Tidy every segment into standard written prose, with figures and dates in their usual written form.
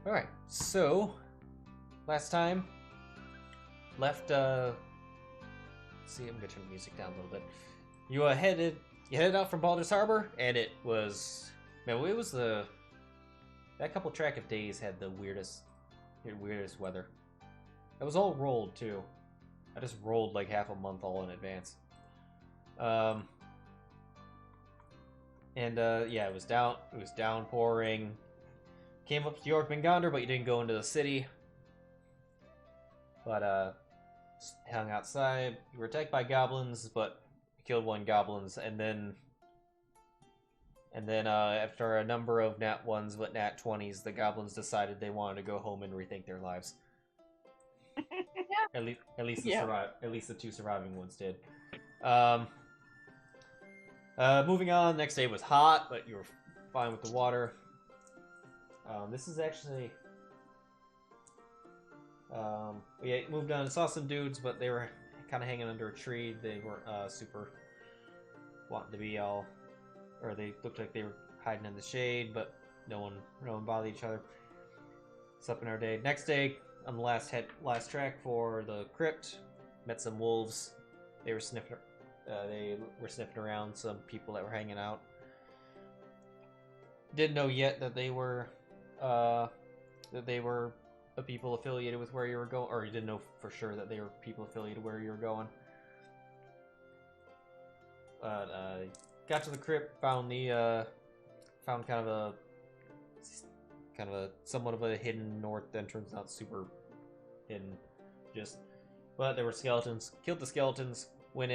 Alright, so last time left let's see, I'm gonna turn the music down a little bit. You headed out from Baldur's Harbor, and it was that couple track of days had the weirdest weather. It was all rolled too. I just rolled like half a month all in advance. Yeah, it was downpouring. Came up to York Mingandr, but you didn't go into the city. But hung outside. You were attacked by goblins, but you killed one goblins, and then after a number of nat 1s but nat 20s, the goblins decided they wanted to go home and rethink their lives. At least the two surviving ones did. Moving on. Next day was hot, but you were fine with the water. This is actually we moved on and saw some dudes, but they were kind of hanging under a tree. They weren't super wanting to be all, or they looked like they were hiding in the shade, but no one bothered each other. Slept in our day. Next day, on the last track for the crypt, met some wolves. They were sniffing around some people that were hanging out. Didn't know yet that they were a people affiliated with where you were going, or you didn't know for sure that they were people affiliated where you were going. But got to the crypt, found kind of a somewhat of a hidden north entrance, not super hidden, but there were skeletons. Killed the skeletons, went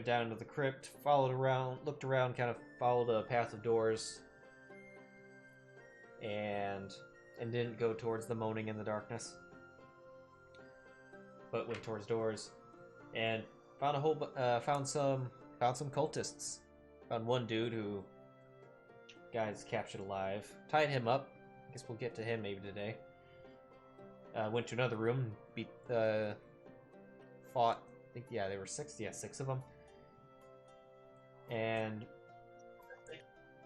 down into the crypt, looked around, kind of followed a path of doors, and didn't go towards the moaning in the darkness, but went towards doors, and found some cultists. Found one dude who guys captured alive, tied him up. I guess we'll get to him maybe today. Went to another room, fought. I think there were six of them, and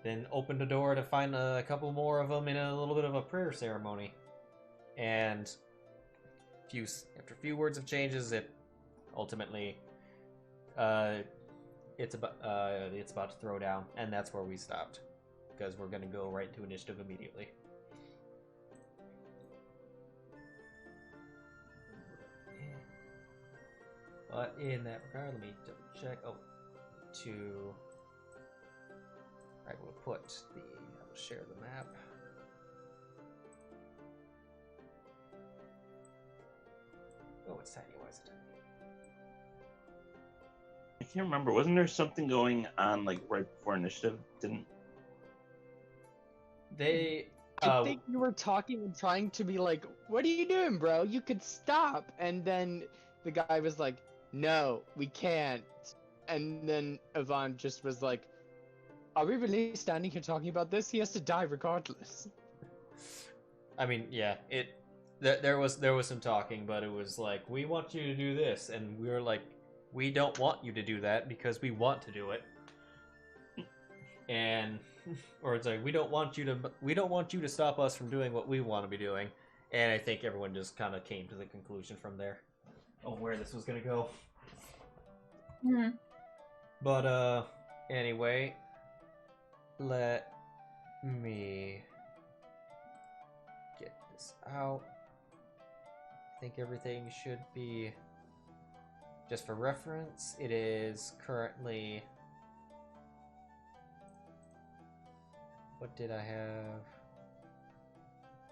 then opened a door to find a couple more of them in a little bit of a prayer ceremony. And after a few words of changes, it ultimately it's about to throw down, and that's where we stopped, because we're going to go right to initiative immediately. But in that regard, let me double check. I will share the map. Oh, it's tiny. Why is it tiny? I can't remember. Wasn't there something going on like right before initiative? I think you were talking and trying to be like, "What are you doing, bro? You could stop." And then the guy was like, "No, we can't." And then Yvonne just was like, "Are we really standing here talking about this? He has to die regardless." I mean, yeah, there was some talking, but it was like, "We want you to do this," and we were like, "We don't want you to do that because we want to do it." And or it's like, we don't want you to stop us from doing what we want to be doing. And I think everyone just kind of came to the conclusion from there of where this was going to go. Mm-hmm. But anyway, let me get this out. I think everything should be, just for reference, it is currently, what did I have?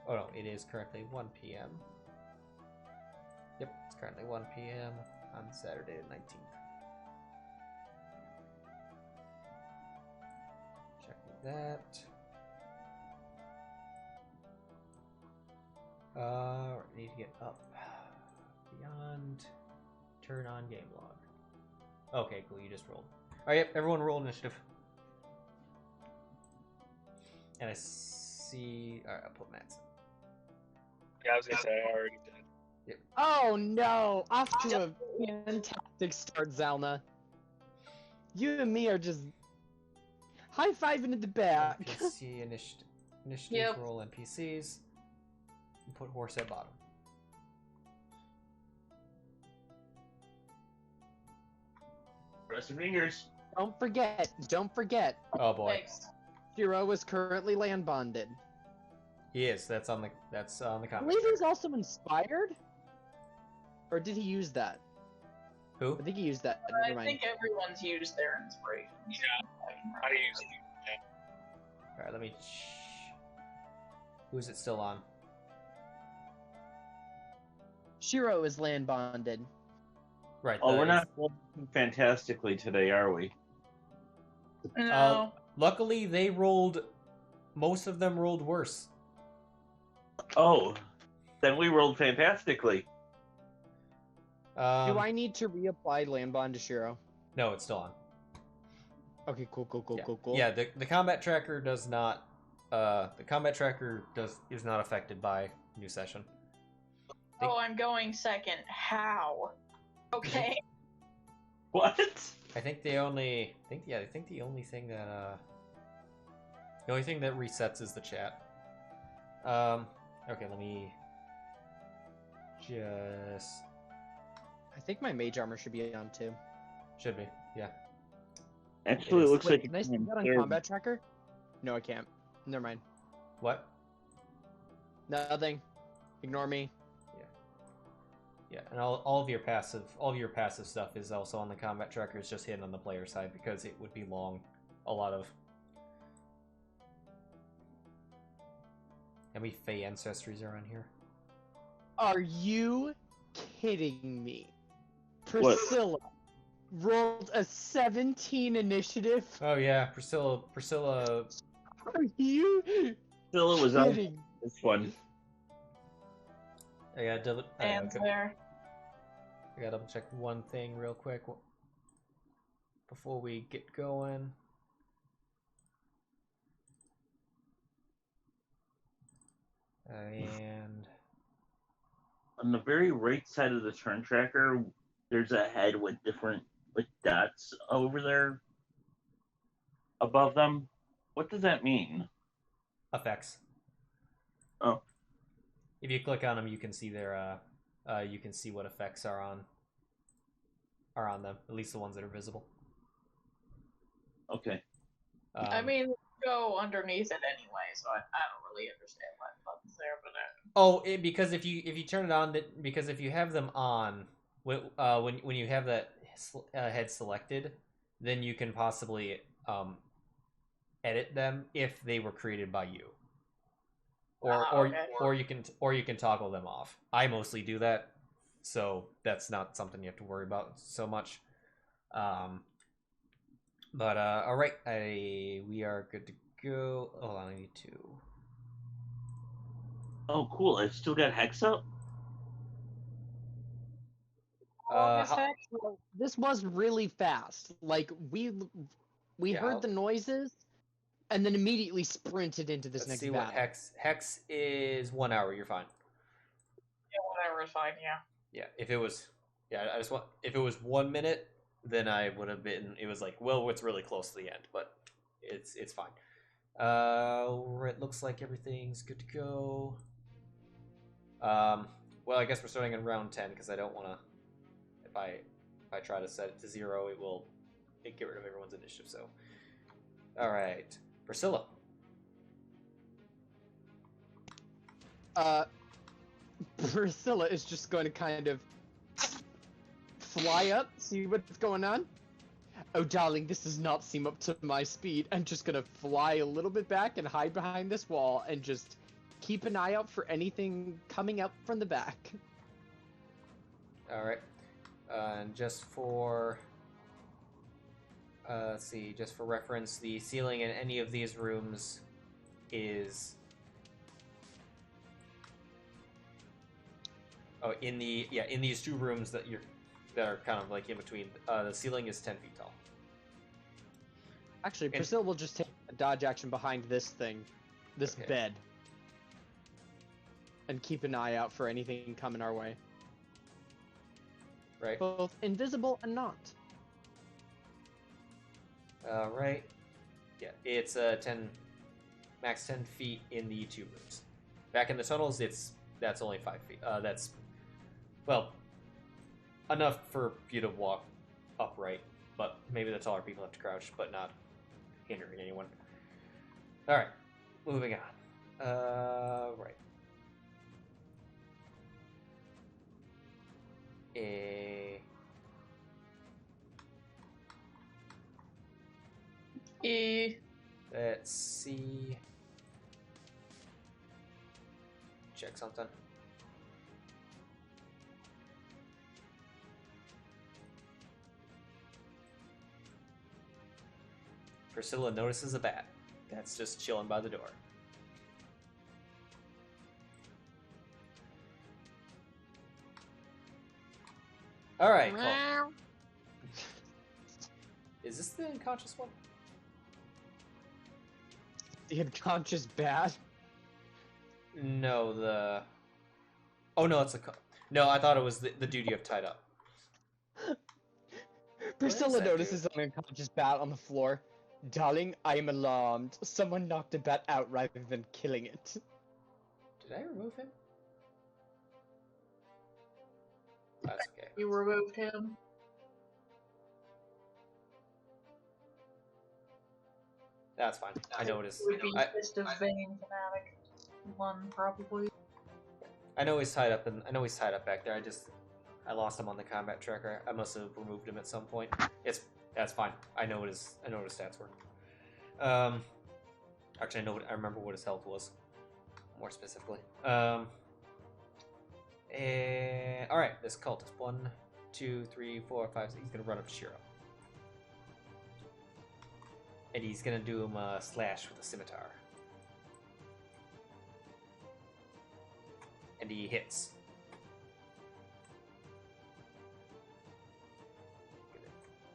Oh no, it is currently 1 p.m. Yep, it's currently 1 p.m. on Saturday the 19th. Checking that. Need to get up. Beyond. Turn on game log. Okay, cool, you just rolled. Alright, yep, everyone roll initiative. And I see... Alright, I'll put Matt's. Yeah, I was gonna say, I already did. Yep. Oh no! Off to a fantastic start, Zylna. You and me are just high-fiving at the back. PC initiative. Initiative, Yep. roll NPCs, and put horse at bottom. Cross your fingers. Don't forget. Oh boy, Thanks. Sheero is currently land bonded. he is. That's on the I comic. believe he's also inspired. Or did he use that? Who? I think he used that. I Never mind. think everyone's used their inspirations. I use it. All right, let me. Who's it still on? Shiro is land bonded. Right. Oh, the- we're not rolling fantastically today, are we? No. Luckily, they rolled. Most of them rolled worse. Oh, then we rolled fantastically. Do I need to reapply land bond to Shiro? No, it's still on. Okay, cool. Yeah, the combat tracker does not. The combat tracker is not affected by new session. Oh, I'm going second. How? Okay. What? I think the only thing that the only thing that resets is the chat. Okay, let me just I think my mage armor should be on too. should be, yeah. Actually, it looks Wait, like can I it's see that on third. combat tracker? No, I can't. Never mind. What? Nothing. Ignore me. Yeah, and all of your passive stuff is also on the combat tracker. It's just hidden on the player side because it would be long. A lot of. How many Fey ancestries are on here? Are you kidding me? What? Priscilla rolled a 17 initiative. Oh yeah, Priscilla. Are you Priscilla was on kidding? this one. I gotta double. And there. I gotta double check one thing real quick before we get going. And On the very right side of the turn tracker, there's a head with different dots over there above them. What does that mean? effects. Oh. If you click on them, you can see their you can see what effects are on them. At least the ones that are visible. Okay. I mean, go underneath it anyway, so I don't really understand why the button's there, but because if you turn it on, because if you have them on, when you have that head selected, then you can possibly edit them if they were created by you, okay. or you can toggle them off. I mostly do that, so that's not something you have to worry about so much. But all right, we are good to go. Hold on, I need to. Oh, cool. I still got Hex up? Well, this was really fast. Like we Yeah, heard I'll- the noises, and then immediately sprinted into this Let's next see battle. what Hex is 1 hour. You're fine. yeah, whatever is fine, yeah. Yeah, if it was 1 minute, then I would have been. It was like, well, it's really close to the end, but it's fine. It looks like everything's good to go. Well, I guess we're starting in round 10 because I don't want to. If I try to set it to 0, it will get rid of everyone's initiative. So, all right, Priscilla. Priscilla is just going to kind of fly up, see what's going on. Oh, darling, this does not seem up to my speed. I'm just gonna fly a little bit back and hide behind this wall and just keep an eye out for anything coming up from the back. All right, and just for let's see, just for reference, the ceiling in any of these rooms is in these two rooms that are kind of like in between. The ceiling is 10 feet tall. Actually, Priscilla will just take a dodge action behind this thing, this Okay. bed, and keep an eye out for anything coming our way, Right. both invisible and not. Right. Yeah, it's 10 max 10 feet in the 2 rooms. Back in the tunnels, that's only 5 feet. That's, well, enough for you to walk upright, but maybe the taller people have to crouch, but not hindering anyone. Alright, moving on. Right. Let's see. Check something. Priscilla notices a bat that's just chilling by the door. Alright, Cole. Is this the unconscious one? The unconscious bat? No, the... Oh, no, it's a... No, I thought it was the dude you have tied up. Priscilla that notices an unconscious bat on the floor. Darling, I am alarmed. Someone knocked the bat out rather than killing it. Did I remove him? That's okay. You removed him. That's fine. I know it is. It would be Fist of Bane fanatic one, probably. I know he's tied up, and I know he's tied up back there. I lost him on the combat tracker. I must have removed him at some point. That's fine. I know what his stats were. Actually, I remember what his health was, more specifically. All right, this cultist. 1, 2, 3, 4, 5, 6. He's gonna run up to Sheero, and he's gonna do him a slash with a scimitar, and he hits.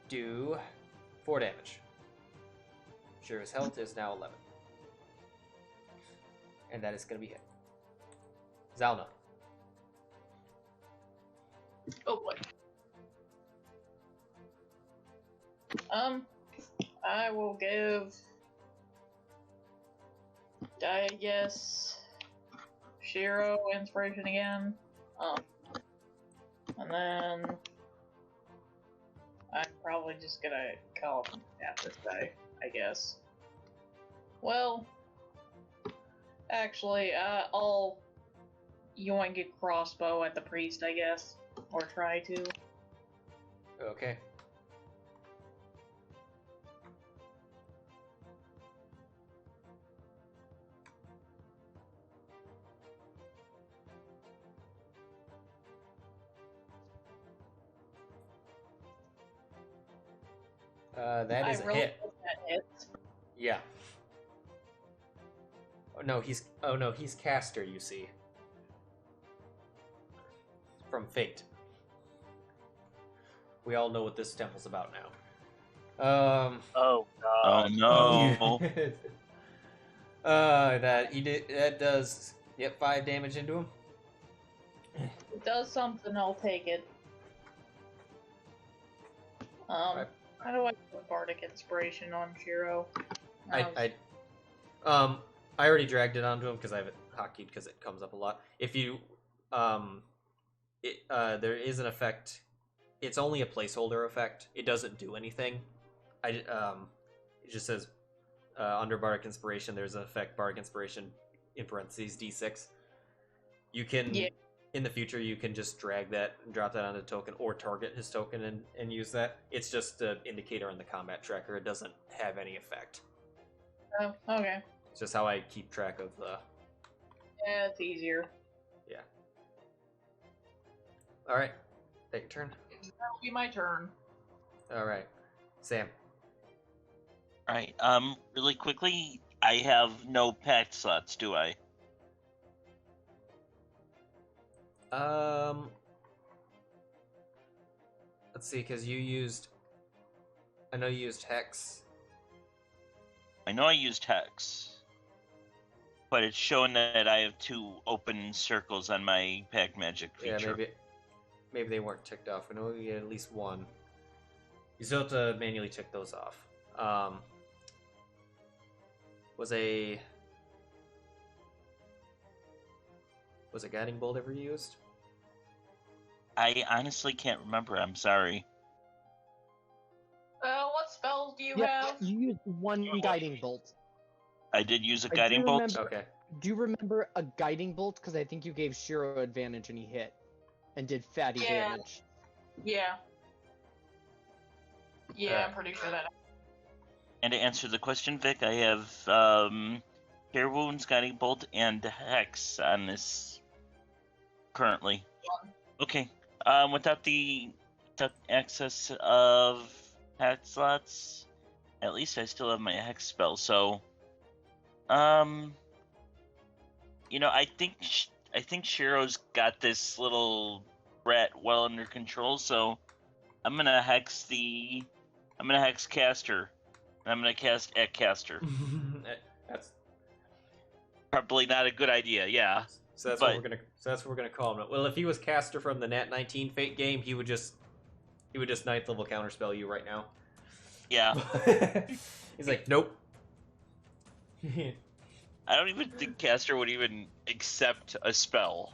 Do 4 damage. Sheero's health is now 11. And that is going to be hit. Zylna. Oh boy. I will give, I guess, Sheero inspiration again. And then I'm probably just gonna call at this guy, I guess. Well, actually, I'll yoink a crossbow at the priest, I guess, or try to. Okay. That is a hit. Hope that hits. Yeah. Oh no, he's caster, you see. From Fate. We all know what this temple's about now. Oh god. Oh no. That does 5 damage into him. If it does something, I'll take it. Right. How do I put Bardic Inspiration on Sheero? I already dragged it onto him because I have it hotkeyed because it comes up a lot. If you there is an effect. It's only a placeholder effect. It doesn't do anything. It just says under Bardic Inspiration there's an effect, Bardic Inspiration in parentheses D6. You can in the future you can just drag that and drop that on the token or target his token and use that. It's just an indicator on the combat tracker. It doesn't have any effect. Oh, okay. It's just how I keep track of the... Yeah, it's easier. Yeah. Alright. Take your turn. That'll be my turn. Alright. Sam. Alright, really quickly, I have no pact slots, do I? Let's see, because you used... I know you used Hex. I know I used Hex, but it's showing that I have 2 open circles on my pact magic feature. Yeah, maybe they weren't ticked off. I know you get at least 1. You still have to manually tick those off. Was a Was it Guiding Bolt ever used? I honestly can't remember. I'm sorry. What spells do you Yeah, have? you used one guiding bolt. I did use a I do guiding bolt. remember- Okay. Do you remember a guiding bolt? Because I think you gave Sheero advantage and he hit. And did fatty Yeah. damage. Yeah. Yeah, I'm pretty sure that. And to answer the question, Vic, I have Cure Wounds, Guiding Bolt, and Hex on this currently. Okay. Without access of Hex slots, at least I still have my Hex spell. So, I think Sheero's got this little rat well under control. So, I'm gonna hex caster. And I'm gonna cast at caster. That's Probably not a good idea. Yeah. so that's what we're gonna call him. Well, if he was caster from the Nat 19 Fate game, he would just 9th level counterspell you right now. Yeah. He's like, nope. I don't even think caster would even accept a spell.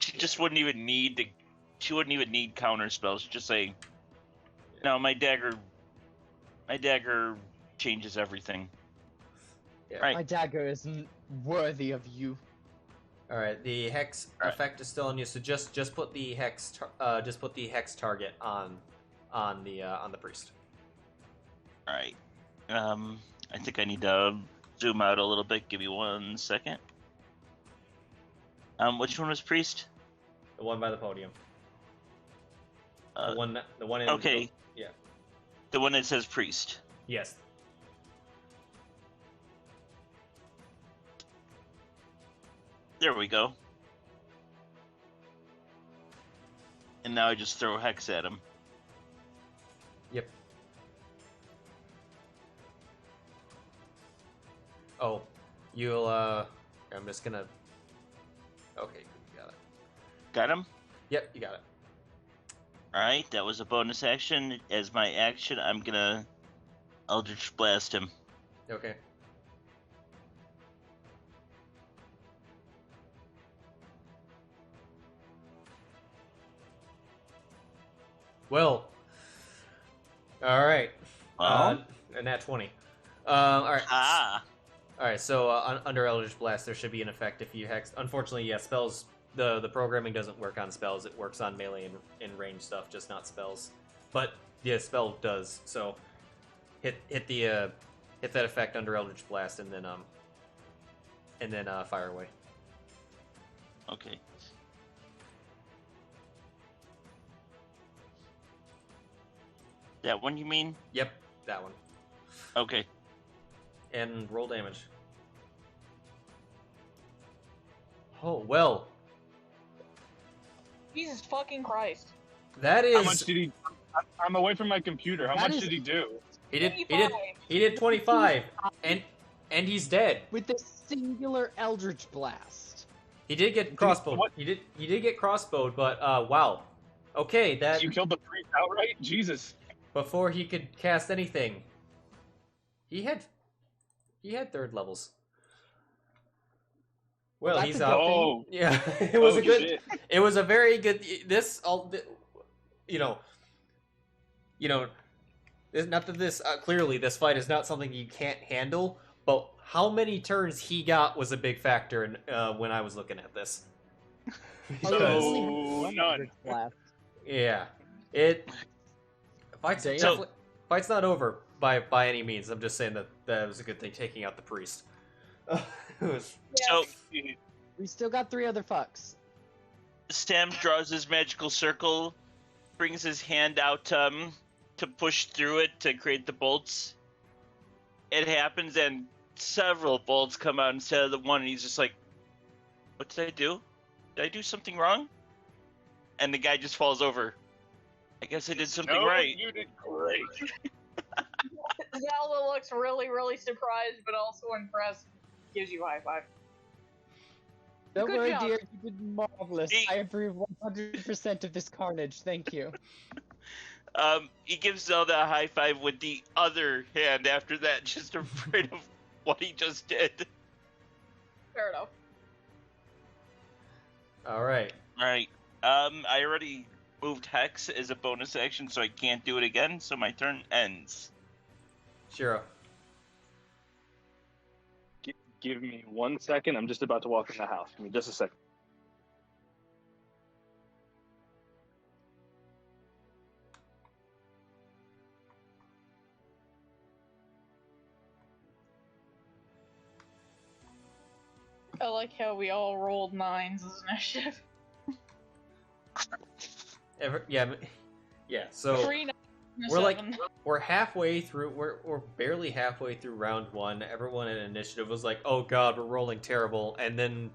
She just wouldn't even need She wouldn't even need counter spells. She'd just say, "No, my dagger changes everything." Yeah. Right. My dagger isn't worthy of you. All right, the hex All right. effect is still on you, so just put the hex target on the priest. All right. I think I need to zoom out a little bit. Give me 1 second. Which one was priest? The one by the podium. The one in Okay. Yeah. The one that says priest. Yes. There we go. And now I just throw hex at him. Yep. Oh, you'll I'm just gonna. Okay, you got it. Got him? Yep, you got it. Alright, that was a bonus action. As my action, I'm gonna Eldritch Blast him. Okay. Well. All right. Well. A nat 20. All right. Ah! All right. So under Eldritch Blast, there should be an effect if you hex. Unfortunately, yeah, spells. The programming doesn't work on spells. It works on melee and range stuff, just not spells. But yeah, spell does. So hit that effect under Eldritch Blast, and then fire away. Okay. That one you mean? Yep, that one. Okay. And roll damage. Oh well. Jesus fucking Christ. That is. How much did he? I'm away from my computer. How That much is- did he do? He did 25. 25, and he's dead. With the singular Eldritch Blast. He did get crossbowed. what? He did get crossbowed, but wow. Okay, that You killed the priest outright? Jesus. before he could cast anything. He had 3rd levels. Well, That's he's a good out. thing. Oh. Yeah, it was Oh, a good. shit. It was a very good. This all, you know. Not that this clearly this fight is not something you can't handle, but how many turns he got was a big factor in, when I was looking at this. Oh, Because- you only have one none. Eldritch Blast. Yeah, fight's Damn. definitely, fight's not over by any means. I'm just saying that was a good thing taking out the priest. It was So, We still got 3 other fucks. Stam draws his magical circle, brings his hand out to push through it to create the bolts. It happens, and several bolts come out instead of the one, and he's just like, "What did I do? Did I do something wrong?" And the guy just falls over. I guess I did something No, right. you did great. Zelda looks really, really surprised, but also impressed. Gives you a high five. Don't Good worry, job. dear. You did marvelous. Hey. I approve 100% of this carnage. Thank you. He gives Zelda a high five with the other hand after that, just afraid of what he just did. Fair enough. All right. All right. I already moved Hex as a bonus action, so I can't do it again. So my turn ends. Sheero. Give me 1 second. I'm just about to walk in the house. Give me just a second. I like how we all rolled 9s as initiative. Yeah. So 3 9s and a we're like 7. we're halfway through. We're barely halfway through round 1. Everyone in initiative was like, "Oh God, we're rolling terrible," and then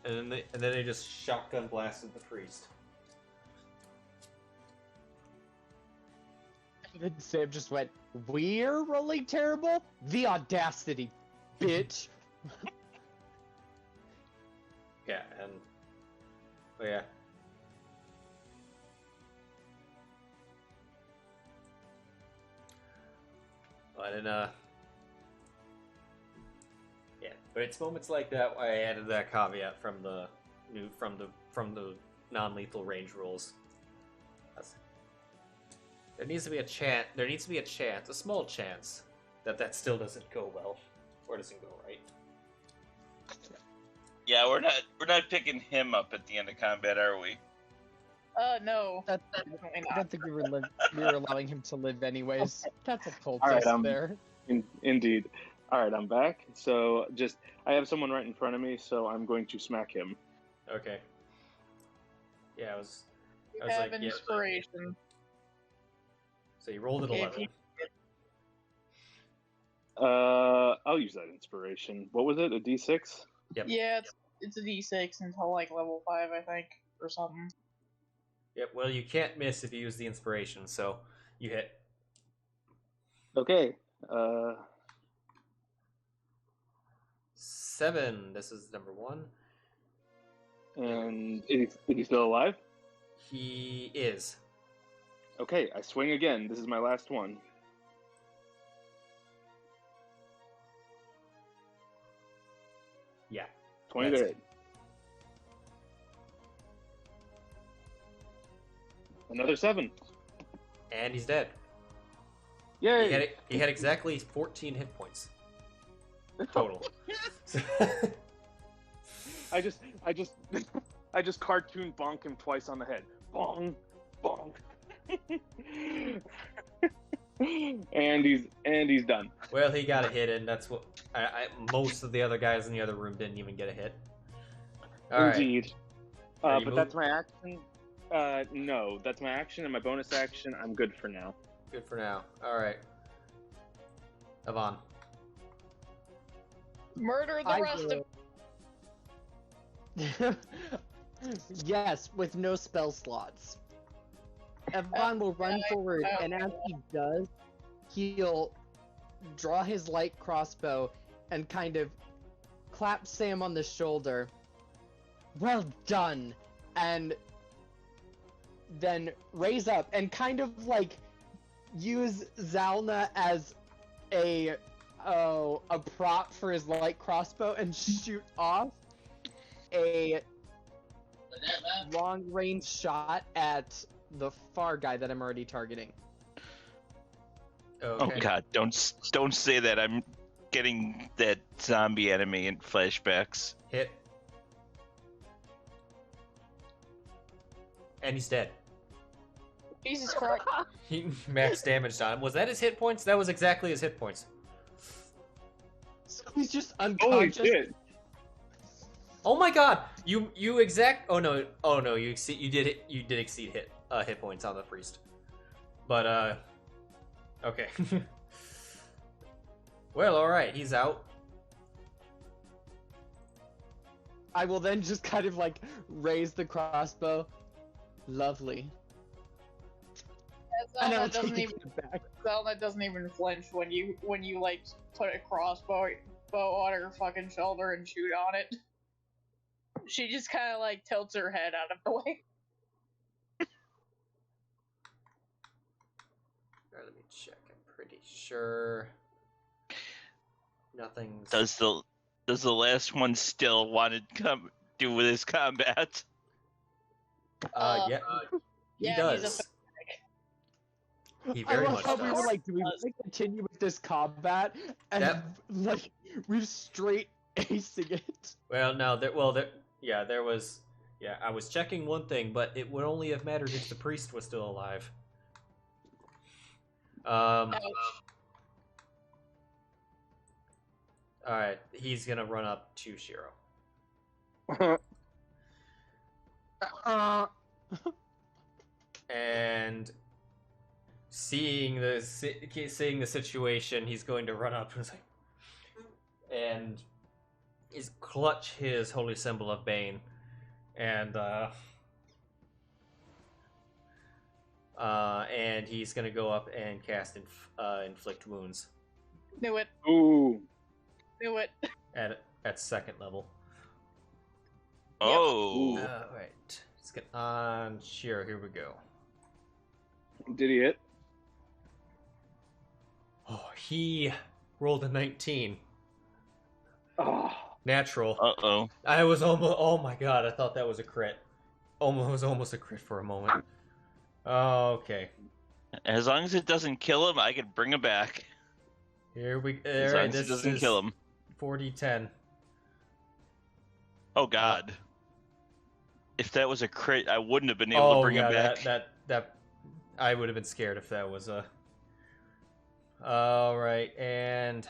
they just shotgun blasted the priest. And then Sam just went, "We're rolling terrible? The audacity, bitch." Yeah, and oh yeah. But yeah, but it's moments like that why I added that caveat from the non-lethal range rules. There needs to be a chance. There needs to be a chance, a small chance, that still doesn't go well or doesn't go right. Yeah, we're not picking him up at the end of combat, are we? No. That's Definitely I not. don't think we were allowing him to live anyways. That's a cultist All right, there. Indeed. All right, I'm back. So I have someone right in front of me, so I'm going to smack him. Okay. Yeah, I was You like, have yeah. inspiration. So you rolled an Okay, 11. I'll use that inspiration. What was it? A D6? Yep. Yeah, it's a d6 until like level 5, I think, or something. Yep. Well, you can't miss if you use the inspiration, so you hit. Okay. 7. This is number 1. And is he still alive? He is. Okay, I swing again. This is my last one. Yeah. 20 That's to hit. Another 7. And he's dead. Yay! He had exactly 14 hit points total. I just cartoon bonk him twice on the head. Bonk, bonk. and he's done. Well, he got a hit in. That's what most of the other guys in the other room didn't even get a hit. All right. Indeed. Are you But that's my action. No, that's my action and my bonus action. I'm good for now. Good for now. All right. Yvonne. Murder the rest of. Yes, with no spell slots. Evon will run forward, and as he does, he'll draw his light crossbow and kind of clap Sam on the shoulder. Well done! And then raise up and kind of like use Zylna as a prop for his light crossbow and shoot off a long range shot at the far guy that I'm already targeting. Okay. Oh God! Don't say that. I'm getting that zombie enemy in flashbacks. Hit. And he's dead. Jesus Christ. He max damage on him. Was that his hit points? That was exactly his hit points. So he's just Holy unconscious. shit! Oh my God! You exact. Oh no! You did exceed hit points on the priest. But okay. Well, all right. He's out. I will then just kind of like raise the crossbow. Lovely. And I'll take it back. Zelda doesn't even flinch when you like put a crossbow on her fucking shoulder and shoot on it. She just kind of like tilts her head out of the way. Alright, let me check. I'm pretty sure nothing's. Does the last one still want to do with his combat. Yeah, he yeah, does. he's He I very love much how we were does. like, do we want to continue with this combat? And Yep. like, we're straight acing it. Well, no, there was. Yeah, I was checking one thing, but it would only have mattered if the priest was still alive. All right, he's gonna run up to Sheero. And seeing the situation, he's going to run up and is clutch his holy symbol of Bane, and he's gonna go up and cast inflict wounds Knew it. Ooh. Knew it. at second level. Oh. All right, let's get on Sheero. Here we go. Did he hit? Oh, he rolled a 19. Oh. Natural. Uh-oh. I was almost. Oh my god! I thought that was a crit. Almost a crit for a moment. Okay. As long as it doesn't kill him, I can bring him back. Here we. As long as it doesn't kill him. 40-10. Oh god. If that was a crit, I wouldn't have been able to bring him back. That I would have been scared if that was a. All right, and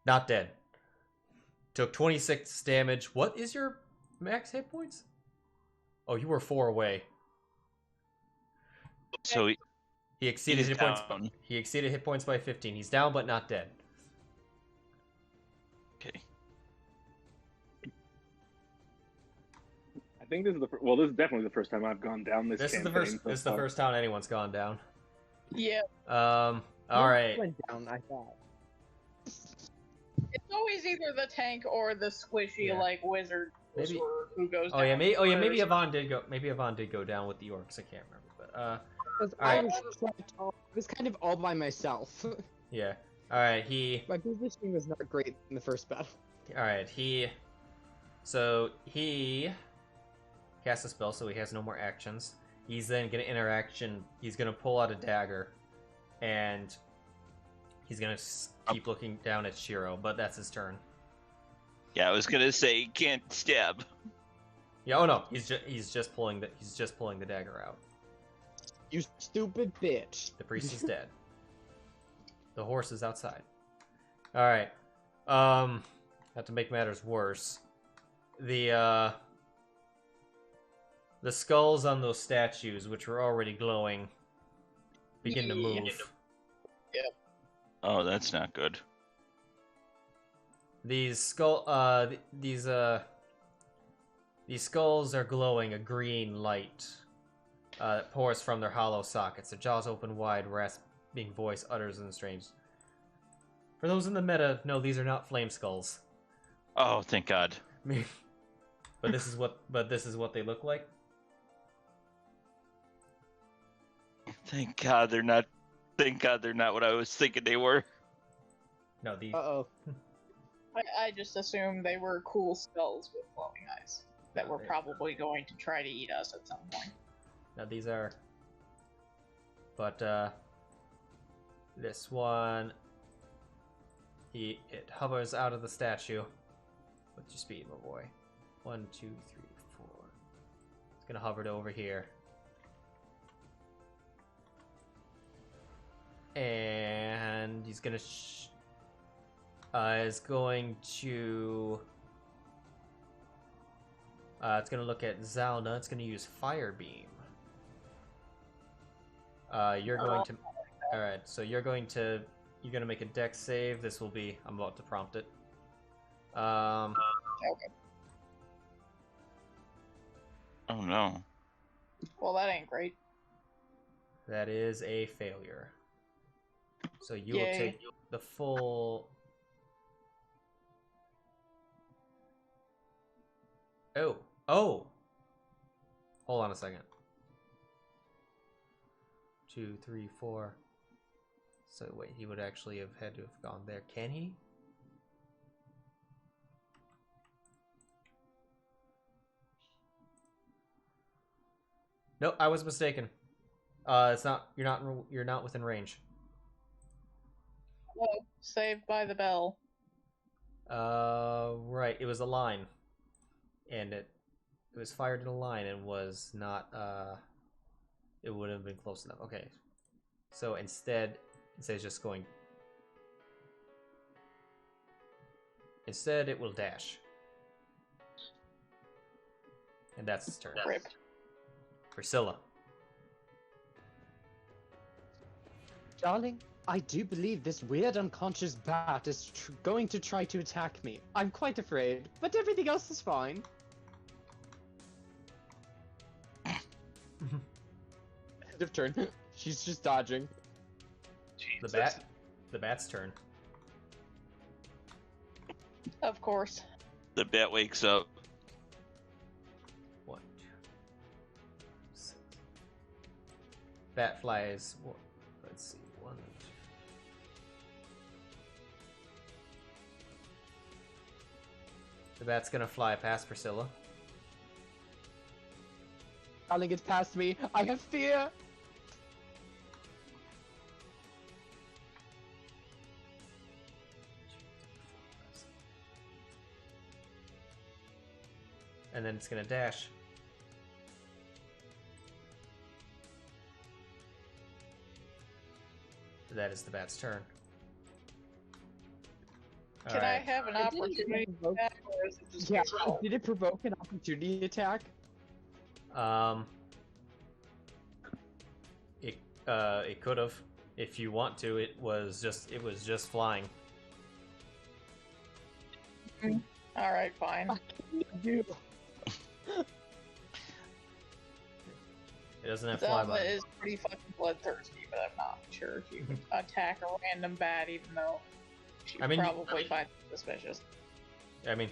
not dead. Took 26 damage. What is your max hit points? Oh, you were 4 away. So He exceeded He's hit points. down. He exceeded hit points by 15. He's down, but not dead. okay. I think this is the well. This is definitely the first time I've gone down this. This is the campaign first. so This is the far. first time anyone's gone down. Yeah. All Yours right. Went down, I thought. It's always either the tank or the squishy Yeah. like wizard Maybe- who goes Oh down. yeah. Maybe first. Yvonne did go. Maybe Yvonne did go down with the orcs. I can't remember, but Because Alright. I was kind of all by myself. yeah. All right. He. My positioning was not great in the first battle. All right. So he casts a spell, so he has no more actions. He's then gonna interaction. He's gonna pull out a dagger, and he's gonna keep looking down at Sheero. But that's his turn. Yeah, I was gonna say he can't stab. Yeah. Oh no. He's just pulling the dagger out. You stupid bitch. The priest is dead. The horse is outside. All right. Not to make matters worse, the skulls on those statues, which were already glowing, begin to move. Oh, that's not good. These skulls are glowing a green light that pours from their hollow sockets. Their jaws open wide, rasping voice utters in strange. For those in the meta, no, these are not flame skulls. Oh, thank God. But this is what they look like. Thank God they're not. Thank God they're not what I was thinking they were. No, the Uh-oh. I just assumed they were cool skulls with glowing eyes that were Okay. probably going to try to eat us at some point. now these are. But this one, it hovers out of the statue. What's your speed, my boy? 1, 2, 3, 4. It's gonna hover to over here. And he's gonna is going to it's gonna look at Zylna. It's gonna use Fire Beam. You're going to all right. So you're gonna make a dex save. This will be. I'm about to prompt it. Okay. Oh no. Well, that ain't great. That is a failure. So you will Yay. take the full. Oh. Hold on a second. 2, 3, 4. So wait, he would actually have had to have gone there. Can he? Nope, I was mistaken. It's not. You're not within range. Oh, saved by the bell. Right. It was a line, and it was fired in a line and was not. It would have been close enough. Okay. So instead of just going. Instead, it will dash. And that's its turn. Rip. Priscilla. Darling, I do believe this weird unconscious bat is going to try to attack me. I'm quite afraid, but everything else is fine. End of turn. She's just dodging. The bat's turn. Of course. The bat wakes up. 1, 2, 6. Bat flies. Let's see. 1, 2. The bat's gonna fly past Priscilla. Darling, it's past me. I have fear. And then it's gonna dash. That is the bat's turn. Can I have an opportunity attack, or is it just control? Did it provoke an opportunity attack? It could have, if you want to. It was just flying. All right, fine. Dude. It doesn't have Zylna flyby. is pretty fucking bloodthirsty, but I'm not sure if you can attack a random bat, even though she probably finds it suspicious. I mean,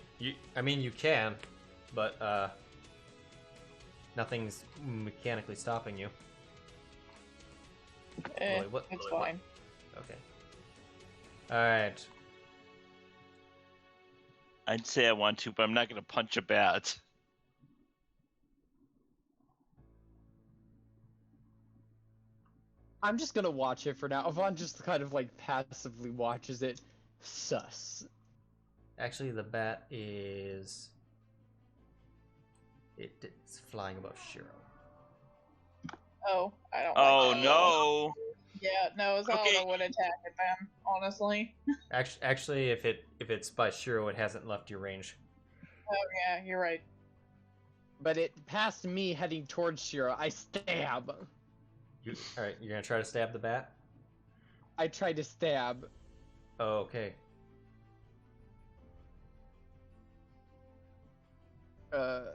you can, but nothing's mechanically stopping you. Wait, what? It's fine. Okay. All right. I'd say I want to, but I'm not going to punch a bat. I'm just gonna watch it for now. Yvonne just kind of like passively watches it. Sus. Actually, the bat is. It's flying above Sheero. Oh, I don't. Oh like that. no! Yeah, no, Zylna Okay. would attack it then. Honestly. Actually, if it's by Sheero, it hasn't left your range. Oh yeah, you're right. But it passed me heading towards Sheero. I stab. All right, you're gonna try to stab the bat. I tried to stab. Oh, okay. Oh,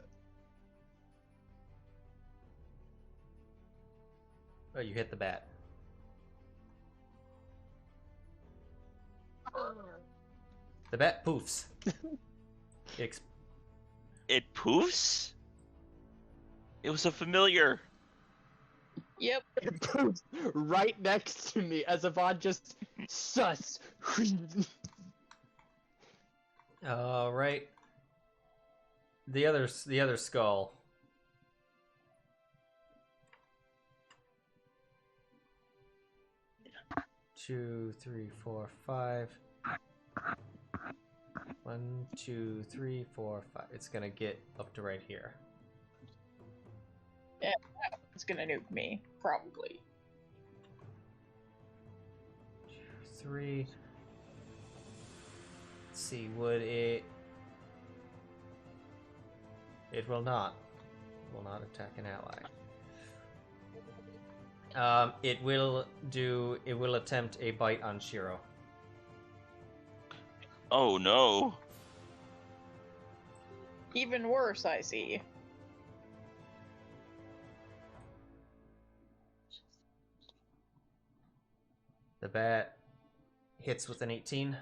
you hit the bat. The bat poofs. It poofs? It was a familiar. Yep. It poofs right next to me as Yvonne just sus. All right. The other skull. Two, three, four, 5. 1, 2, 3, 4, 5. It's gonna get up to right here. Yeah, it's gonna nuke me, probably. 2, 3. Let's see, would it? It will not. It will not attack an ally. It will attempt a bite on Sheero. Oh no. Even worse, I see. The bat hits with an 18.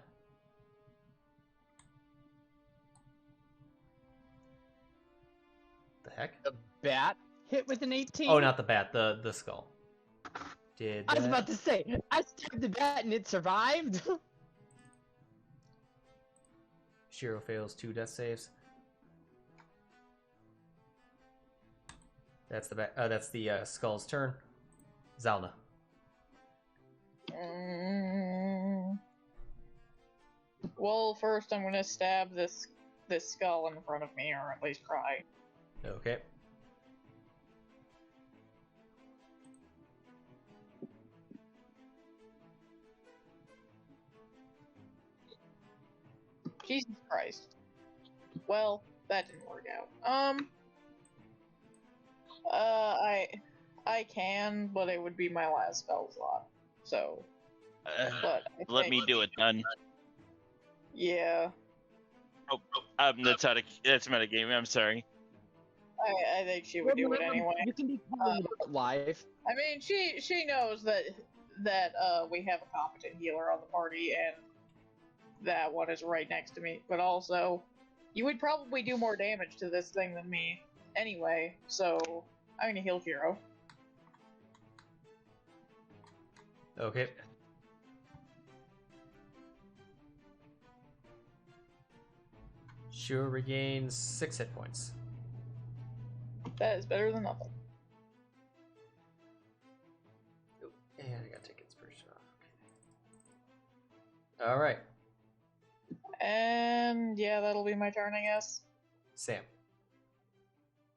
The heck? The bat hit with an 18? Oh, not the bat, the skull. Did I was that- about to say, I stabbed the bat and it survived. Sheero fails 2 death saves. That's the skull's turn. Zylna. Well, first I'm gonna stab this skull in front of me, or at least try. Okay. Jesus Christ. Well, that didn't work out. I can, but it would be my last spell slot. So, but Let me do it then. Yeah. Oh, that's metagaming. I'm sorry. I think she would do it anyway. You can be calling it live. I mean, she knows that we have a competent healer on the party, and that one is right next to me. But also, you would probably do more damage to this thing than me anyway. So I'm gonna heal Sheero. Okay. Sheero regains 6 hit points. That is better than nothing. Oh, and I gotta take inspiration off. Okay. Alright. And yeah, that'll be my turn, I guess. Sam.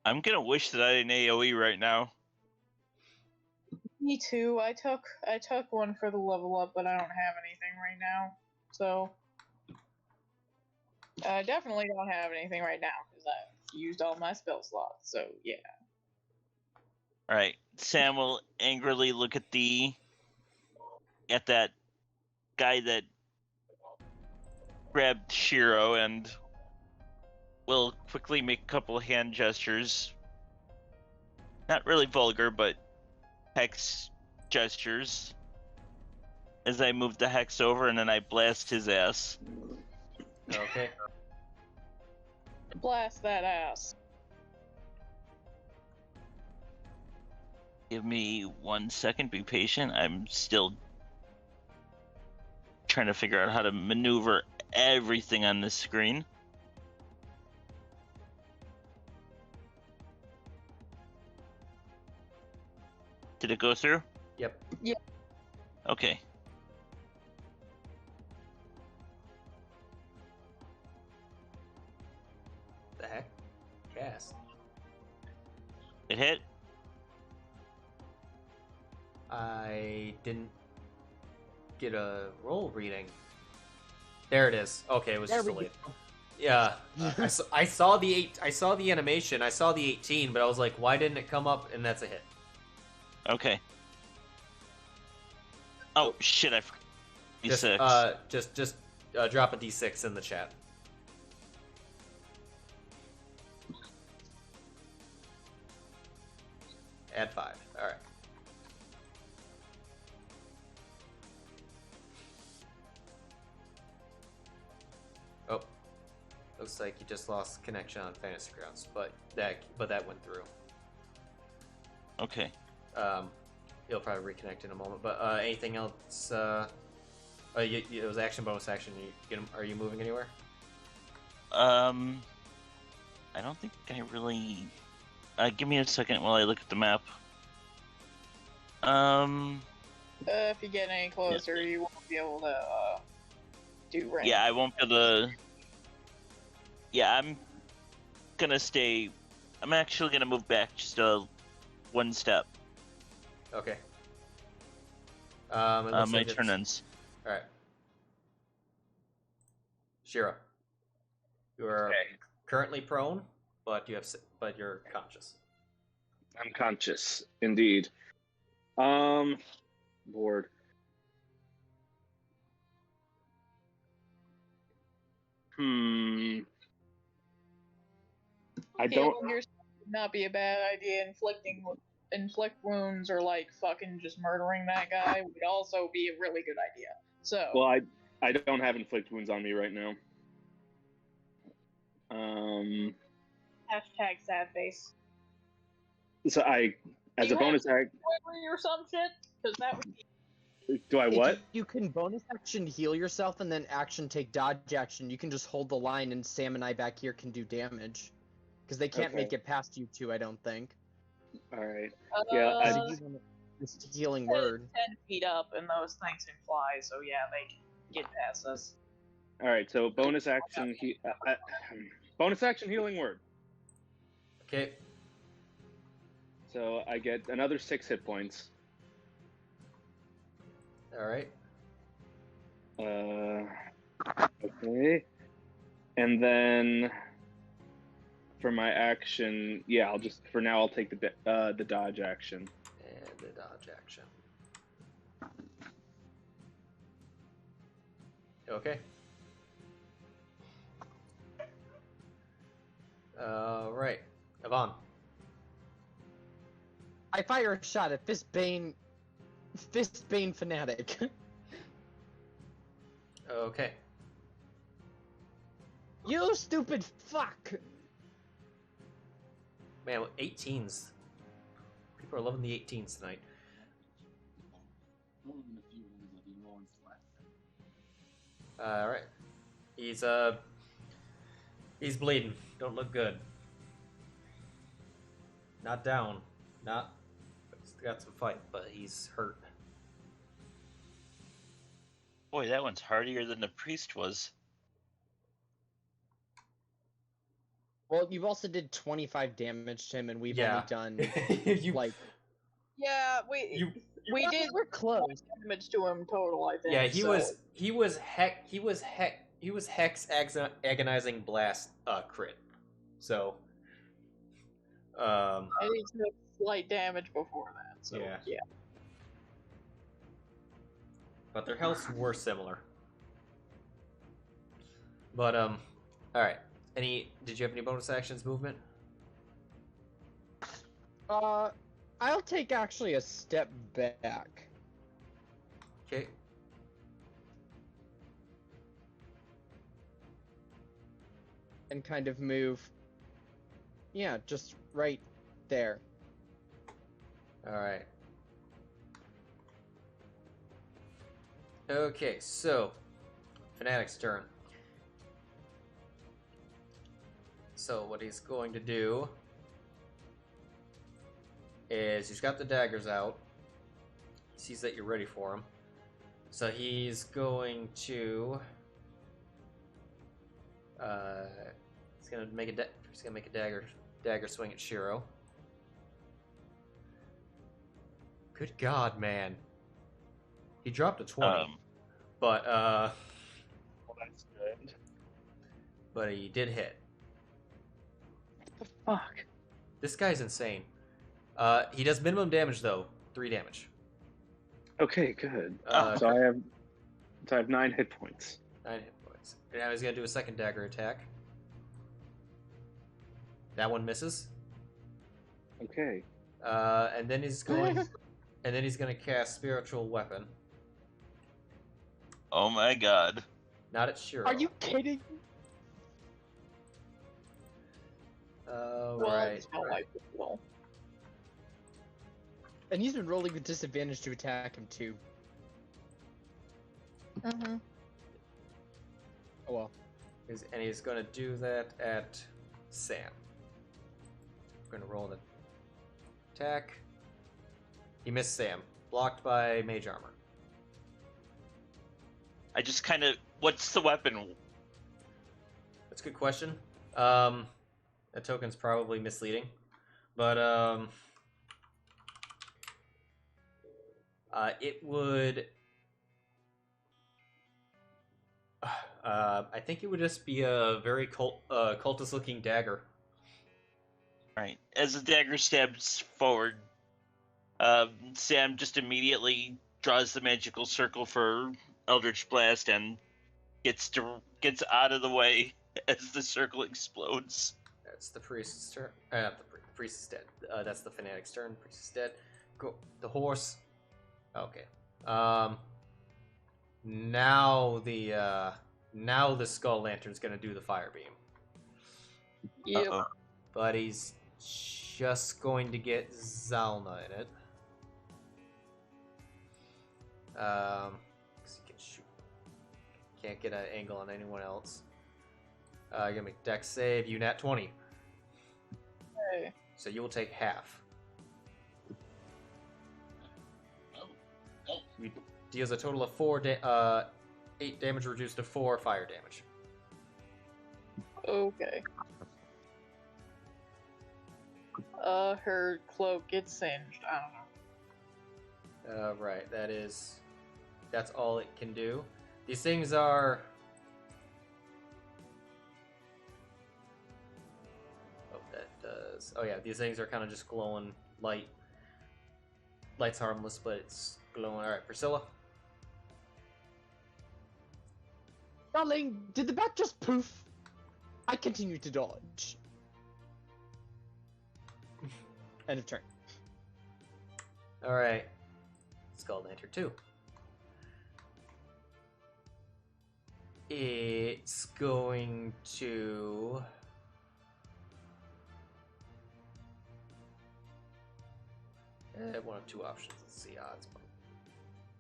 I'm gonna wish that I didn't AoE right now. Me too. I took one for the level up, but I don't have anything right now. So I definitely don't have anything right now because I've used all my spell slots. So yeah. All right, Sam will angrily look at that guy that grabbed Sheero and will quickly make a couple hand gestures. Not really vulgar, but hex gestures. As I move the hex over and then I blast his ass. Okay. Blast that ass. Give me 1 second, be patient. I'm still trying to figure out how to maneuver everything on this screen. Did it go through? Yep. Yeah. Okay. The heck? Cast. It hit? I didn't get a roll reading. There it is. Okay, it was just delayed. Yeah, I saw the animation. I saw the 18, but I was like, why didn't it come up? And that's a hit. Okay. Oh shit! I forgot. Just drop a d6 in the chat. Add 5. All right. Oh, looks like you just lost connection on Fantasy Grounds, but that went through. Okay. You'll probably reconnect in a moment. But anything else? It was action, bonus action. Are you moving anywhere? I don't think I really. Give me a second while I look at the map. If you get any closer, you won't be able to do range. Yeah, I won't be able to. Yeah, I'm gonna stay. I'm actually gonna move back just one step. Okay. My turn ends. All right. Sheero, you are currently prone, but you're conscious. I'm conscious, indeed. Bored. I don't. Healing yourself would not be a bad idea. Inflict wounds or like fucking just murdering that guy would also be a really good idea. So. Well, I don't have inflict wounds on me right now. Hashtag sad face. So as a bonus act. Or some shit, because that would be. Do I what? You can bonus action heal yourself and then action take dodge action. You can just hold the line and Sam and I back here can do damage. Because they can't make it past you two, I don't think. All right. Yeah, This healing 10 word. 10 feet up, and those things can fly, so yeah, they can get past us. All right. So bonus action. Bonus action healing word. Okay. So I get another 6 hit points. All right. Okay. And then for my action, yeah, I'll take the dodge action. And the dodge action. Okay. Right. Yvonne. I fire a shot at Fistbane Fanatic. Okay. You stupid fuck! Man, 18s. People are loving the 18s tonight. Alright. He's bleeding. Don't look good. Not down. Not. He's got some fight, but he's hurt. Boy, that one's hardier than the priest was. Well, you've also did 25 damage to him, and we've only done You- like Yeah, we did we're close. damage to him total, I think. Yeah, he so. was hex agonizing blast crit. So And he took slight damage before that, so yeah. but their healths were similar. But all right. Did you have any bonus actions movement? I'll take actually a step back. Okay. And kind of move. Yeah, just right there. Alright. Okay, so Fanatic's turn. So what he's going to do is he's got the daggers out. He sees that you're ready for him. So he's going to he's gonna make a dagger swing at Sheero. Good God, man. He dropped a 20. But Well, that's good. but he did hit. What the fuck? This guy's insane. He does minimum damage though, 3 damage. Okay, good. Uh, So I have 9 hit points. 9 hit points. And now he's gonna do a second dagger attack. That one misses. Okay. And then he's going to cast Spiritual Weapon. Oh my god. Not at Sheero. Are you kidding? Well, Right. it's not like it will. And he's been rolling with disadvantage to attack him too. Mm-hmm. Oh well. And he's going to do that at Sam. We're going to roll an attack. He missed Sam. Blocked by Mage Armor. I just kind of. What's the weapon? That's a good question. That token's probably misleading. But, it would... I think it would just be a very cultist-looking dagger. Right. As the dagger stabs forward, Sam just immediately draws the magical circle for Eldritch Blast and gets out of the way as the circle explodes. That's the priest's turn. The priest is dead. That's the fanatic's turn. Priest is dead. Go. The horse. Okay. Now the skull lantern's gonna do the fire beam, Yep. Uh-oh. but he's just going to get Zylna in it. 'Cause he can shoot. Can't get an angle on anyone else. Gonna make dex save. You nat 20. Okay. So you will take half. deals a total of 8 damage reduced to 4 fire damage. Okay. Her cloak gets singed. I don't know. Right, that's all it can do. These things are... Oh, that does... Oh yeah, these things are kind of just glowing light. Light's harmless, but it's glowing. Alright, Priscilla? Darling, did the bat just poof? I continue to dodge. End of turn. Alright. Skull Lantern 2. It's going to... one of 2 options. Let's see odds.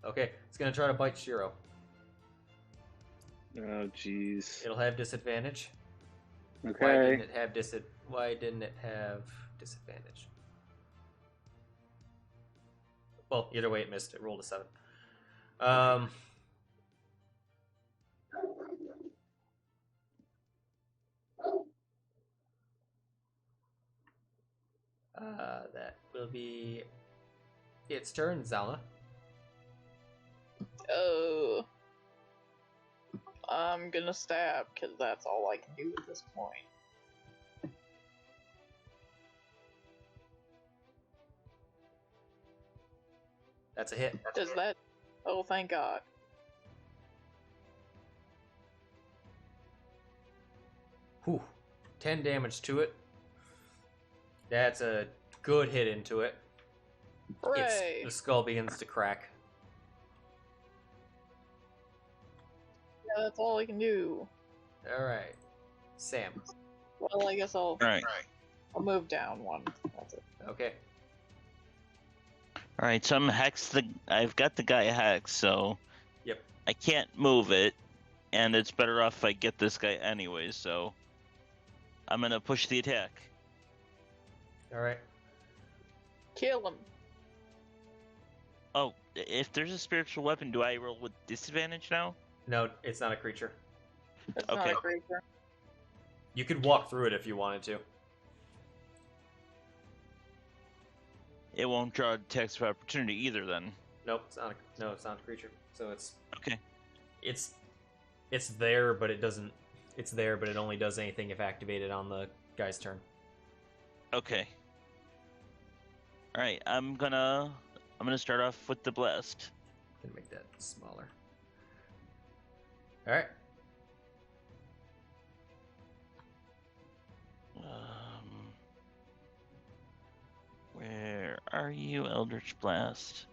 Okay, it's going to try to bite Sheero. Oh, jeez. It'll have disadvantage. Okay. Why didn't it have disadvantage? Well, either way, it missed. It rolled a 7. That will be its turn, Zylna. Oh. I'm gonna stab, because that's all I can do at this point. That's a hit. Does that... Oh, thank God. Whew. 10 damage to it. That's a good hit into it. Hooray! The skull begins to crack. Yeah, that's all I can do. Alright. Sam. Well, I guess I'll All move down one. That's it. Okay. right, so I've got the guy hexed, so Yep. I can't move it, and it's better off if I get this guy anyway, so I'm gonna push the attack. Alright. Kill him. Oh, if there's a spiritual weapon, do I roll with disadvantage now? No, it's not a creature. That's not Okay. a creature. You could walk through it if you wanted to. It won't draw attacks of opportunity either, then. Nope, it's not a creature. So it's Okay. it's there, but it doesn't. It's there, but it only does anything if activated on the guy's turn. Okay. All right, I'm gonna start off with the blast. Gonna make that smaller. All right. Where are you, Eldritch Blast?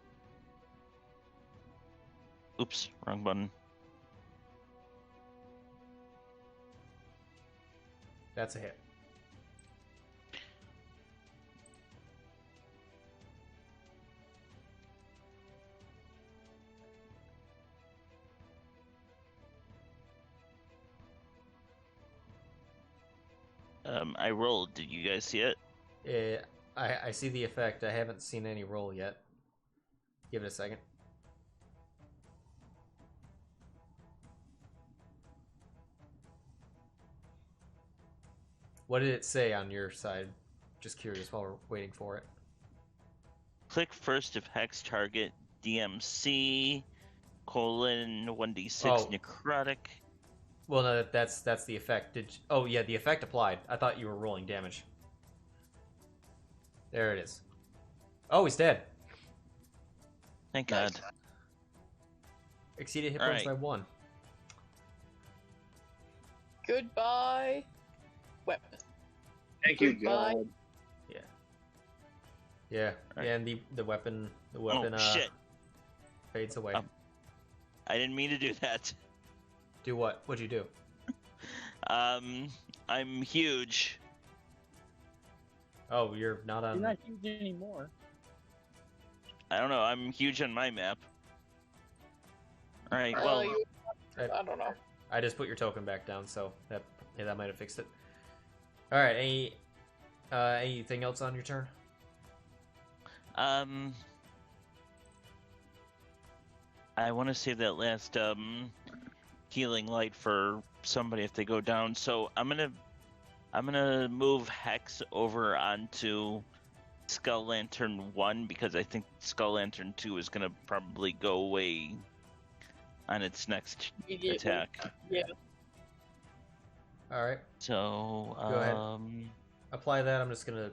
Oops, wrong button. That's a hit. I rolled. Did you guys see it? I see the effect. I haven't seen any roll yet. Give it a second. What did it say on your side? Just curious while we're waiting for it. Click first if hex target DMC : 1d6 Oh. necrotic. Well, no, that's the effect. Oh yeah, the effect applied. I thought you were rolling damage. There it is. Oh, he's dead. Thank Nice. God. Exceeded hit points by Alright. 1. Goodbye, weapon. Thank you, Goodbye. God. Yeah, Alright. and the weapon Oh shit! fades away. I didn't mean to do that. Do what? What'd you do? I'm huge. Oh, you're not on. You're not huge anymore. I don't know. I'm huge on my map. All right. Well, Well, I don't know. I just put your token back down, so that might have fixed it. All right. Anything else on your turn? I want to save that last healing light for somebody if they go down. So I'm gonna move Hex over onto Skull Lantern 1 because I think Skull Lantern 2 is gonna probably go away on its next attack. Yeah. All right. So Go ahead. Apply that. I'm just gonna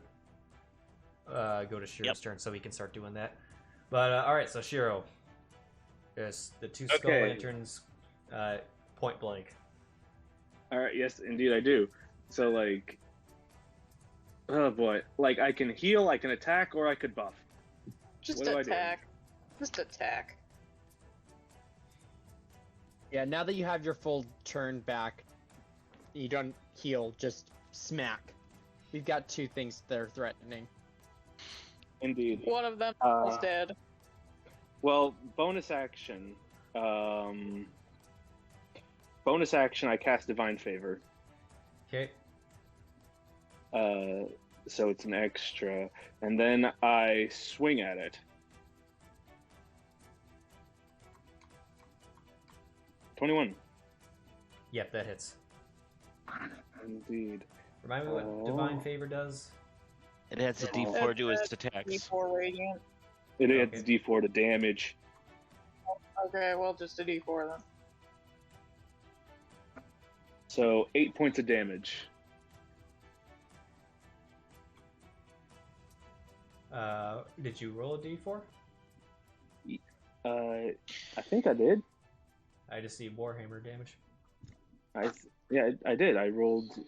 go to Shiro's turn so he can start doing that. But all right, so Shiro, there's the two Skull Lanterns, point blank. All right, yes, indeed I do. So like, oh boy, like I can heal, I can attack, or I could buff. Just What do I do? attack. Just attack. Yeah, now that you have your full turn back, you don't heal, just smack. We've got two things that are threatening. Indeed. One of them is dead. Well, bonus action. Bonus action, I cast Divine Favor. Okay. So it's an extra. And then I swing at it. 21. Yep, that hits. Indeed. Remind me what Divine Favor does. It adds a D4 to its attacks. D4 radiant. It adds D4 to damage. Okay, well, just a D4 then. So 8 points of damage. Did you roll a d4? I think I did. I just see Warhammer damage. I did. I rolled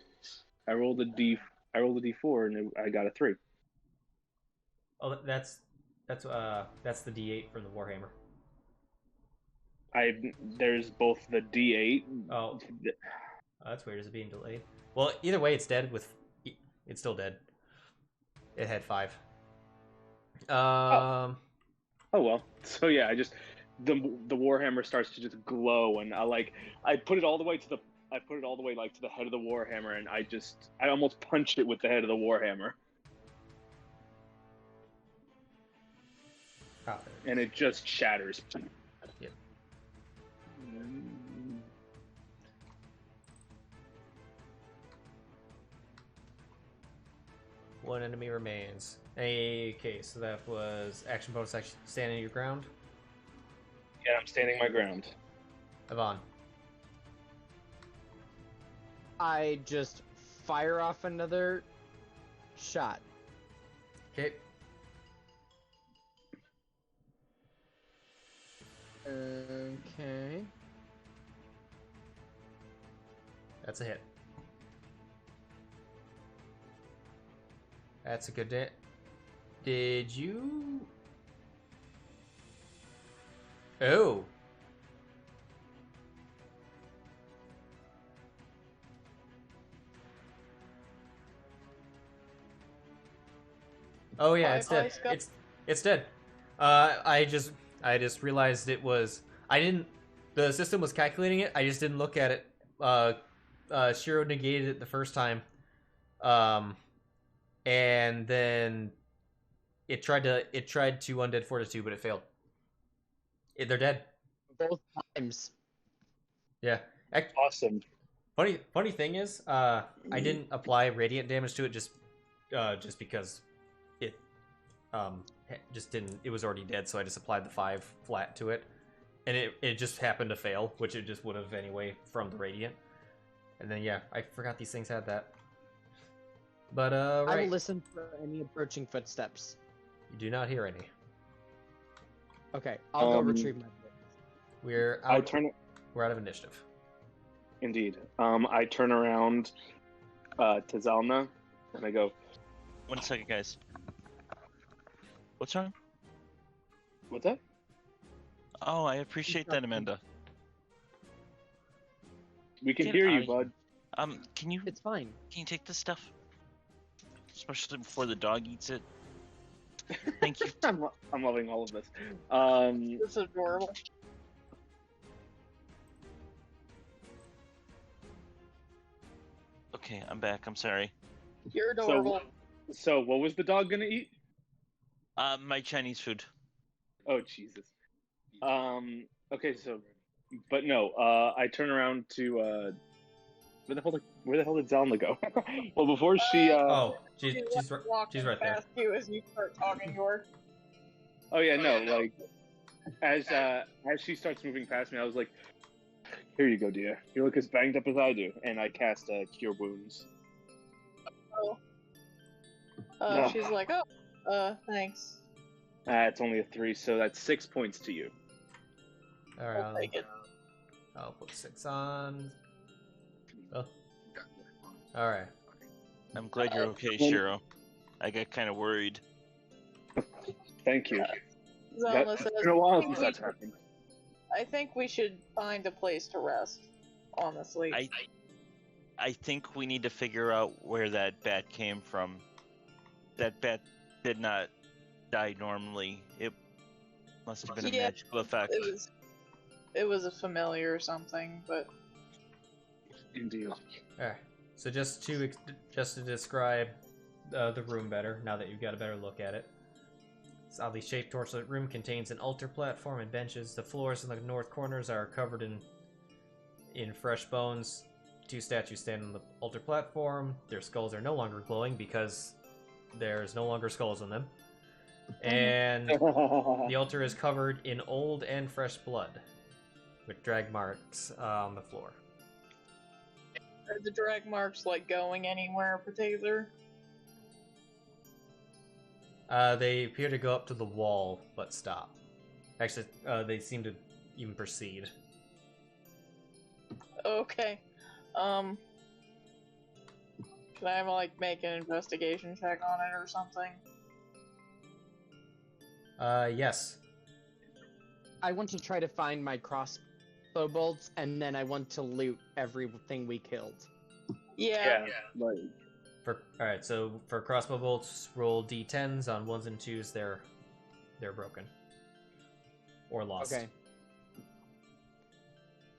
a D4 and I got a 3. Oh, that's the d8 from the Warhammer. There's both the D8. Oh, that's weird. Is it being delayed? Well, either way, it's dead. It's still dead. It had 5. Oh well. So yeah, the Warhammer starts to just glow, and I put it all the way to the head of the Warhammer, and I almost punched it with the head of the Warhammer. And it just shatters. Yep. One enemy remains. Okay, so that was action bonus action. Standing your ground. Yeah, I'm standing my ground. Yvonne. I just fire off another shot. Okay. Okay. That's a hit. That's a good hit. Did you... Oh. Oh yeah, it's dead. It's dead. I just realized it was. I didn't. The system was calculating it. I just didn't look at it. Sheero negated it the first time. And then it tried to Undead Fortitude, but it failed. They're dead. Both times. Yeah. Awesome. Funny thing is, I didn't apply radiant damage to it just because it just didn't. It was already dead, so I just applied the 5 flat to it, and it just happened to fail, which it just would have anyway from the radiant. And then yeah, I forgot these things had that. But right. I will listen for any approaching footsteps. You do not hear any. Okay, I'll go retrieve my book. We're out. We're out of initiative. Indeed. I turn around to Zylna and I go, 1 second, guys. What's wrong? "What's that?" Oh, I appreciate that, Amanda. We can hear you, bud. Can you? It's fine. Can you take this stuff? Especially before the dog eats it. Thank you. I'm loving all of this. This is adorable. Okay, I'm back. I'm sorry. You're adorable. So what was the dog gonna eat? My Chinese food. Oh Jesus! Okay, so, but no. I turn around to where the hell did Zylna go? Well, before she Oh, She she's walking right there. past you as you start talking to her. Oh yeah, no, like as she starts moving past me, I was like, "Here you go, dear. You look as banged up as I do," and I cast Cure Wounds. Oh. No. She's like, thanks. It's only a 3, so that's 6 points to you. All right, I'll take it. I'll put 6 on. Oh. All right. I'm glad you're okay, Sheero. I got kind of worried. Thank you. Zylna says, It's been a while since that's happened. I think we should find a place to rest, honestly. I think we need to figure out where that bat came from. That bat did not die normally. It must have been a magical effect. It was a familiar or something, but Indeed. All right. So just to describe the room better, now that you've got a better look at it. This oddly shaped torso room contains an altar platform and benches. The floors in the north corners are covered in fresh bones. 2 statues stand on the altar platform. Their skulls are no longer glowing because there's no longer skulls on them. And the altar is covered in old and fresh blood, with drag marks on the floor. are the drag marks like going anywhere in particular? They appear to go up to the wall, but stop. Actually, they seem to even proceed. Okay. Can I like make an investigation check on it or something? Yes. I want to try to find my crossbow bolts, and then I want to loot everything we killed. Yeah. Like, Alright, so for crossbow bolts, roll d10s on 1s and 2s. They're broken. Or lost. Okay.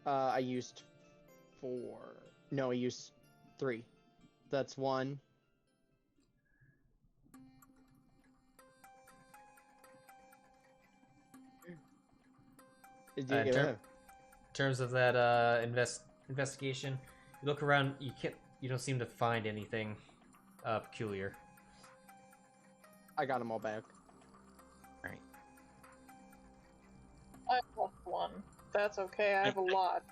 I used 4. No, I used 3. That's 1. In terms of that investigation, you look around. You don't seem to find anything peculiar. I got them all back. Right. I lost 1. That's okay, I have a lot.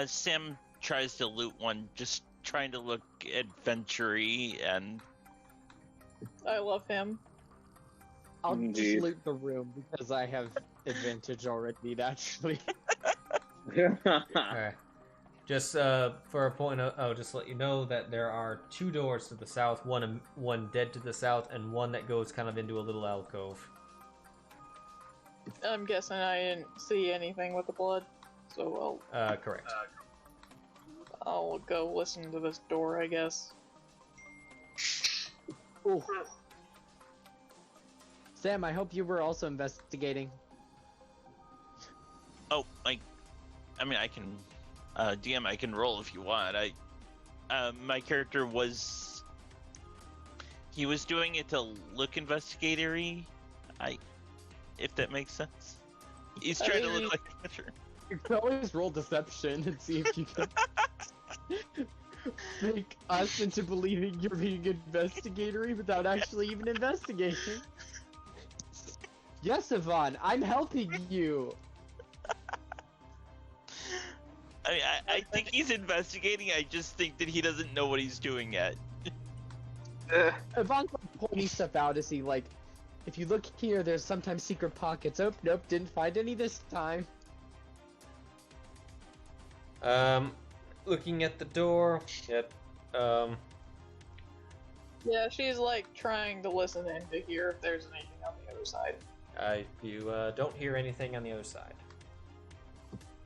Sam tries to loot one, just trying to look adventure-y, and I love him. I'll Indeed. just loot the room because I have advantage already, naturally. Alright. Just for a point, I'll just let you know that there are 2 doors to the south, one dead to the south, and one that goes kind of into a little alcove. I'm guessing I didn't see anything with the blood, so Correct. I'll go listen to this door, I guess. Ooh. Sam, I hope you were also investigating. oh, I mean, I can, DM, I can roll if you want. My character he was doing it to look investigatory. If that makes sense. He's trying to look like an adventurer. You can always roll deception and see if you can make us into believing you're being investigatory without actually even investigating. Yes, Yvonne, I'm helping you. I mean, I think he's investigating. I just think that he doesn't know what he's doing yet. Yvonne's like pointing stuff out to see, like, if you look here, there's sometimes secret pockets. Oh, nope, didn't find any this time. Looking at the door. Yep. Yeah, she's like trying to listen in to hear if there's anything on the other side. You don't hear anything on the other side.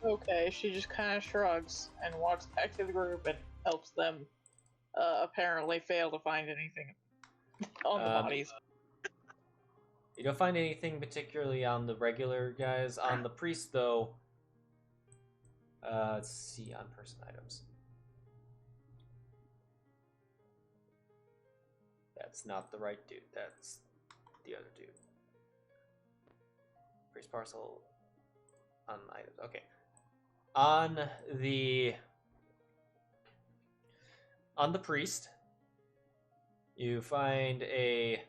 Okay, she just kind of shrugs and walks back to the group and helps them apparently fail to find anything on the bodies. You don't find anything particularly on the regular guys. On the priest, though, let's see, on person items. That's not the right dude. That's the other dude. Priest parcel on items. Okay. On the priest, you find a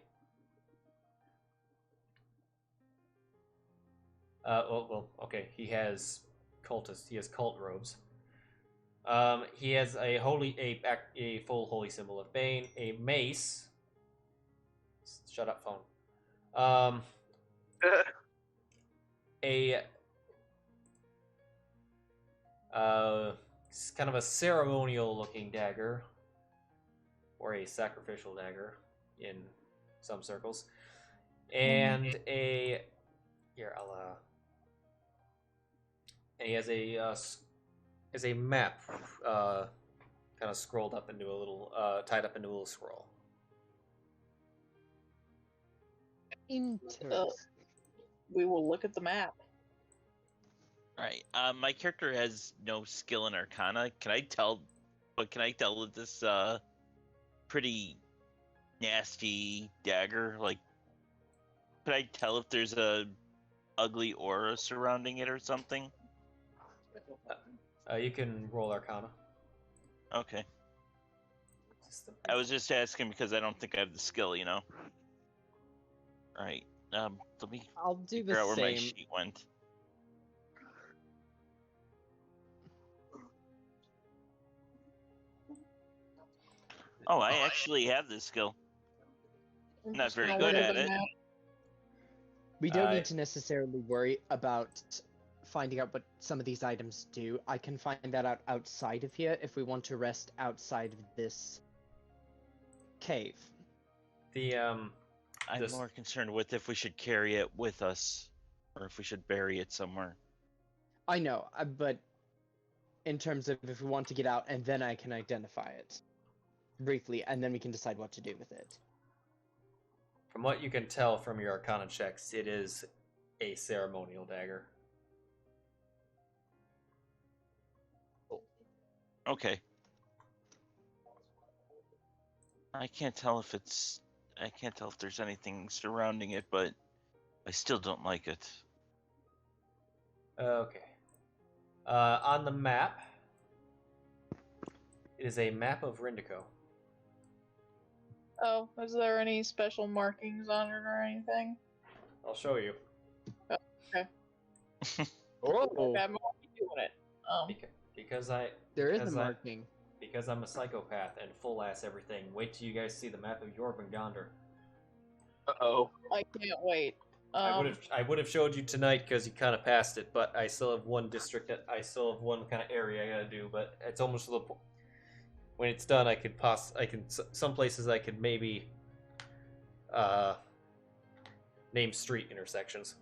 okay. He has cultist. He has cult robes. He has a full holy symbol of Bane, a mace. Shut up, phone. A kind of a ceremonial-looking dagger, or a sacrificial dagger in some circles, and a and he has a map, kind of scrolled up into a little, tied up into a little scroll. Interesting. We will look at the map. Right. My character has no skill in Arcana. Can I tell that this pretty nasty dagger? Like, could I tell if there's a ugly aura surrounding it or something? You can roll Arcana. Okay. I was just asking because I don't think I have the skill, you know. All right. Let me I'll do figure the out where my same. sheet went. Oh, I actually have this skill. I'm Not just very gonna good look at the it. map. We don't need to necessarily worry about finding out what some of these items do. I can find that out outside of here if we want to rest outside of this cave. I'm more concerned with if we should carry it with us, or if we should bury it somewhere. I know, but in terms of if we want to get out, and then I can identify it briefly, and then we can decide what to do with it. From what you can tell from your Arcana checks, it is a ceremonial dagger. Okay. I can't tell if there's anything surrounding it, but I still don't like it. Okay. On the map, it is a map of Rindico. Oh, is there any special markings on it or anything? I'll show you. Okay. Oh, I'm already doing it. there is a marking. Because I'm a psychopath and full ass everything. Wait till you guys see the map of Jorvin Gondor. Uh-oh. I can't wait. I would have showed you tonight because you kind of passed it, but I still have one district that I still have one kind of area I gotta do. But it's almost to the point when it's done. Some places I could maybe name street intersections,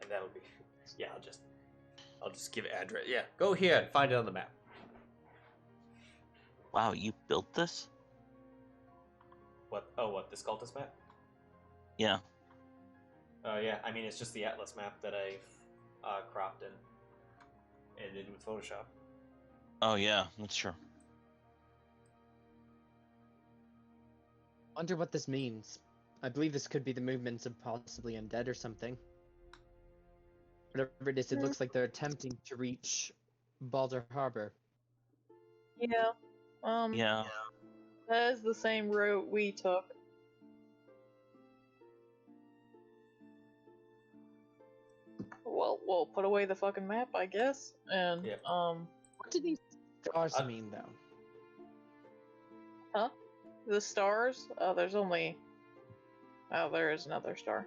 and that'll be I'll just give it address. Yeah, go here and find it on the map. Wow, you built this? What? Oh, what? This cultist map? Yeah. Yeah. I mean, it's just the Atlas map that I've cropped and edited with Photoshop. Oh yeah, that's true. Wonder what this means. I believe this could be the movements of possibly undead or something. Whatever it is, it looks like they're attempting to reach Baldur Harbor. Yeah. Yeah. That is the same route we took. Well, we'll put away the fucking map, I guess. And Yep. What do these stars mean, though? Huh? The stars? There's only. Oh, there is another star.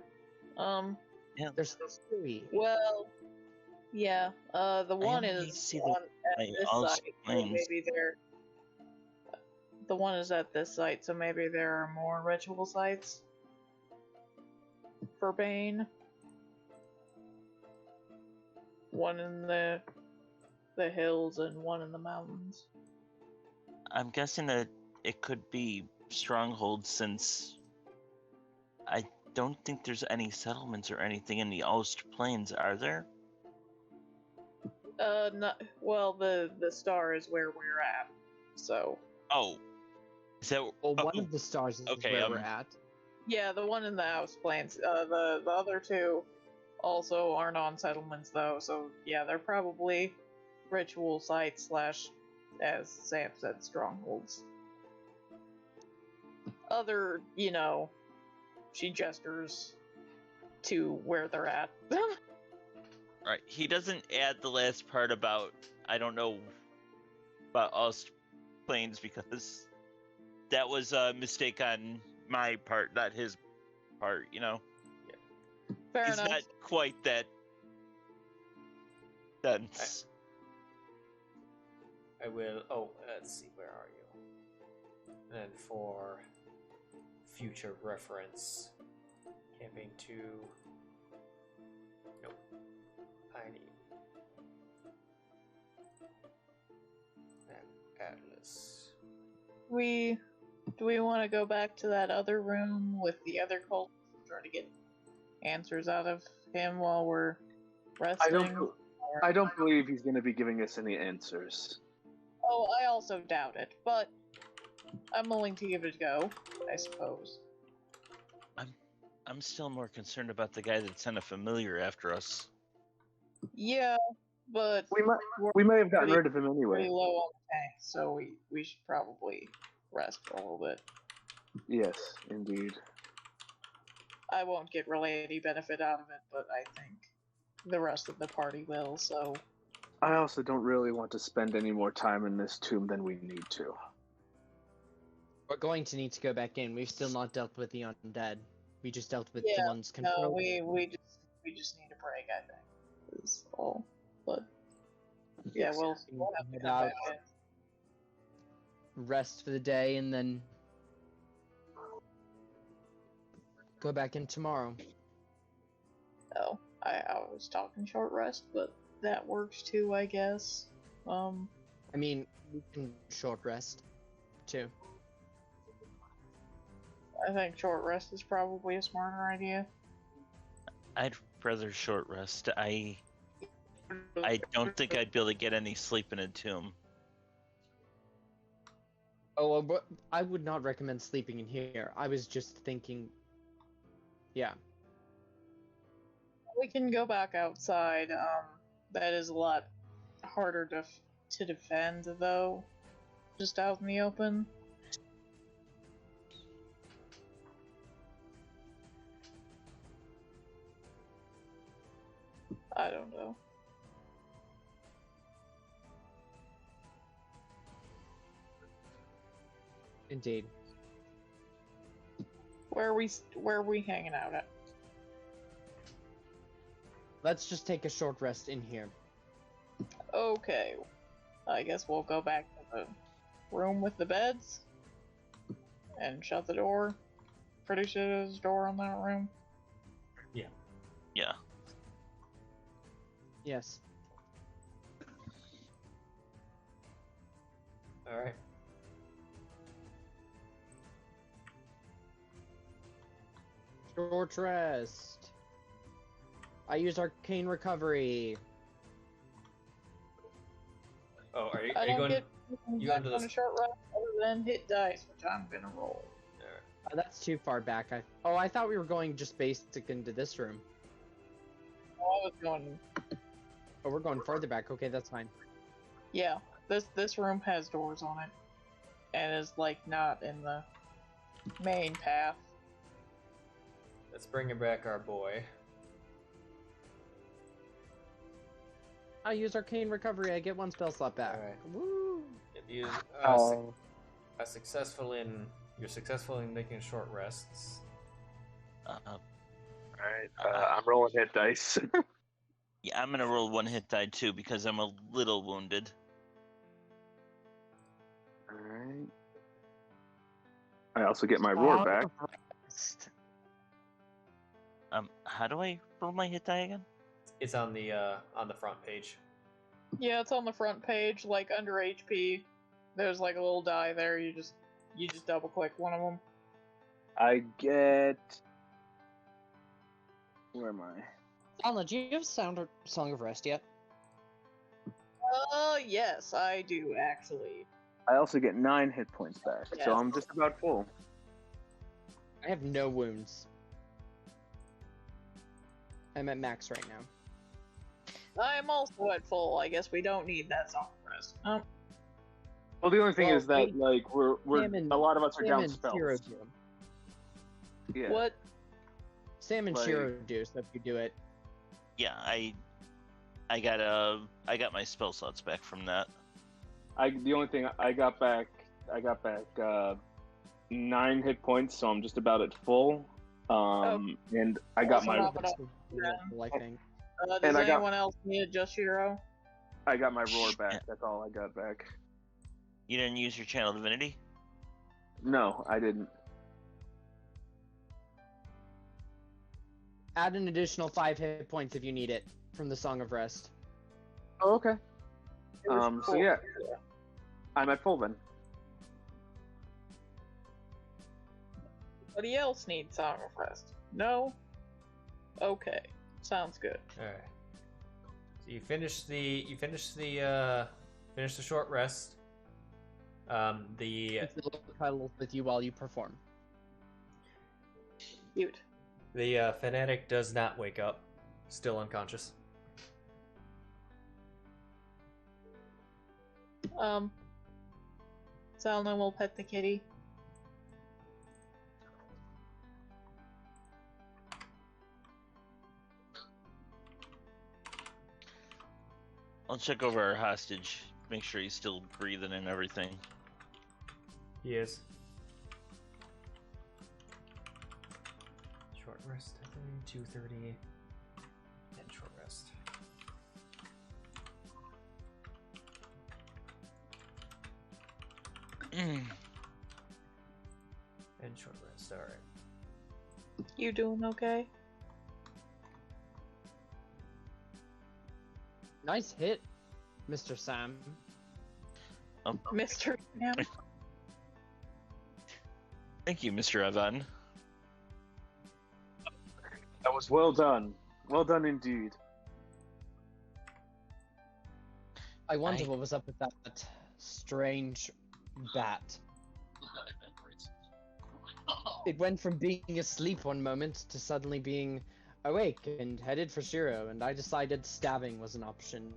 There's three. Well, yeah. The one only is see on at my this all site. So planes. maybe there. The one is at this site, so maybe there are more ritual sites for Bane. One in the hills and one in the mountains. I'm guessing that it could be strongholds since I don't think there's any settlements or anything in the Ulst Plains, are there? Not, well, the star is where we're at, so. Oh. Is that Well, one of the stars is okay, where we're at. Yeah, the one in the house plains. The other two also aren't on settlements though, so yeah, they're probably ritual sites slash, as Sam said, strongholds. Other, she gestures to where they're at. Right. He doesn't add the last part about I don't know about us planes because that was a mistake on my part, not his part. Fair He's enough. not quite that dense. I will. Oh, let's see. Where are you? And then for future reference, camping 2. Nope. I need Atlas. Do we want to go back to that other room with the other cult and try to get answers out of him while we're resting? I don't believe he's going to be giving us any answers. Oh, I also doubt it, but I'm willing to give it a go, I suppose. I'm still more concerned about the guy that sent a familiar after us. Yeah, but We may have gotten pretty- rid of him anyway. pretty low on the tank, so we should probably rest for a little bit. Yes, indeed. I won't get really any benefit out of it, but I think the rest of the party will, so... I also don't really want to spend any more time in this tomb than we need to. We're going to need to go back in. We've still not dealt with the undead. We just dealt with Yeah, the ones No, controlled. we just need a break, I think, is all. But, yeah, Yes. we'll have to Head come out, back in. rest for the day, and then go back in tomorrow. Oh, I was talking short rest, but that works too, I guess. I mean, we can short rest, too. I think short rest is probably a smarter idea. I'd rather short rest. I don't think I'd be able to get any sleep in a tomb. Oh, well, but I would not recommend sleeping in here. I was just thinking, yeah. We can go back outside. That is a lot harder to defend, though. Just out in the open. I don't know. Indeed. Where are we hanging out at? Let's just take a short rest in here. Okay. I guess we'll go back to the room with the beds and shut the door. Pretty sure there's a door on that room. Yeah. Yes. Alright. Short rest. I use arcane recovery. Oh, are you I don't going? get you back going to on a this? short rest other than hit dice, which I'm gonna roll. That's too far back. I thought we were going just basic into this room. Oh, I was going. Oh, we're going farther back. Okay, that's fine. Yeah, this room has doors on it, and is like not in the main path. Let's bring back our boy. I use arcane recovery. I get one spell slot back. Alright. Woo! If you Oh. you're successful in making short rests. Alright, I'm rolling hit dice. Yeah, I'm gonna roll one hit die too because I'm a little wounded. Alright. I also get my roar back. How do I roll my hit die again? It's on the front page. Yeah, it's on the front page, like under HP. There's like a little die there. You just double click one of them. I get... Where am I? Zylna, do you have Song of Rest yet? Yes, I do actually. I also get 9 hit points back, Yes. so I'm just about full. I have no wounds. I'm at max right now. I'm also at full. I guess we don't need that song rest. Oh, Well, the only thing Well, is that like we're Sam and- a lot of us are Sam down and spells. Sheero do. Yeah. what? Sam and Like- Sheero do, so if you do it. Yeah, I got my spell slots back from that. The only thing I got back 9 hit points, so I'm just about at full. And I got Also my not- This is beautiful, I think. Does And I got- anyone else need just Shiro? roar back. That's all I got back. You didn't use your channel divinity? No, I didn't. Add an additional 5 hit points if you need it from the Song of Rest. Oh, okay. So yeah, I'm at full then. Anybody else need Song of Rest? No? Okay. Sounds good. All right. So you finish the short rest. The Cuddles with you while you perform. Cute. fanatic does not wake up, still unconscious. Zylna will pet the kitty. I'll check over our hostage, make sure he's still breathing and everything. He is. Short rest, 2:30, and short rest. And short rest, alright. You doing okay? Nice hit, Mr. Sam. Mr. Sam? Thank you, Mr. Evan. That was well done. Well done indeed. I wonder what was up with that strange bat. It went from being asleep one moment to suddenly being awake and headed for Sheero, and I decided stabbing was an option.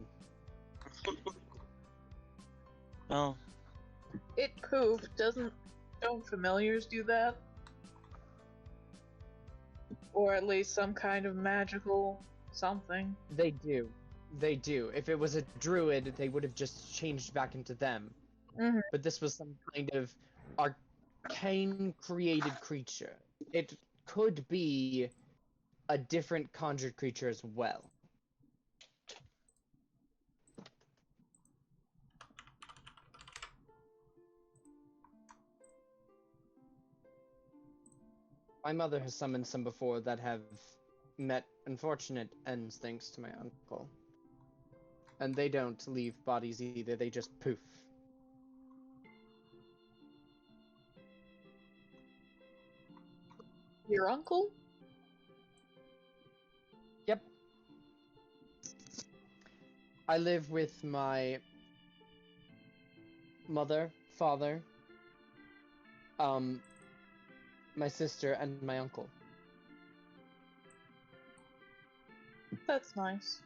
Well, It poofed. Don't familiars do that? Or at least some kind of magical something. They do. They do. If it was a druid, they would have just changed back into them. Mhm. But this was some kind of arcane created creature. It could be a different conjured creature as well. My mother has summoned some before that have met unfortunate ends thanks to my uncle. And they don't leave bodies either, they just poof. Your uncle? Yep. I live with my mother, father, my sister, and my uncle. That's nice.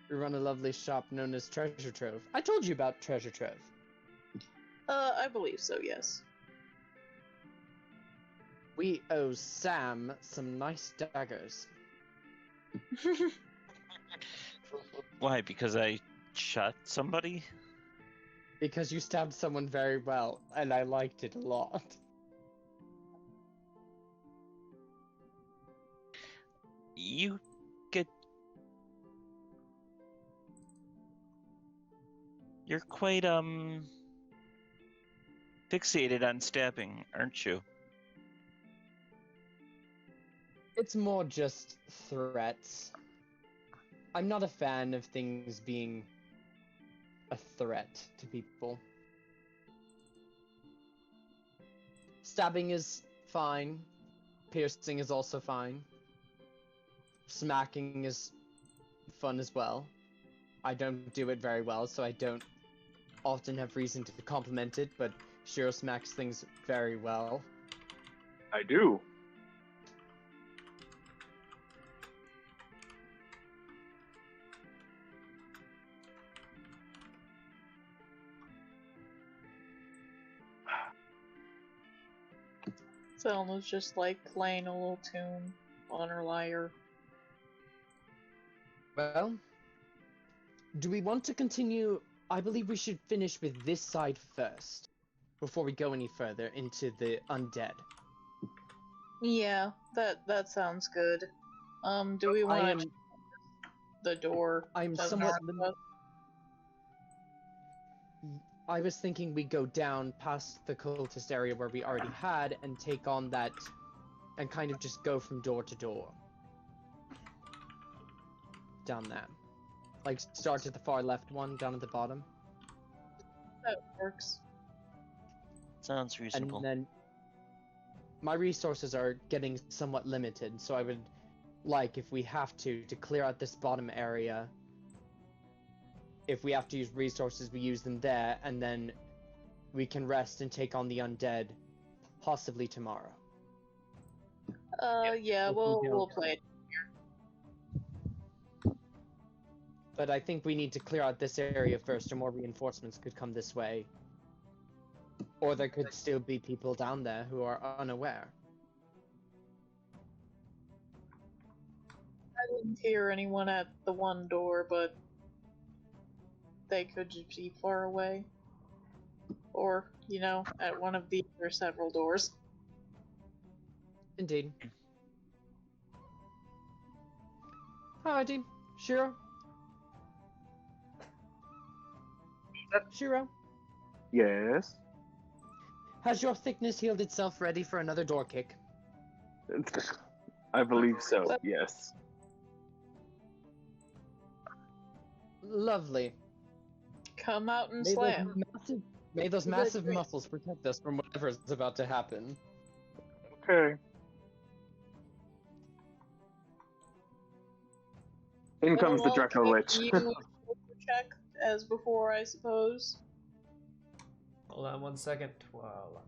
We run a lovely shop known as Treasure Trove. I told you about Treasure Trove. I believe so, yes. We owe Sam some nice daggers. why? Because I shot somebody? Because you stabbed someone very well, and I liked it a lot. You get... You're quite, fixated on stabbing, aren't you? It's more just threats. I'm not a fan of things being a threat to people. Stabbing is fine. Piercing is also fine. Smacking is fun as well. I don't do it very well, so I don't often have reason to compliment it, but Sheero smacks things very well. I do. Zylna's just like playing a little tune on her lyre. Well, do we want to continue? I believe we should finish with this side first, before we go any further into the undead. Yeah, that sounds good. Do we want to the door? I'm to somewhat north? I was thinking we go down past the cultist area where we already had and take on that, and kind of just go from door to door. Down that. Like, start at the far left one, down at the bottom. That works. Sounds reasonable. And then, my resources are getting somewhat limited, so I would like, if we have to clear out this bottom area. If we have to use resources, we use them there, and then we can rest and take on the undead, possibly tomorrow. Yeah, we'll play it. But I think we need to clear out this area first, or more reinforcements could come this way. Or there could still be people down there who are unaware. I didn't hear anyone at the one door, but they could just be far away. Or, you know, at one of the other several doors. Indeed. Alrighty, Sheero. Sheero, Yes. has your thickness healed itself ready for another door kick? I believe so, yes. Lovely. Come out and May slam. those massive muscles protect us from whatever is about to happen. Okay. In comes the Draco Lich. You check as before, I suppose. Hold on 1 second. Well,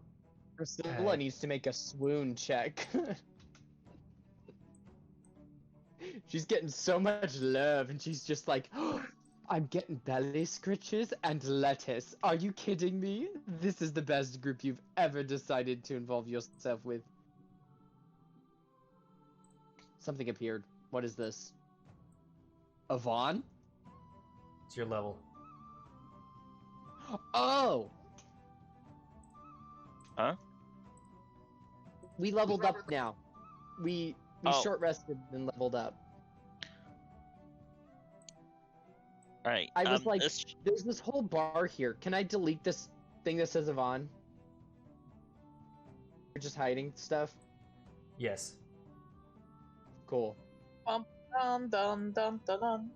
Priscilla needs to make a swoon check. She's getting so much love, and she's just like, oh, I'm getting belly scritches and lettuce. Are you kidding me? This is the best group you've ever decided to involve yourself with. Something appeared. What is this? Avon? it's your level. Oh! Huh? We leveled up now. We short rested and leveled up. Alright. I was like, there's this whole bar here. Can I delete this thing that says Avon? You're just hiding stuff? Yes. Cool. Dun dun dun dun dun.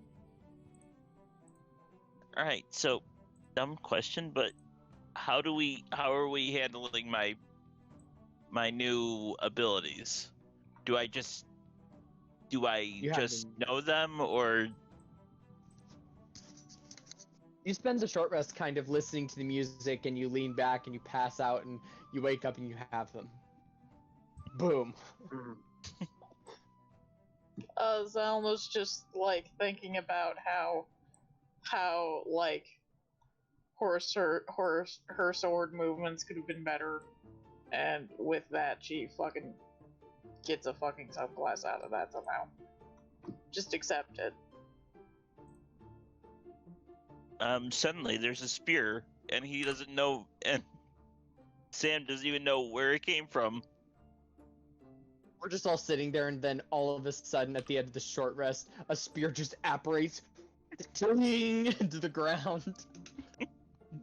Alright, so dumb question, but how are we handling my new abilities? Do I just know them, or you spend the short rest kind of listening to the music, and you lean back and you pass out and you wake up and you have them. Boom. Zylna's just like thinking about how like her sword movements could have been better, and with that she fucking gets a fucking sunglass out of that somehow. Just accept it. Suddenly there's a spear, and he doesn't know, and Sam doesn't even know where it came from. We're just all sitting there, and then all of a sudden, at the end of the short rest, a spear just apparates into the ground.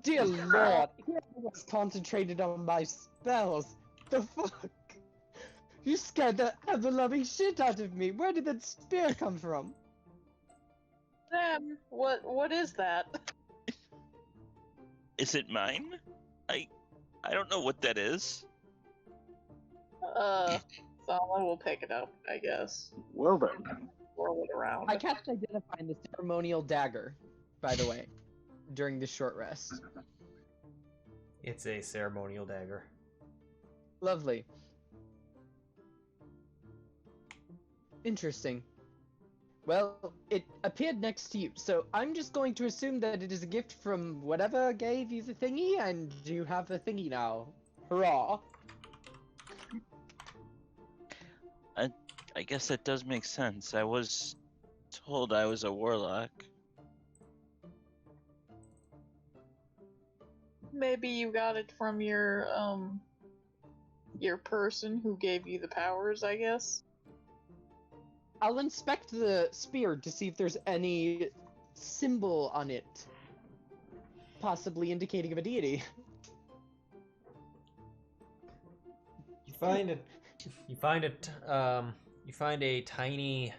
Dear Lord, he was concentrated on my spells. The fuck? You scared the ever-loving shit out of me. Where did that spear come from? Sam, what is that? Is it mine? I don't know what that is. Zylna will pick it up, I guess. Well done. Roll it around. I kept identifying the ceremonial dagger, by the way, during the short rest. It's a ceremonial dagger. Lovely. Interesting. Well, it appeared next to you, so I'm just going to assume that it is a gift from whatever gave you the thingy, and you have the thingy now. Hurrah! I guess that does make sense. I was told I was a warlock. Maybe you got it from your person who gave you the powers, I guess. I'll inspect the spear to see if there's any symbol on it, possibly indicating of a deity. You find it. You find it. You find a tiny.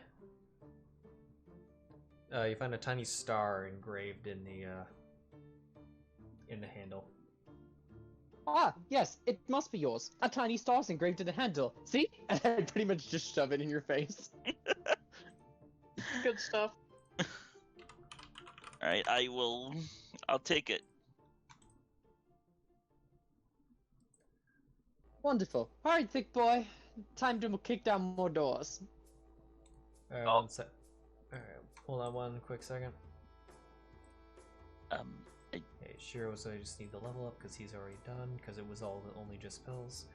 You find a tiny star engraved in the handle. Ah, yes, it must be yours. A tiny star's engraved in the handle. See? And I pretty much just shove it in your face. Good stuff. Alright, I'll take it. Wonderful. Alright, thick boy. Time to kick down more doors. Alright, Oh. one sec. Alright, hold on one quick second. Hey, Sheero, so I just need the level up because he's already done, because it was only just spells.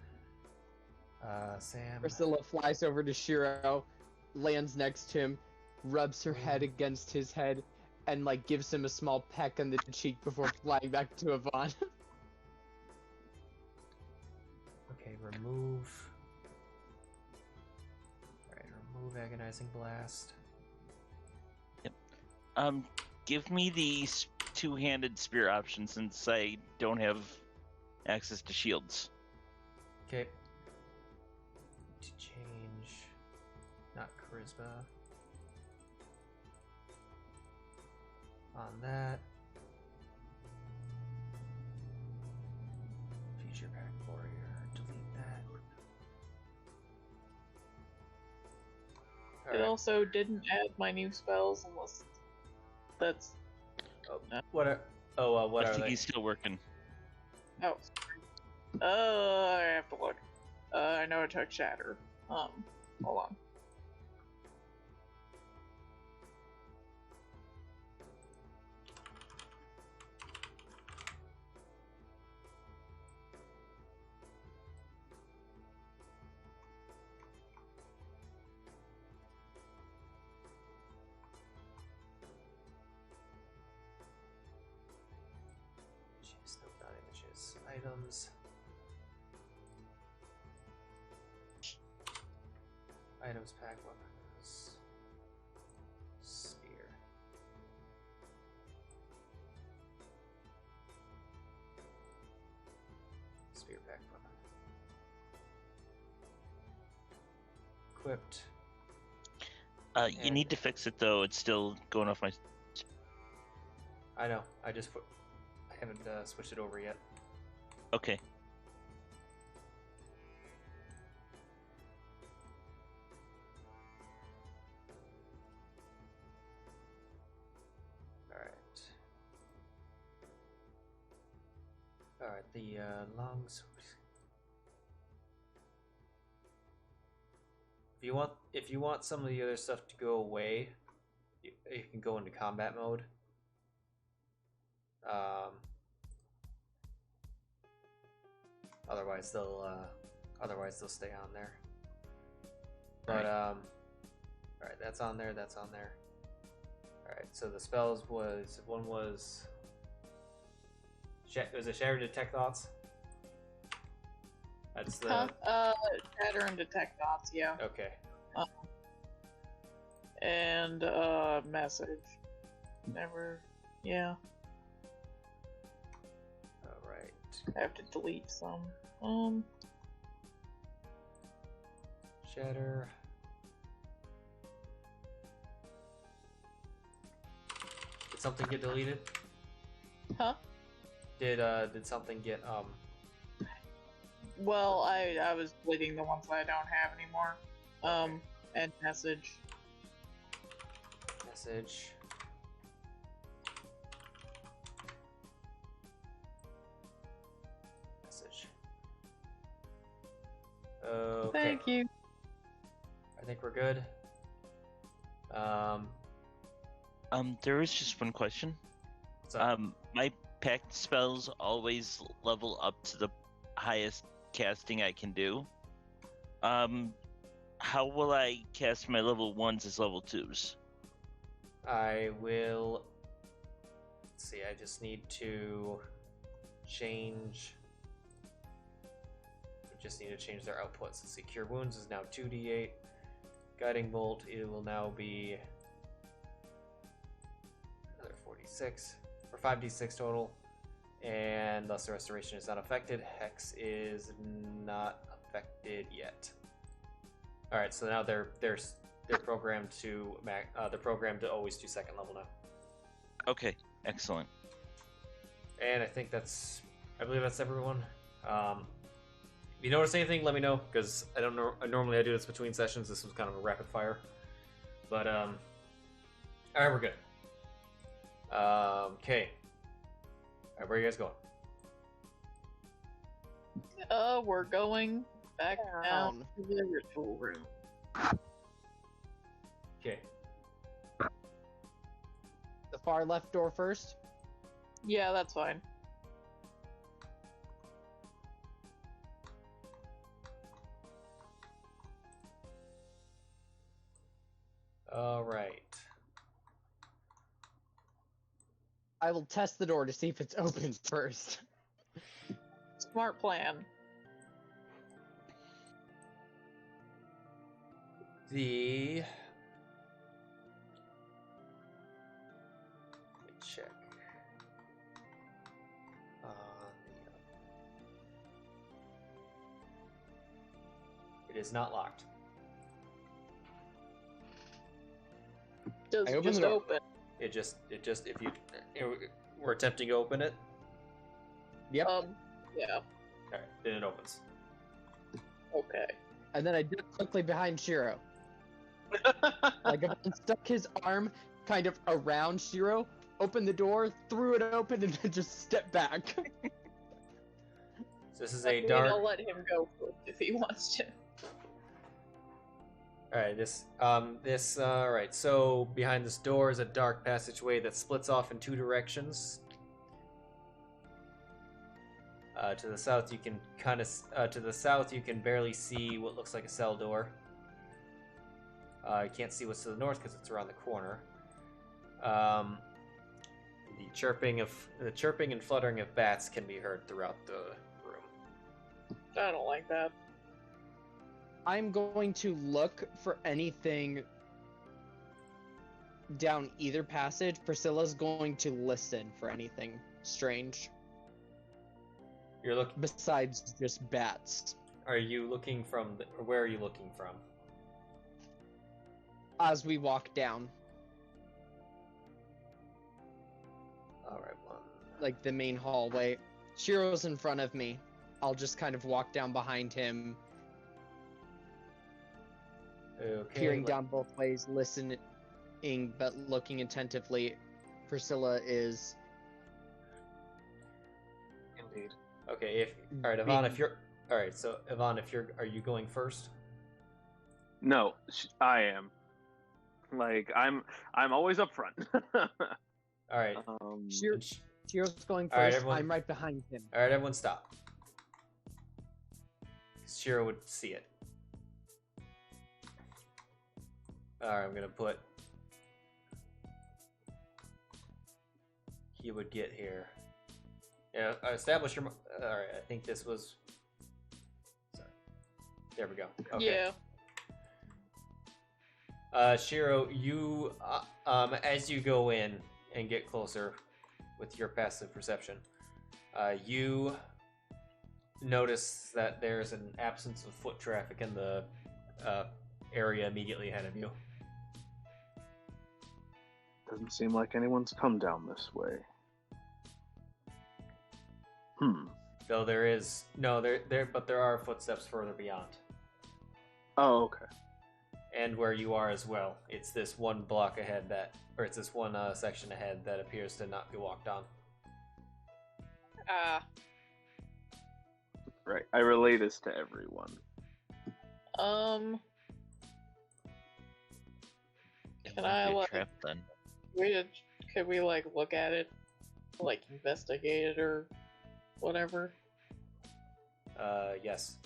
Sam. Priscilla flies over to Sheero, lands next to him, rubs her head against his head, and like gives him a small peck on the cheek before flying back to Yvonne. Okay, remove. Alright, remove Agonizing Blast. Give me the two-handed spear option since I don't have access to shields. Okay. To change. Not charisma. On that. Feature pack warrior. Delete that. It also didn't add my new spells unless that's. What are? Oh, what I are think they? he's still working. Oh. I have to look. I know it took Shatter. Hold on. Jeez, no, not images. Items. Items pack weapons. Spear. Spear pack weapon. Equipped. You need to fix it though. It's still going off my. I know. I haven't switched it over yet. Okay. Alright, the long sword. If you want some of the other stuff to go away, you can go into combat mode. Otherwise they'll stay on there. But alright, that's on there, that's on there. Alright, so the spells was it Shatter Detect Thoughts? That's the Shatter and Detect Thoughts, yeah. okay. And Message. Never, yeah. Alright. I have to delete some. Shatter. Did something get deleted? Huh? Did something get Well, I was deleting the ones that I don't have anymore. And Message. Message. Okay. Thank you. I think we're good. There is just one question. What's up? My pact spells always level up to the highest casting I can do. How will I cast my level 1s as level 2s? I will. Let's see. I just need to change. We just need to change their outputs. Let's see. Cure Wounds is now 2d8. Guiding Bolt, it will now be another 46 or 5d6 total. And thus the restoration is not affected. Hex is not affected yet. All right, so now they're programmed to they're programmed to always do second level now. Okay, excellent. And I think I believe that's everyone. If you notice anything, let me know, because I don't know. Normally I do this between sessions. This was kind of a rapid fire, but all right, we're good. Okay. All right, where are you guys going? We're going back down to the ritual room. Okay. The far left door first. Yeah, that's fine. All right. I will test the door to see if it's open first. Smart plan. Let me check. It is not locked. Does I it open just the door. open? It just if you we're attempting to open it. Yep. Yeah. All right, then it opens. Okay. And then I did quickly behind Sheero. Like if I stuck his arm kind of around Sheero, opened the door, threw it open, and then just stepped back. So this is I a mean, dark. I'll let him go first if he wants to. All right, all right. So behind this door is a dark passageway that splits off in two directions. To the south, you can you can barely see what looks like a cell door. You can't see what's to the north because it's around the corner. The chirping and fluttering of bats can be heard throughout the room. I don't like that. I'm going to look for anything down either passage. Priscilla's going to listen for anything strange. You're looking. Besides just bats. Are you looking from? Or where are you looking from? As we walk down, All right, one. like the main hallway. Sheero's in front of me. I'll just kind of walk down behind him, Okay. peering down both ways, listening but looking attentively. Priscilla is Indeed. Okay. All right, Yvonne. If you're all right, so Yvonne, are you going first? No, I am. Like I'm always up front. All right. Sheero's going All right, first. everyone- I'm right behind him. All right, everyone, stop. Sheero would see it. All right, I'm gonna put. He would get here. Yeah, establish your. All right, I think this was. Sorry. There we go. Okay. Yeah. Sheero, you, as you go in and get closer with your passive perception, you notice that there's an absence of foot traffic in the area immediately ahead of you. Doesn't seem like anyone's come down this way. Though there are footsteps further beyond. Oh, okay. And where you are as well. It's this one block ahead it's this one section ahead that appears to not be walked on. Right. I relay this to everyone. Can I, like, trap then? could we, like, look at it, like, investigate it or whatever? Yes.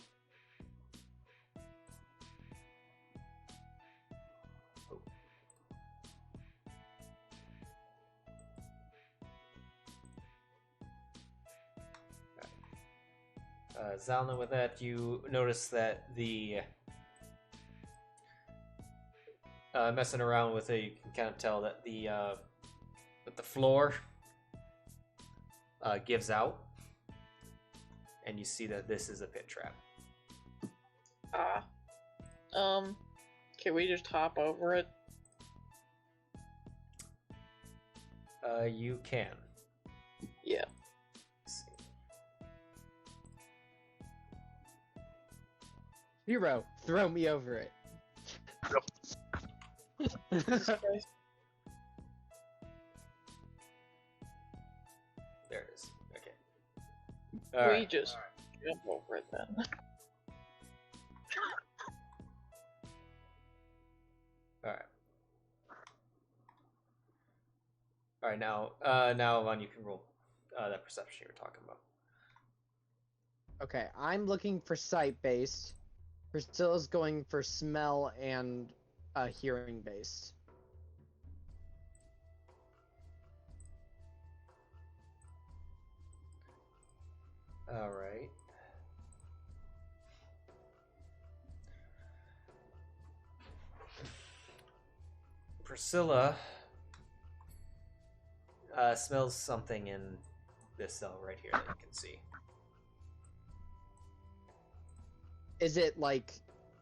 Zylna, with that, you notice that the messing around with it, you can kind of tell that the floor gives out, and you see that this is a pit trap. Can we just hop over it? You can. Yeah. Let's see. Hero, throw me over it. There it is. Okay. We just jump over it then. All right. Now, Vaughn, you can roll that perception you were talking about. Okay, I'm looking for sight-based. Priscilla's going for smell and hearing-based. All right. Priscilla smells something in this cell right here that you can see. Is it like,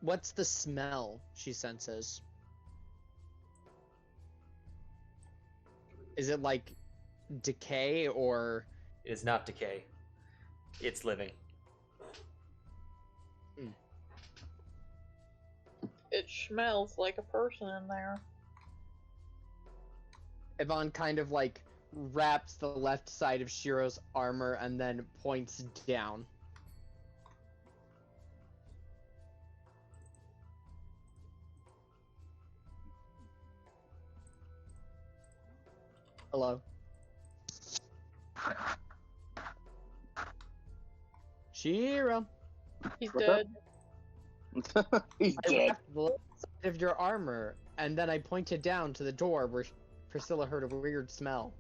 what's the smell she senses? Is it like decay or? It is not decay. It's living. It smells like a person in there. Yvonne kind of like wraps the left side of Sheero's armor and then points down. Hello. Sheero. He's What's dead. He's I dead. wrapped the left side of your armor, and then I pointed down to the door where Priscilla heard a weird smell.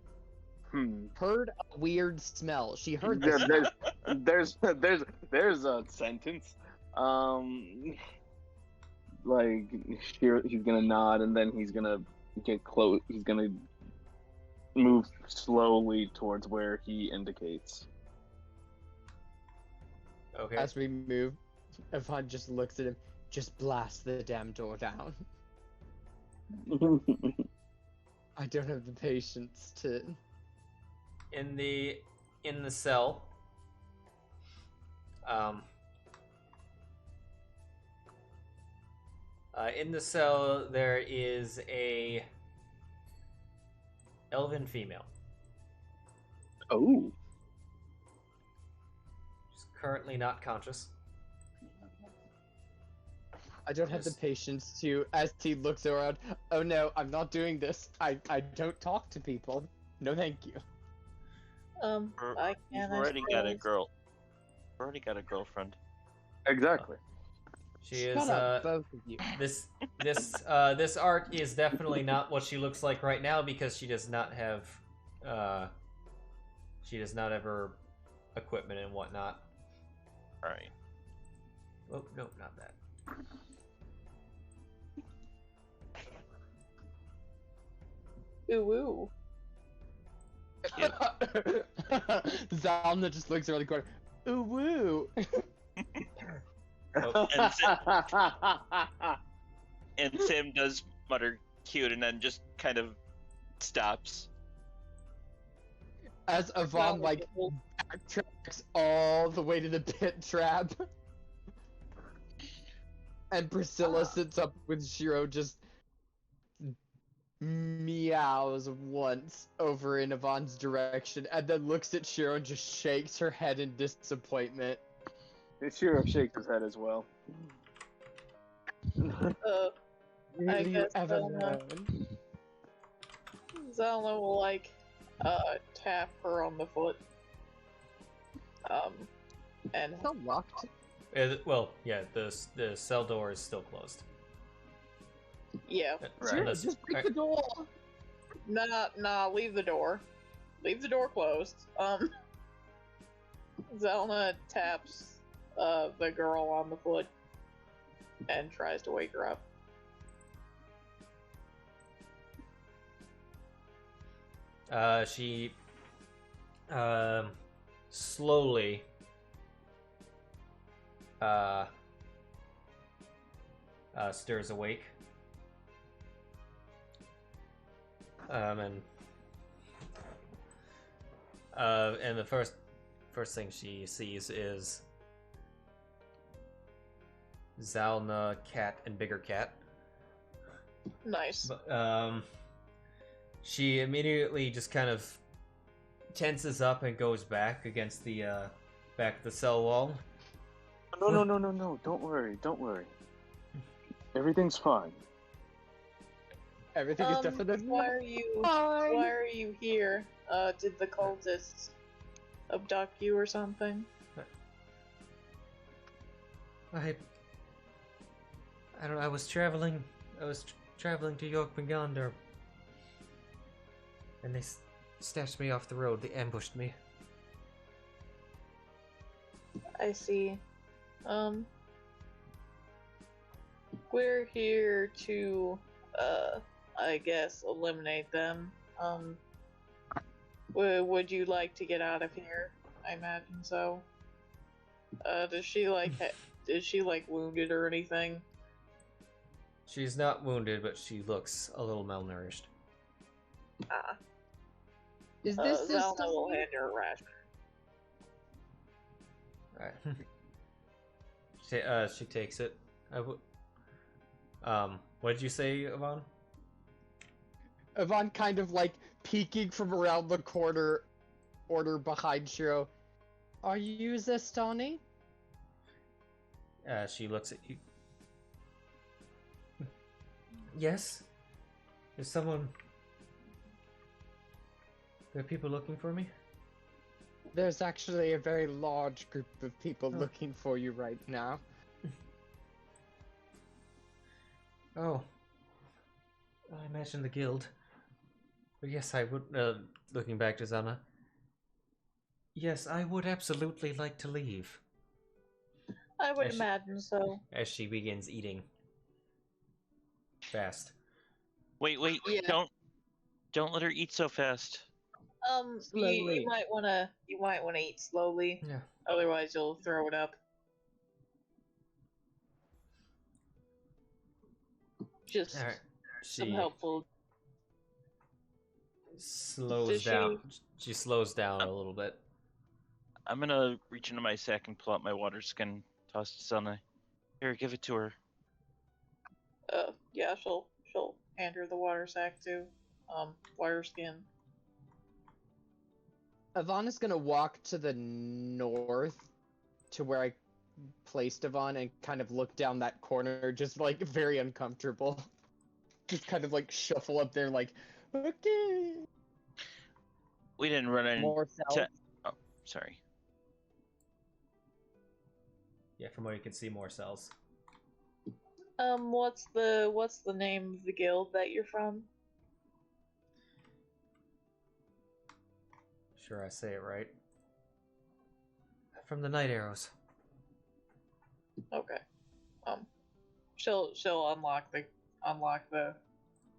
Heard a weird smell. She heard There- this. there's a sentence. Like he's gonna nod and then he's gonna get close. He's gonna move slowly towards where he indicates. Okay. As we move, Yvonne just looks at him. Just blast the damn door down. I don't have the patience to. In the cell, there is a elven female. Oh. She's currently not conscious. I don't have the patience to. As he looks around, oh no, I'm not doing this. I don't talk to people. No, thank you. I You've can't. already got a girl. You've already got a girlfriend. Exactly. She Shut is up, both of you. this art is definitely not what she looks like right now because she does not have her equipment and whatnot. Alright. Oh no, not that. Ooh, ooh. Zylna just looks around the corner. Ooh woo. And Sam does mutter cute and then just kind of stops. As Yvonne like backtracks all the way to the pit trap. And Priscilla sits up with Sheero, just meows once over in Yvonne's direction, and then looks at Sheero and just shakes her head in disappointment. Sheero shakes his head as well. I Will you guess ever Zylna- learn? Zylna will tap her on the foot. And It's not locked. Well, yeah, the cell door is still closed. yeah, Right. Unless- Just break the door. nah, leave the door. Leave the door closed. Zylna taps the girl on the foot and tries to wake her up. She slowly stirs awake. And the first thing she sees is Zylna, Cat, and Bigger Cat. Nice. But, she immediately just kind of tenses up and goes back against the back of the cell wall. No. Don't worry. Everything's fine. Everything is definitely Why are you? fine. Why are you here? Did the cultists abduct you or something? I don't know. I was traveling to York Magander, and they snatched me off the road. They ambushed me. I see. We're here to, I guess, eliminate them. Would you like to get out of here? I imagine so. Is she wounded or anything? She's not wounded, but she looks a little malnourished. Ah. Is this the Zylna will story? hand her a ration. Alright. She takes it. What did you say, Yvonne? Yvonne kind of like peeking from around the corner, order behind Sheero. Are you Zestani? She looks at you. Yes? Is someone... There are people looking for me? There's actually a very large group of people Oh. looking for you right now. Oh. I imagine the guild. But yes, I would, looking back to Zylna. Yes, I would absolutely like to leave. I would As she- imagine so. As she begins eating. Fast. Wait, Yeah. don't let her eat so fast. Slowly. You might wanna eat slowly, Yeah. otherwise you'll throw it up. Just Alright. some She helpful. slows Does she- down. She slows down a little bit. I'm gonna reach into my sack and pull out my water skin, toss it to Zylna. Here, give it to her. Yeah, she'll hand her the water sack too. Water skin. Yvonne is gonna walk to the north to where I placed Yvonne and kind of look down that corner, just like very uncomfortable. Just kind of like shuffle up there, like, okay. We didn't run in. More cells. Oh, sorry. Yeah, from where you can see more cells. What's the name of the guild that you're from? Sure, I say it right. From the Night Arrows. Okay. She'll unlock the.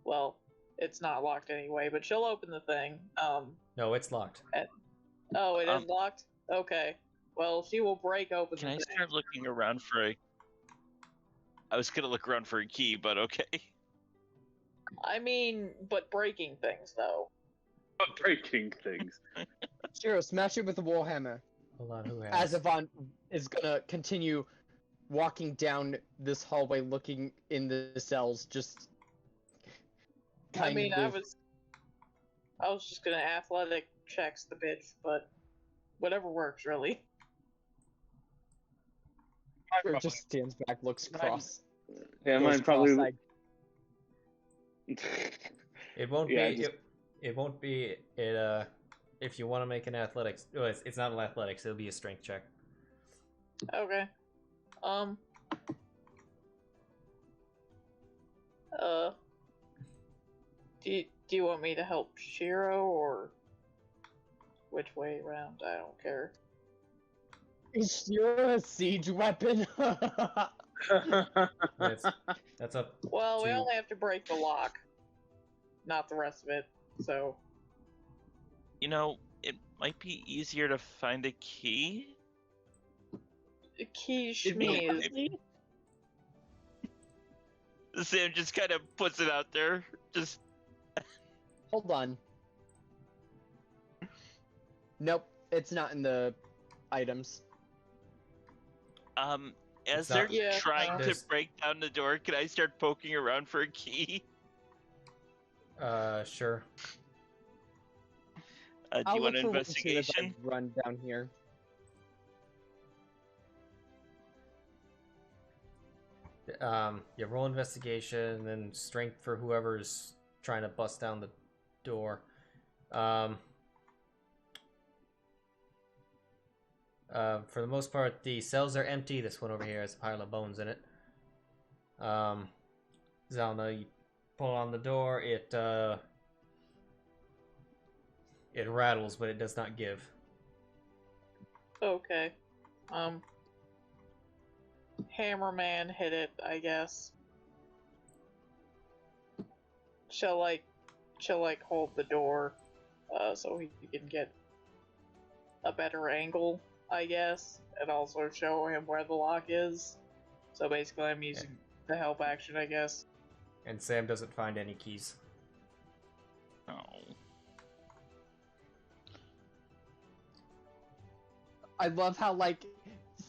Well, it's not locked anyway, but she'll open the thing. No, it's locked. Oh, it is locked. Okay. Well, she will break open Can the I thing. start looking around for a... I was gonna look around for a key, but okay. I mean, but breaking things though. Breaking things. Sheero, smash it with the warhammer. Hold on, who As has? Yvonne is gonna continue walking down this hallway, looking in the cells, just. I mean, I of- was just gonna athletic checks the bitch, but whatever works really. Sheero just stands back, looks cross. Yeah, Goes mine probably. cross-eyed. It won't Yeah, be. It won't be. It. If you want to make an athletics, oh, it's not an athletics. It'll be a strength check. Okay. Do you want me to help Sheero or which way around? I don't care. Is Sheero a siege weapon? That's up. Well, we to- only have to break the lock, not the rest of it. So You know, it might be easier to find a key. key Did we schmeez. really? Sam just kind of puts it out there. Just Hold on. Nope, it's not in the items. as It's they're not- Yeah, trying to there's- break down the door, can I start poking around for a key? Sure. Do I'll you want look an for one too as I investigation? run down here. Yeah, roll investigation, then strength for whoever's trying to bust down the door. For the most part, the cells are empty. This one over here has a pile of bones in it. Zylna, you pull on the door. It rattles, but it does not give. Okay. Hammerman hit it, I guess. She'll hold the door, so he can get a better angle, I guess, and also show him where the lock is. So basically, I'm using the help action, I guess. And Sam doesn't find any keys. Oh. I love how, like,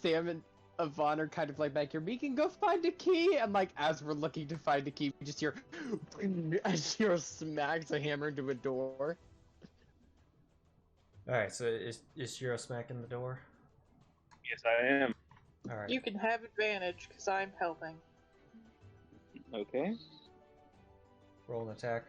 Sam and Yvonne are kind of like back here. We can go find a key, and like as we're looking to find a key, we just hear as Sheero smacks a hammer into a door. All right, so is Sheero smacking the door? Yes, I am. All right. You can have advantage because I'm helping. Okay. Roll an attack.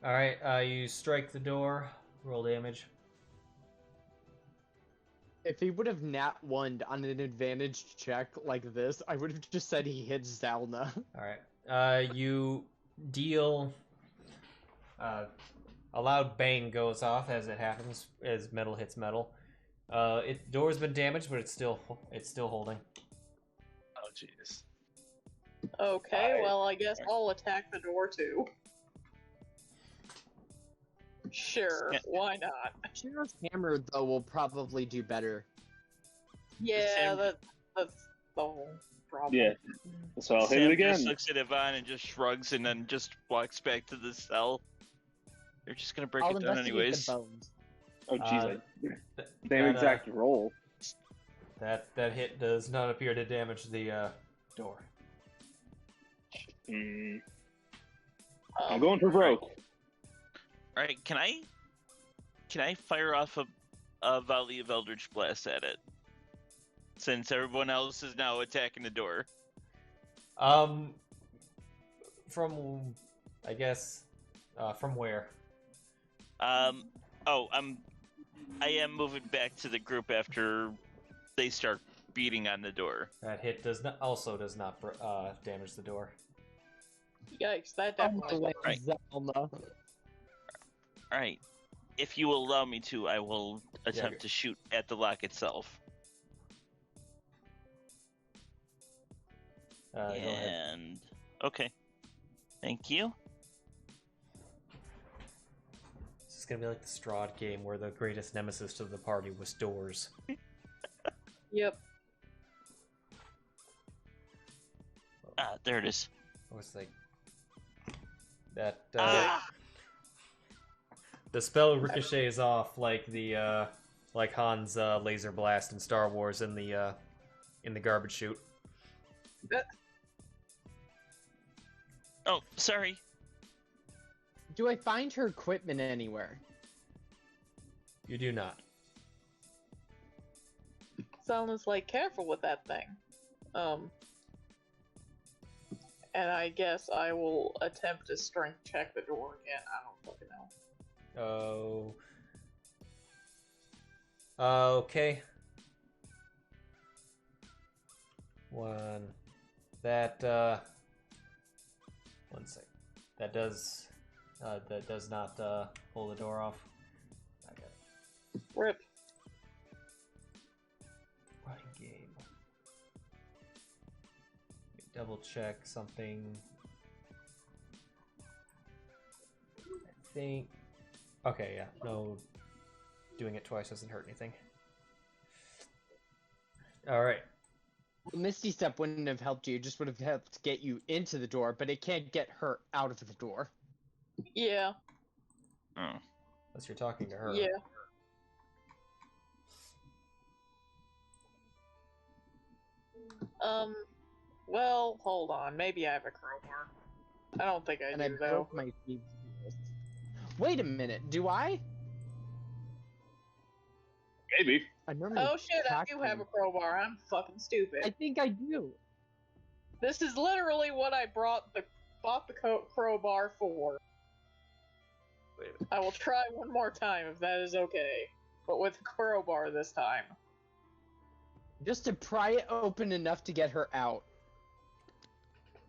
Alright, you strike the door. Roll damage. If he would have nat 1'd on an advantage check like this, I would have just said he hits Zylna. Alright, you deal... a loud bang goes off as it happens, as metal hits metal. The door's been damaged, but it's still holding. Oh, jeez. Okay, well, I guess I'll attack the door too. Sure, Yeah. why not? Sheero's hammer, though, will probably do better. Yeah, Sam- that's the whole problem. Yeah. So I'll hit Sam it again. just looks at Yvonne and just shrugs and then just walks back to the cell. They're just gonna break I'll it down investigate anyways. the bones. Oh, jeez. Th- Same that, exact roll. That hit does not appear to damage the door. Mm, Um, I'm going for broke. Alright, can I fire off a volley of Eldritch Blast at it? Since everyone else is now attacking the door. From I guess from where? I am moving back to the group after they start beating on the door. That hit does not damage the door. Yikes, that Oh, definitely. Right. Zylna. Alright. If you will allow me to, I will attempt to shoot at the lock itself. Go ahead. And okay. Thank you. This is gonna be like the Strahd game where the greatest nemesis to the party was doors. Yep. Ah, there it is. I was like that. Ah! The spell ricochets off like the like Han's laser blast in Star Wars in the garbage chute. Oh, sorry. Do I find her equipment anywhere? You do not. Zylna's like, careful with that thing. And I guess I will attempt to strength check the door again. I don't fucking know. Okay. One. That, 1 sec. That does not, pull the door off. I got it. Rip. What game? Let me double check something. I think. Okay, yeah. No. Doing it twice doesn't hurt anything. Alright. Misty Step wouldn't have helped you, just would have helped get you into the door, but it can't get her out of the door. Yeah. Oh. Unless you're talking to her. Yeah. Well, hold on. Maybe I have a crowbar. I don't think I And do, I though. broke my feet. Wait a minute, do I? Maybe. I normally Oh shit, I hack do have a them. crowbar. I'm fucking stupid. I think I do. This is literally what I bought the crowbar for. Wait a minute. I will try one more time if that is okay. But with a crowbar this time. Just to pry it open enough to get her out.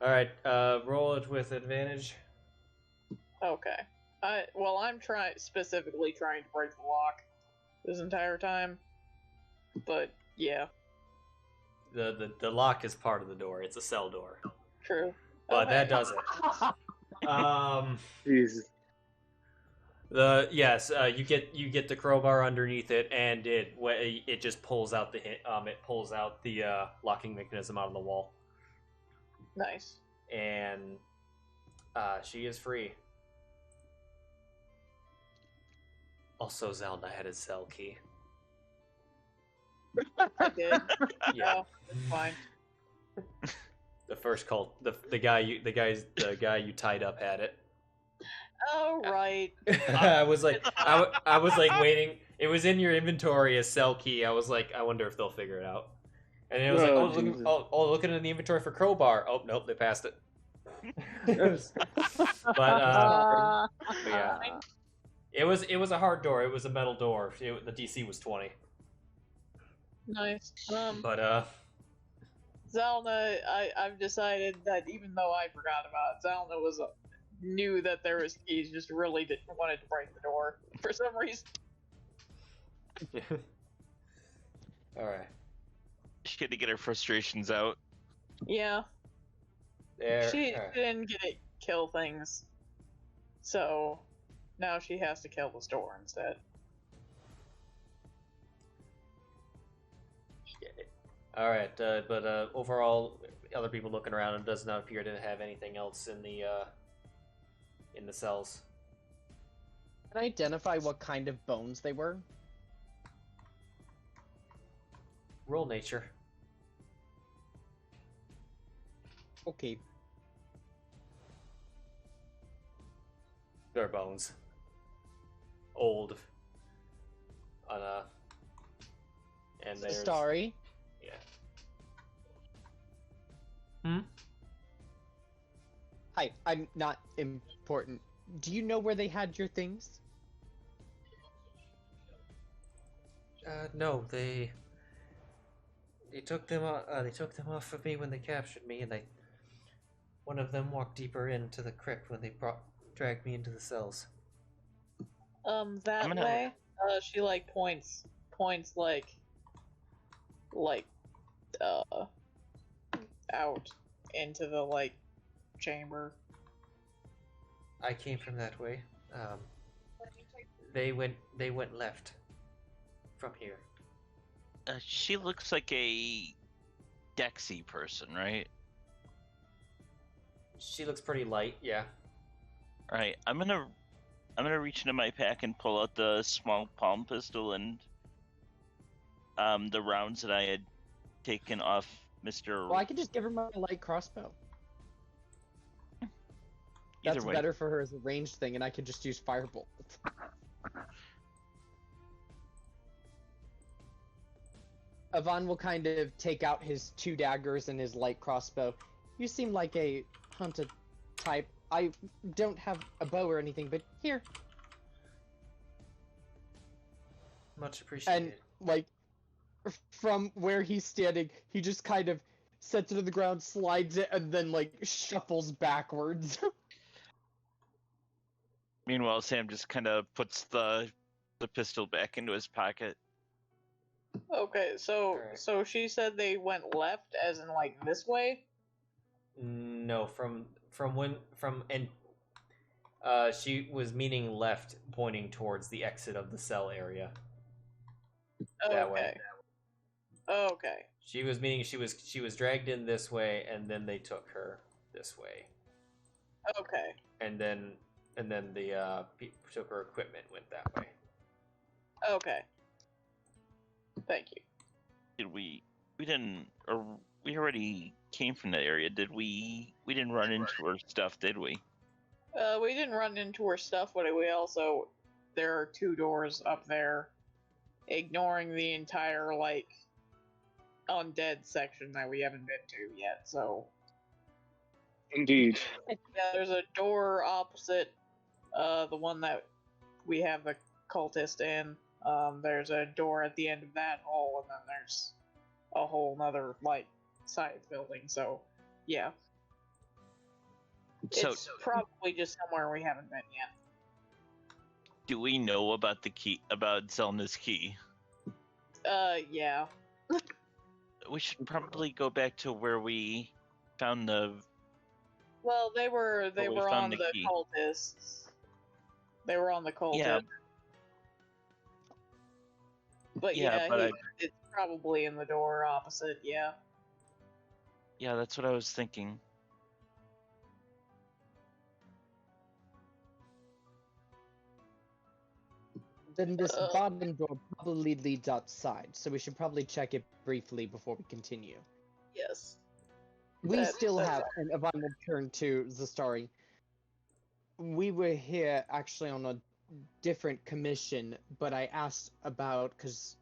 Alright, roll it with advantage. Okay. I'm specifically trying to break the lock this entire time. But yeah, The lock is part of the door. It's a cell door. true. But Okay. that does it. Jesus. You get the crowbar underneath it, and it just pulls out the locking mechanism out of the wall, Nice. and she is free. Also, Zylna had his cell key. I did. Yeah, Oh, fine. the first cult, the guy you tied up had it. Oh right. I was like waiting. It was in your inventory as cell key. I was like, I wonder if they'll figure it out. And it was Jesus. looking in the inventory for crowbar. Oh nope, they passed it. But yeah, it was a hard door. It was a metal door. The DC was 20. Nice. But Zylna, I've decided that even though I forgot about it, Zylna knew that there was keys, just really wanted to break the door for some reason. all right. She had to get her frustrations out. Yeah. There. She all right. didn't get to kill things, so now she has to kill the store instead. All right, but overall, other people looking around, it does not appear to have anything else in the cells. Can I identify what kind of bones they were? Roll nature. Okay. They're bones. Old. And there's Starry. yeah. Hmm. Hi, I'm not important. Do you know where they had your things? No, they took them. They took them off of me when they captured me, and one of them walked deeper into the crypt when they dragged me into the cells. That I'm gonna- way. She like points out into the chamber. I came from that way. They went left from here. She looks like a Dexy person, right? She looks pretty light, yeah. All right, I'm gonna reach into my pack and pull out the small palm pistol and the rounds that I had taken off Mr. Well, I could just give her my light crossbow. Either That's way. better for her as a ranged thing, and I could just use firebolt. Yvonne will kind of take out his 2 daggers and his light crossbow. You seem like a hunter type. I don't have a bow or anything, but here. Much appreciated. And, like, from where he's standing, he just kind of sets it to the ground, slides it, and then, like, shuffles backwards. Meanwhile, Sam just kind of puts the pistol back into his pocket. Okay, so Alright. so she said they went left, as in like this way. No, she was meaning left, pointing towards the exit of the cell area. That way. Okay. She was meaning she was dragged in this way, and then they took her this way, Okay. and then the took her equipment went that way. Okay. Thank you. Did we already came from that area? Did we didn't run into her stuff, did we? We didn't run into her stuff, but there are 2 doors up there, ignoring the entire, like, undead section that we haven't been to yet, so... Indeed. Yeah, there's a door opposite, the one that we have the cultist in. There's a door at the end of that hall, and then there's a whole nother, like, side building, so, yeah. So, It's probably just somewhere we haven't been yet. do we know about the key, about Zylna's key? Yeah. We should probably go back to where we found the... Well, they were we on found the the key. cultists. They were on the cultists. Yeah. But Yeah, yeah, but it's probably in the door opposite, yeah. Yeah, that's what I was thinking. Then this bottom door probably leads outside, so we should probably check it briefly before we continue. Yes. We That- still that- have, and Yvonne will turn to the story. We were here actually on a different commission, but I asked about, because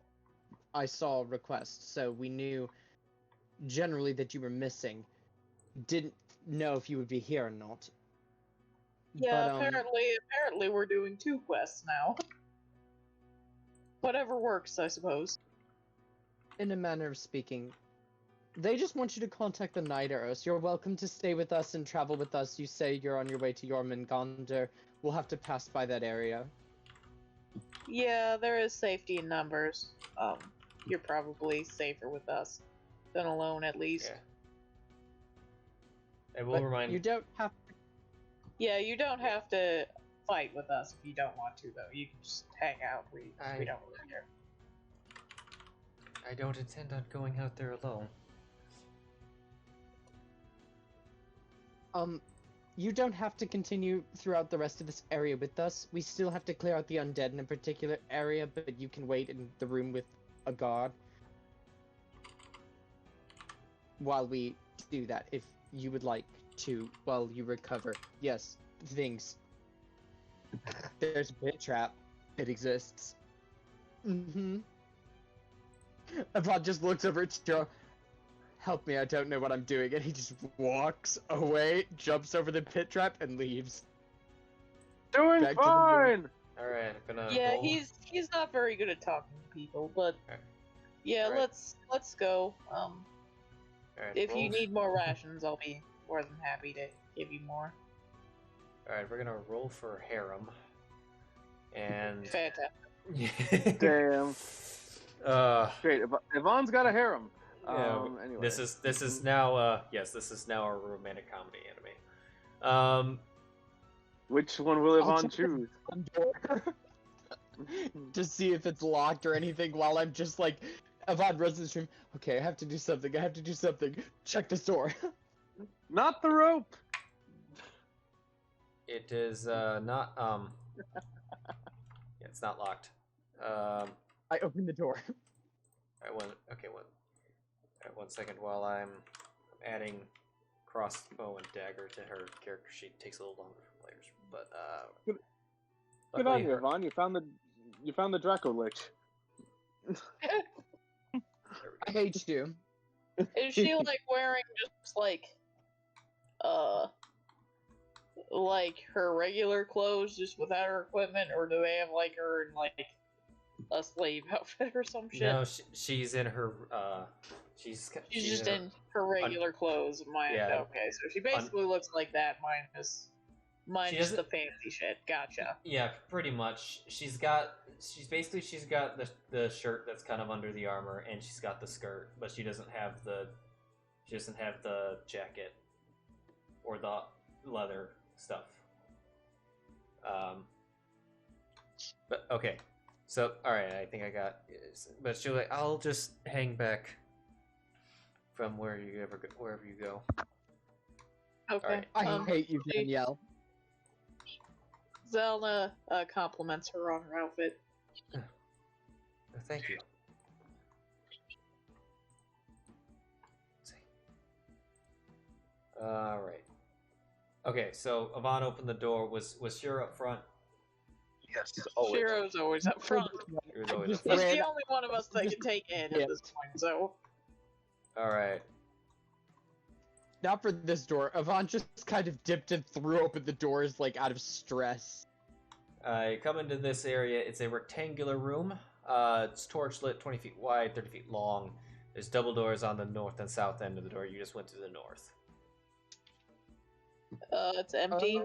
I saw a request, so we knew generally that you were missing. Didn't know if you would be here or not. Yeah, But, apparently we're doing 2 quests now. Whatever works, I suppose. in a manner of speaking, they just want you to contact the Night Arrows. You're welcome to stay with us and travel with us. You say you're on your way to Jormungandr. We'll have to pass by that area. Yeah, there is safety in numbers. You're probably safer with us than alone, at least. Yeah. And we'll But remind you don't have to. Yeah, you don't have to fight with us if you don't want to, though. You can just hang out. We don't really care. I don't intend on going out there alone. You don't have to continue throughout the rest of this area with us. We still have to clear out the undead in a particular area, but you can wait in the room with a guard while we do that, if you would like to, while you recover. Yes, things. There's a pit trap. It exists. Mm-hmm. Avon just looks over at Joe. Help me, I don't know what I'm doing. And he just walks away, jumps over the pit trap, and leaves. Doing Back to the fine! Alright, I'm gonna Yeah, roll. he's not very good at talking to people, but Alright. yeah, Alright. let's go. Alright, If you roll. need more rations, I'll be more than happy to give you more. Alright, we're gonna roll for harem. And Fantastic. Damn. Great, Yvonne's got a harem. Yeah, Anyway. this is now this is now a romantic comedy anime. Which one will I'll Yvonne check the choose? door to see if it's locked or anything, while I'm just like, Yvonne runs to the stream. Okay, I have to do something. Check this door. Not the rope! It is not yeah, it's not locked. I open the door. One second while I'm adding crossbow and dagger to her character sheet. Takes a little longer for players, but Good on you, Yvonne. You found the Draco Lich. I hate you. Is she like wearing just like her regular clothes just without her equipment, or do they have like her in like a slave outfit or some shit? No, she's in her she's just in her regular clothes. Yeah. Okay, so she basically looks like that minus the fancy shit. Gotcha. Yeah, pretty much. She's got the shirt that's kind of under the armor, and she's got the skirt, but she doesn't have the jacket or the leather stuff. But okay. So, alright, I think I got... But she'll like, I'll just hang back from wherever you go. Okay. Alright. I hate you, Danielle. Zylna compliments her on her outfit. Thank you. Alright. Okay, so Yvonne opened the door. Was Sheero up front? Yes. Sheero's always up front. Sheero's always up He's front. the only one of us that can take it at this point, so... Alright. Not for this door. Yvonne just kind of dipped and threw open the doors, like, out of stress. You come into this area. It's a rectangular room. It's torchlit, 20 feet wide, 30 feet long. There's double doors on the north and south end of the door. You just went to the north. It's empty.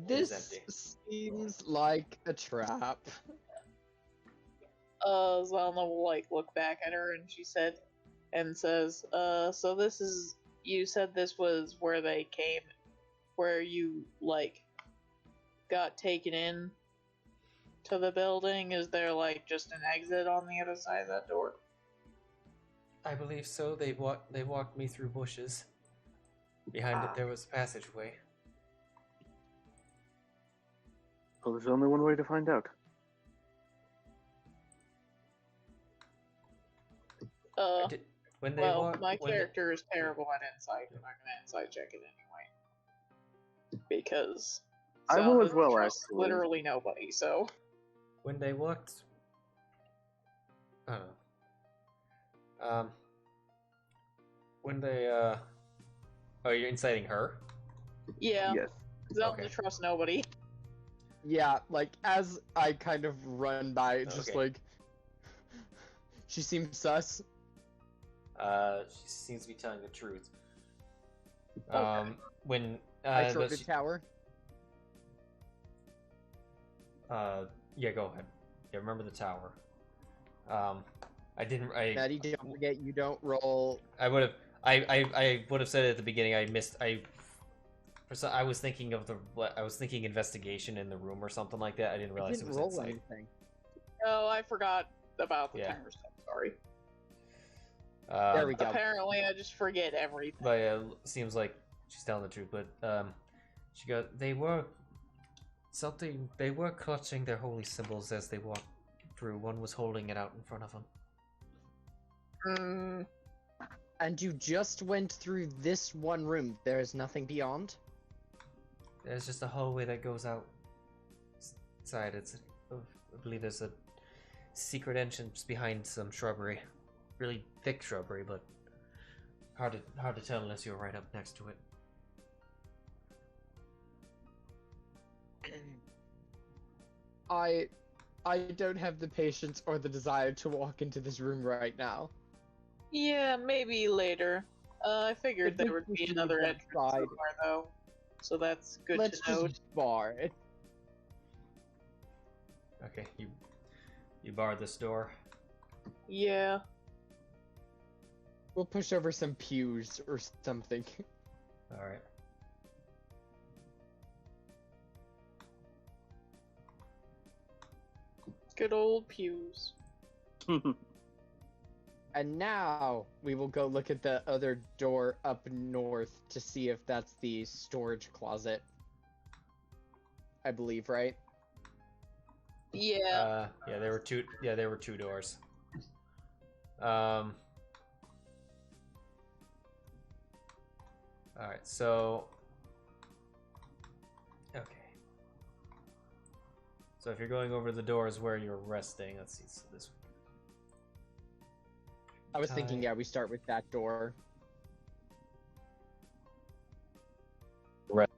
This empty. seems like a trap. Zylna will, like, look back at her and says, so this is... You said this was where they came, where you, like, got taken in to the building? Is there, like, just an exit on the other side of that door? I believe so. They walked me through bushes. Behind it, there was a passageway. Well, there's only one way to find out. My character is terrible at insight. I'm not gonna insight check it anyway. Because I will Zylna as well, trusts actually. literally nobody, so... When they walked... I don't know. When they, Oh, you're inciting her? Yeah. Yes. Zylna Okay. trusts nobody. Yeah, like, as I kind of run by, just Okay. like... She seems sus. She seems to be telling the truth. Okay. When, I but short the she- tower. yeah, go ahead. Yeah, remember the tower. Maddie, don't forget you don't roll. I would have said it at the beginning. I was thinking investigation in the room or something like that. I didn't I realize didn't it was roll insight. anything. Oh, I forgot about the Yeah. timer stuff, sorry. There we go. Apparently, I just forget everything. But yeah, seems like she's telling the truth. But she goes, they were clutching their holy symbols as they walked through. One was holding it out in front of them. And you just went through this one room. There is nothing beyond? There's just a hallway that goes outside. I believe there's a secret entrance behind some shrubbery. Really thick shrubbery, but hard to tell unless you're right up next to it. I don't have the patience or the desire to walk into this room right now. Yeah, maybe later. I figured I there think would we be should another move entrance outside. somewhere, though. So that's good Let's to know. just bar it. Okay, you barred this door. Yeah. We'll push over some pews or something. All right. Good old pews. And now we will go look at the other door up north to see if that's the storage closet. I believe, right? Yeah. Yeah, there were two. Yeah, there were two doors. All right, so. Okay. So if you're going over the doors where you're resting, let's see. So this. I was thinking, yeah, we start with that door. Right.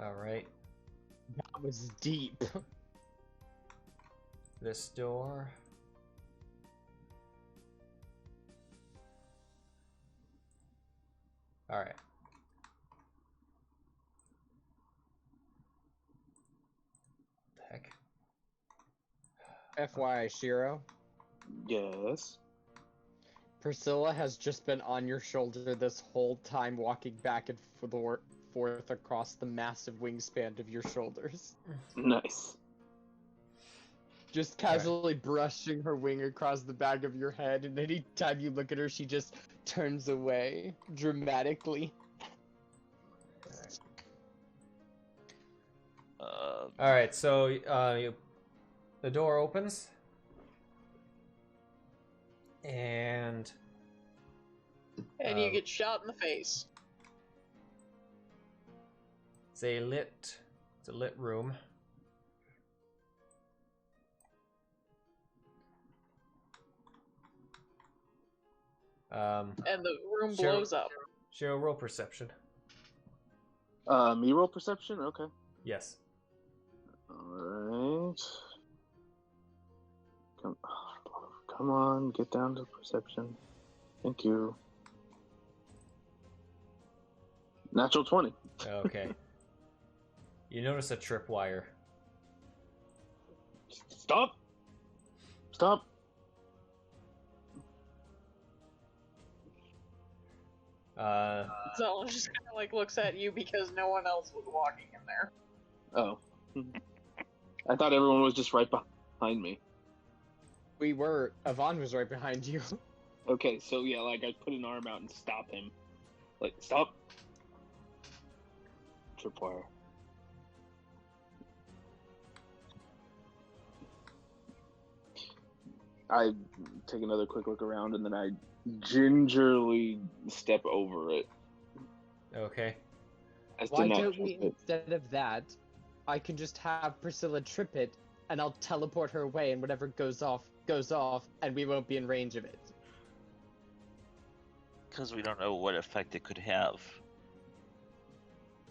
All right. That was deep. This door. All right. What the heck? FYI, Sheero, Yes. Priscilla has just been on your shoulder this whole time, walking back and forth across the massive wingspan of your shoulders. Nice. Just casually brushing her wing across the back of your head, and any time you look at her, she just turns away dramatically. All right. So the door opens, and you get shot in the face. it's a lit room. And the room Sure. blows up. Sheero, roll perception. Me roll perception? Okay. Yes. Alright. Come on, get down to perception. Thank you. Natural 20. Okay. You notice a tripwire. Stop! Stop! Zylna just kind of like looks at you because no one else was walking in there. Oh. I thought everyone was just right behind me. We were. Yvonne was right behind you. Okay, so yeah, like I put an arm out and stop him. Like, stop! Tripwire. I take another quick look around and then I gingerly step over it. Okay. As to Why not don't trip we, it. instead of that, I can just have Priscilla trip it, and I'll teleport her away, and whatever goes off, and we won't be in range of it. Because we don't know what effect it could have.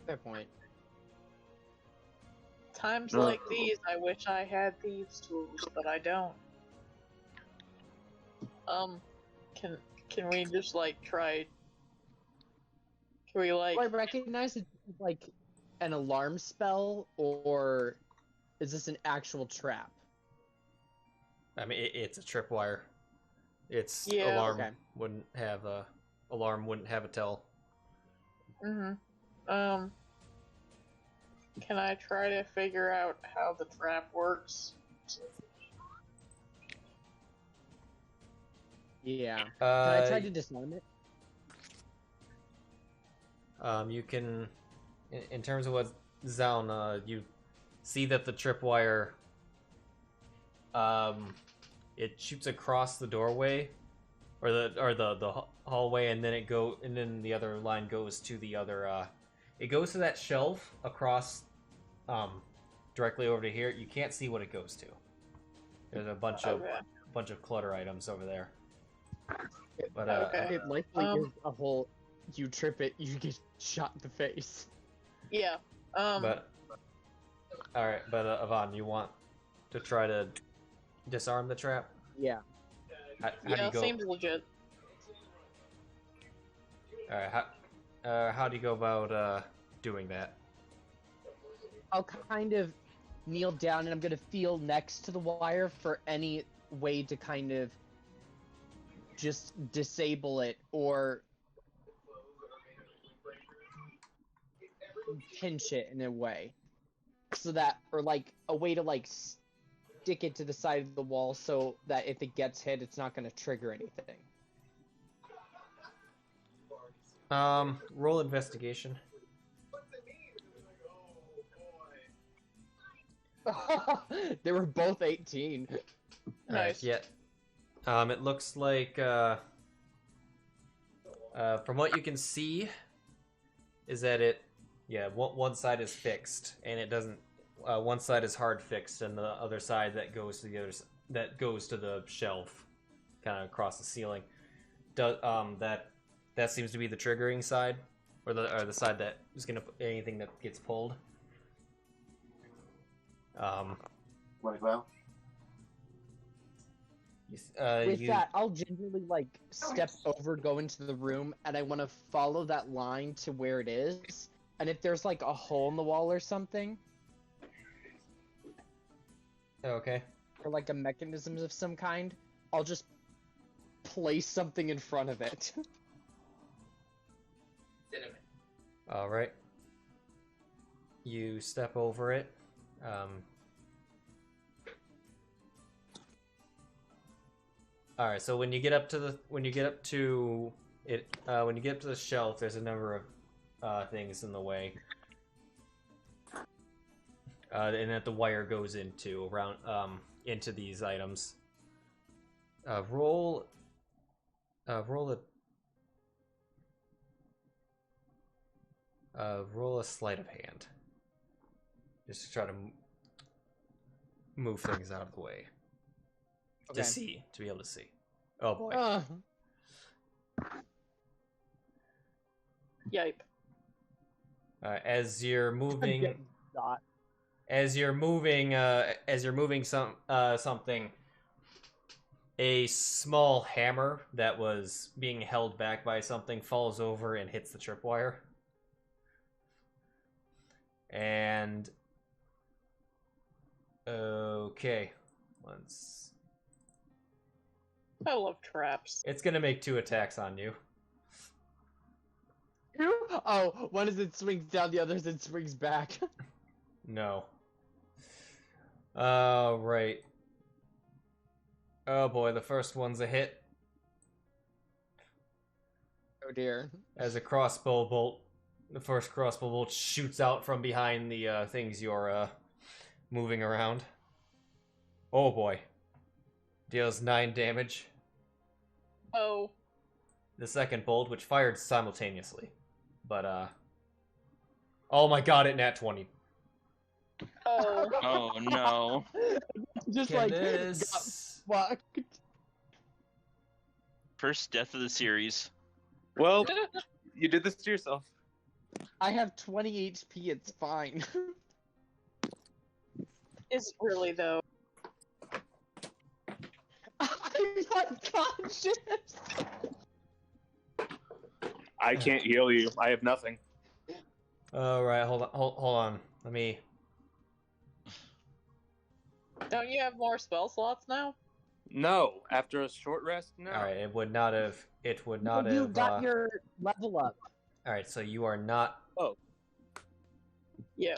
Fair point. Times No. like these, I wish I had thieves' tools, but I don't. Can we just like try? Can we like? Do I recognize it as, like, an alarm spell, or is this an actual trap? I mean, it's a tripwire. It's Yeah. alarm Okay. wouldn't have a tell. Mm-hmm. Can I try to figure out how the trap works? Yeah. Can I try Uh, to disarm it? You can, in terms of what Zylna, you see that the tripwire, it shoots across the doorway, or the hallway, and then the other line goes to the other. It goes to that shelf across, directly over to here. You can't see what it goes to. There's a bunch of clutter items over there. But Okay. It likely is a whole. You trip it, you get shot in the face. Yeah. But all right, but Yvonne, you want to try to disarm the trap? Yeah. How do Yeah, you go? seems legit. All right, how do you go about doing that? I'll kind of kneel down and I'm gonna feel next to the wire for any way to kind of just disable it or pinch it in a way. So that, or like a way to like stick it to the side of the wall so that if it gets hit, it's not gonna trigger anything. Roll investigation. They were both 18. Nice. Yeah. It looks like, from what you can see, is that one side is fixed, and it doesn't. One side is hard fixed, and the other side that goes to the shelf kind of across the ceiling. That seems to be the triggering side, or the side that is gonna anything that gets pulled. Wanna go out? With that, I'll gingerly like step over, go into the room, and I want to follow that line to where it is. And if there's like a hole in the wall or something, Okay. or like a mechanism of some kind, I'll just place something in front of it. All right. You step over it. All right. So when you get up to the shelf, there's a number of things in the way, and that the wire goes into into these items. Roll a sleight of hand. Just to try to move things out of the way. Okay. To be able to see. Oh boy. Yipe. As you're moving, Dot. as you're moving something, a small hammer that was being held back by something falls over and hits the tripwire. And okay, once I love traps. it's gonna make 2 attacks on you. Oh, one is it swings down, the other is it swings back. No. Right. Oh boy, the first one's a hit. Oh dear. As a crossbow bolt, the first crossbow bolt shoots out from behind the things you're moving around. Oh boy. Deals 9 damage. Oh. The second bolt, which fired simultaneously. But, oh my god, it nat 20. Oh. Oh no. Just Can like, this... got fucked. First death of the series. Well, you did this to yourself. I have 20 HP, it's fine. Is it really though? I'm unconscious! I can't heal you. I have nothing. Alright, hold on. Let me... Don't you have more spell slots now? No. After a short rest, no. Alright, it would not have... You got your level up. Alright, so you are not... Yeah.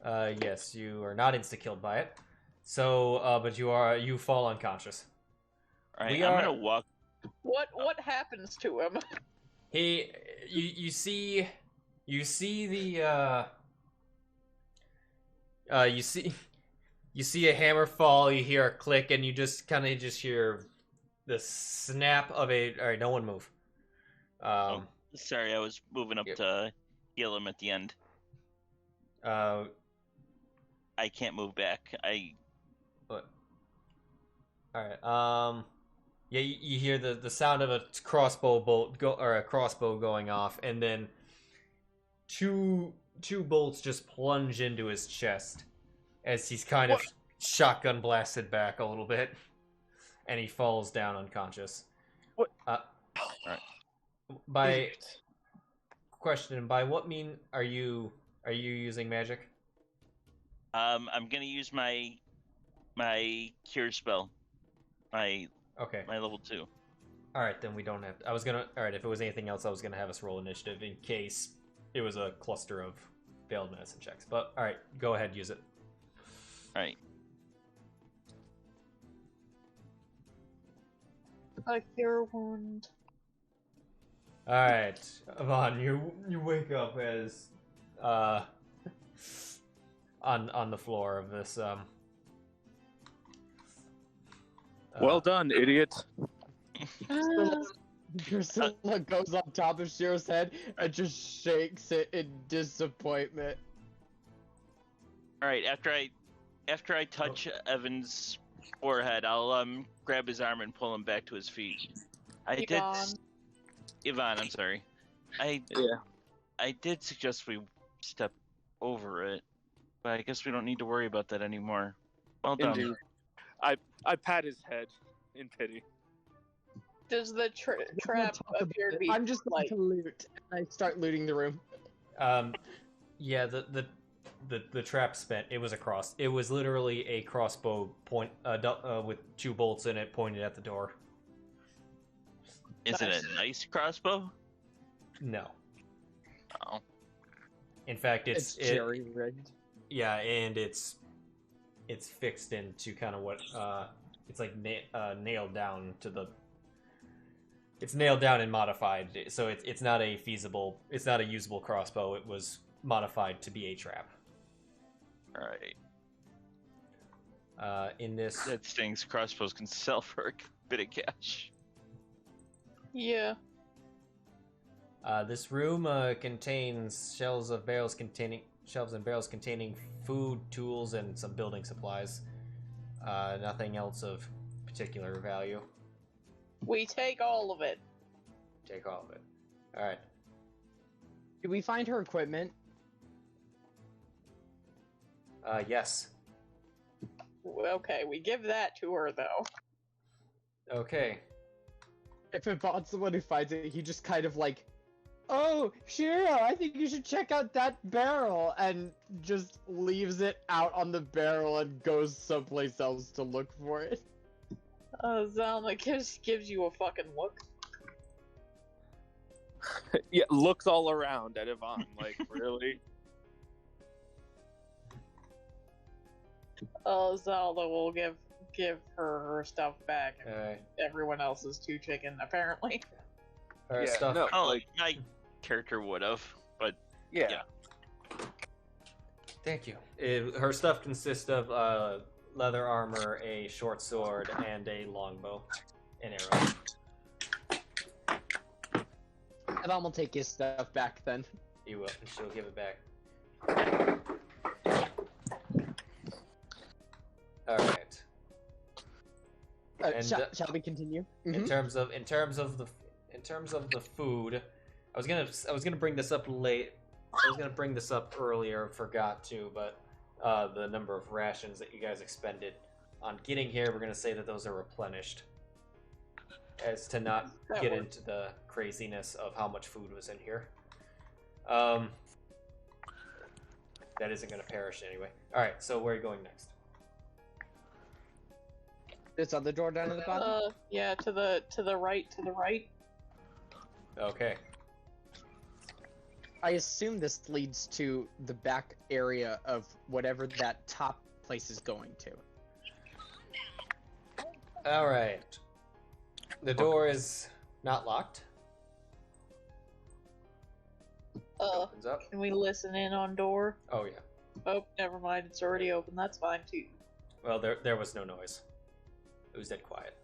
Yes, you are not insta-killed by it. So, but you fall unconscious. Alright, I'm gonna walk. What happens to him? You see a hammer fall, you hear a click, and you just hear the snap of a... Alright, no one move. Sorry, I was moving up to heal him at the end. I can't move back. Alright, yeah, you hear the sound of a crossbow bolt a crossbow going off, and then two bolts just plunge into his chest as he's kind of shotgun blasted back a little bit, and he falls down unconscious. What? Alright. By what mean are you using magic? I'm gonna use my cure spell. My level 2. Alright, then we don't have to... Alright, if it was anything else, I was gonna have us roll initiative in case it was a cluster of failed medicine checks. But, alright, go ahead, use it. Alright. A cure wound. Alright, Yvonne, you wake up as... on the floor of this, Well done, idiot. Drusilla goes on top of Sheero's head and just shakes it in disappointment. Alright, after I touch Evan's Warhead. I'll grab his arm and pull him back to his feet. Yvonne, I'm sorry. I did suggest we step over it, but I guess we don't need to worry about that anymore. Well done. Indeed. I pat his head in pity. Does the trap appear to be? I'm just going to loot. And I start looting the room. Yeah, the trap spent. It was it was literally a crossbow point with 2 bolts in it pointed at the door. Is it a nice crossbow? No. Oh. In fact, It's jerry-rigged. Yeah, and it's fixed into kind of what it's like nailed down to the. It's nailed down and modified, so it's not a feasible. It's not a usable crossbow. It was modified to be a trap. All right. In this, That stings. Crossbows can sell for a bit of cash. Yeah. This room contains shelves and barrels containing food, tools, and some building supplies. Nothing else of particular value. We take all of it. Take all of it. All right. Did we find her equipment? Yes. Okay, we give that to her though. Okay. If Yvonne's the one who finds it, he just kind of like, oh, Sheero, I think you should check out that barrel, and just leaves it out on the barrel and goes someplace else to look for it. Zylna gives you a fucking look. Yeah, looks all around at Yvonne, like, really? Zylna will give her stuff back. And Alright. everyone else is too chicken, apparently. Her Yeah, stuff. no. Oh, Like- my character would have, but Yeah. Thank you. Her stuff consists of leather armor, a short sword, and a longbow, and arrows. Yvonne will take his stuff back then. You will, and she'll give it back. All right. And, Shall we continue? In terms of the food, I was gonna bring this up late. I was gonna bring this up earlier, forgot to, but the number of rations that you guys expended on getting here, we're gonna say that those are replenished, as to not get into the craziness of how much food was in here. That isn't gonna perish anyway. All right, so where are you going next? This other door down at the bottom? Yeah, to the right. Okay. I assume this leads to the back area of whatever that top place is going to. All right. The door is not locked. Opens up. Can we listen in on door? Oh yeah. Oh, never mind. It's already open. That's fine too. Well, there was no noise. It was dead quiet.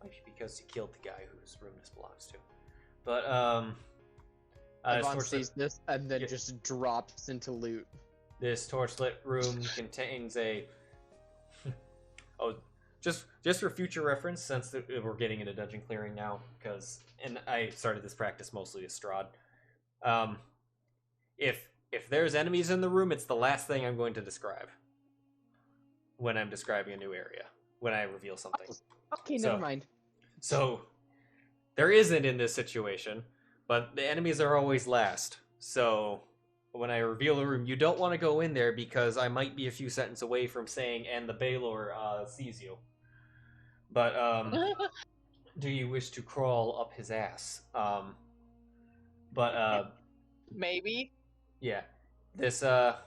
Maybe because you killed the guy whose room this belongs to. But Yvonne sees this and then just drops into loot. This torchlit room contains a. Oh, just for future reference, since we're getting into dungeon clearing now, and I started this practice mostly as Strahd. If there's enemies in the room, it's the last thing I'm going to describe when I'm describing a new area, when I reveal something. Okay, never mind. So, there isn't in this situation, but the enemies are always last. So, when I reveal a room, you don't want to go in there because I might be a few sentences away from saying, and the Baylor sees you. But, do you wish to crawl up his ass? Maybe. Yeah. This torchlit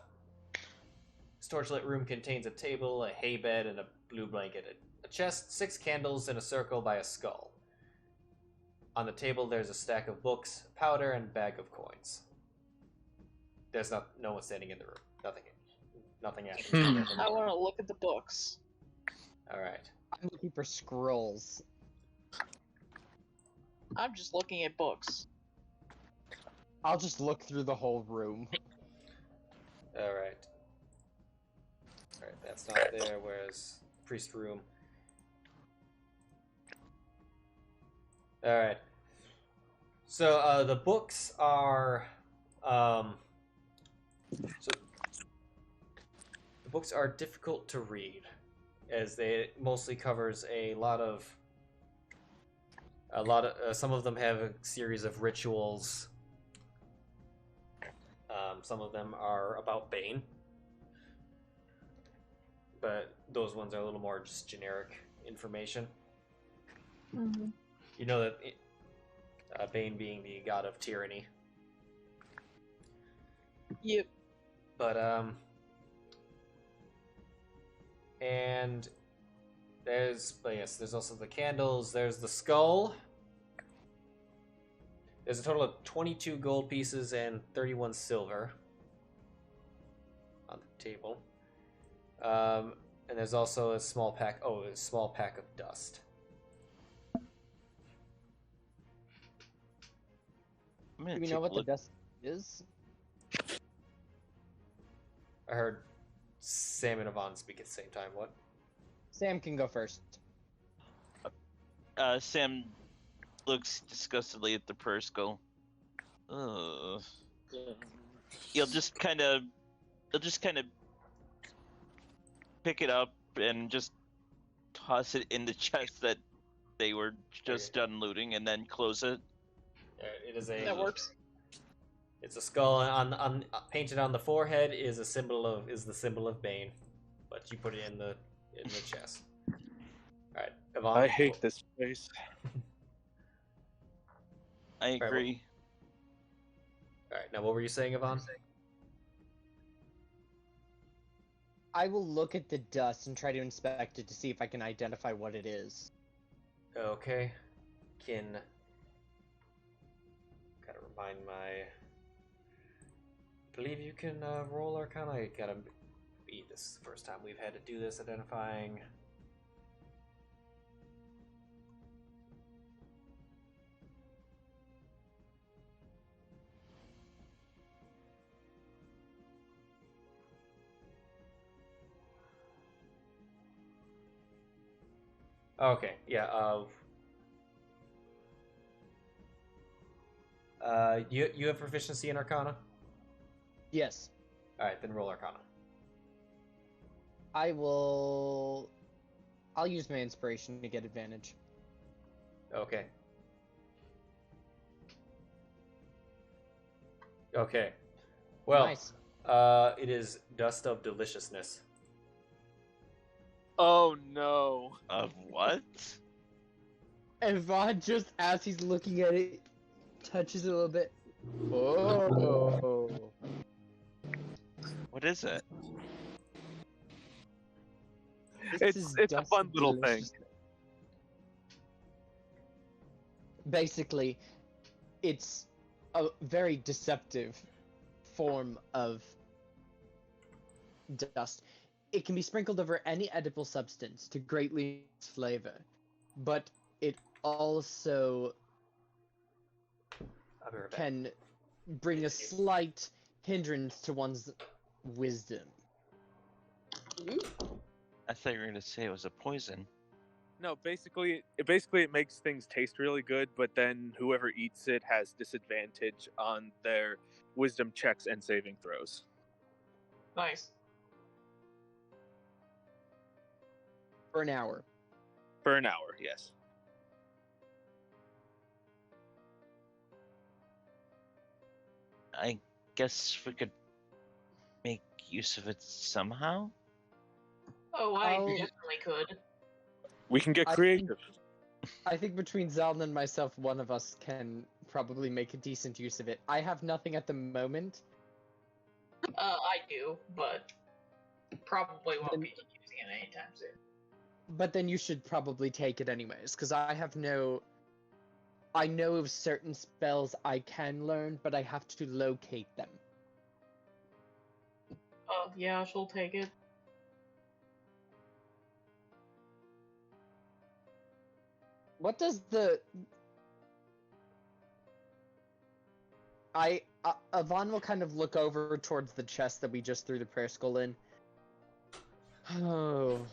room contains a table, a hay bed, and a blue blanket. A chest, 6 candles in a circle by a skull. On the table, there's a stack of books, powder, and a bag of coins. There's no one standing in the room. Nothing happening. I want to look at the books. All right. I'm looking for scrolls. I'm just looking at books. I'll just look through the whole room. All right. All right. That's not there. Where's priest room. All right. So the books are, so the books are difficult to read, as they mostly covers a lot of. Some of them have a series of rituals. Some of them are about Bane, but those ones are a little more just generic information. Mm-hmm. You know that Bane being the god of tyranny. Yep. But and there's also the candles. There's the skull. There's a total of 22 gold pieces and 31 silver on the table. And there's also a small pack. Oh, a small pack of dust. Do we know what the dust is? I heard Sam and Yvonne speak at the same time. What? Sam can go first. Sam looks disgustedly at the purse. Go. Ugh. He'll just kind of pick it up and just toss it in the chest that they were just done looting, and then close it. It is a. That works. It's a skull on painted on the forehead is the symbol of Bane, but you put it in the chest. All right, Yvonne. I hate this place. I agree. All right, now what were you saying, Yvonne? I will look at the dust and try to inspect it to see if I can identify what it is. Okay. Gotta remind my... believe you can roll Arcana. I gotta be this is the first time we've had to do this identifying. Okay, yeah. You have proficiency in Arcana? Yes. All right, then roll Arcana. I'll use my inspiration to get advantage. Okay. Okay. Well, Nice. It is Dust of Deliciousness. Oh no. Of what? And Vaughn, just as he's looking at it, touches it a little bit. Oh. What is it? It's a dust fun little delicious. thing. Basically, it's a very deceptive form of dust. It can be sprinkled over any edible substance to greatly enhance its flavor, but it also I'll be right back. can bring a slight hindrance to one's wisdom. I thought you were gonna say it was a poison. No, basically it makes things taste really good, but then whoever eats it has disadvantage on their wisdom checks and saving throws. Nice. For an hour. For an hour, yes. I guess we could make use of it somehow. Oh, I I'll- definitely could. We can get I creative. I think between Zylna and myself, one of us can probably make a decent use of it. I have nothing at the moment. I do, but probably won't be using it anytime soon. But then you should probably take it anyways, because I know of certain spells I can learn, but I have to locate them. Oh, yeah, she'll take it. What does the... Yvonne will kind of look over towards the chest that we just threw the prayer skull in. Oh...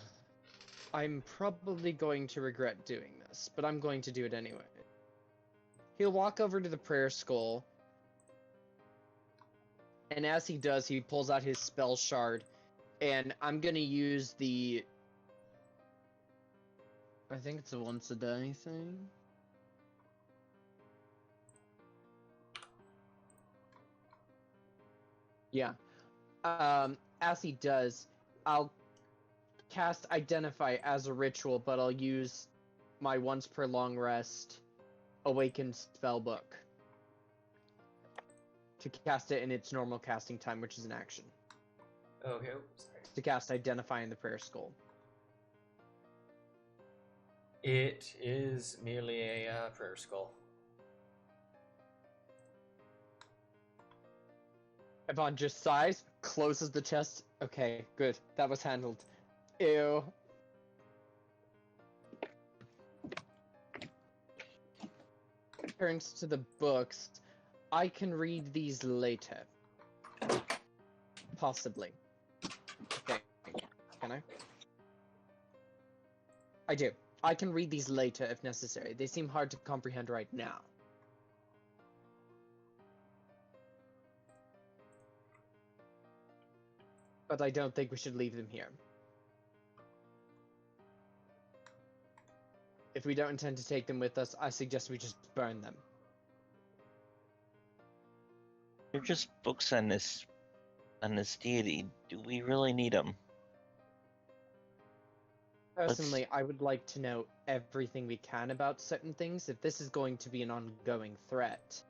I'm probably going to regret doing this, but I'm going to do it anyway. He'll walk over to the prayer skull, and as he does, he pulls out his spell shard, and I'm gonna use the... I think it's a once a day thing. Yeah. As he does, I'll cast Identify as a ritual, but I'll use my once per long rest Awakened Spellbook to cast it in its normal casting time, which is an action. Okay, oops, sorry. To cast Identify in the prayer skull. It is merely a prayer skull. Yvonne just sighs, closes the chest. Okay, good. That was handled. Ew. Turns to the books. I can read these later. Possibly. Okay. Can I? I do. I can read these later if necessary. They seem hard to comprehend right now. But I don't think we should leave them here. If we don't intend to take them with us, I suggest we just burn them. They're just books on this deity. Do we really need them? Personally, I would like to know everything we can about certain things. If this is going to be an ongoing threat,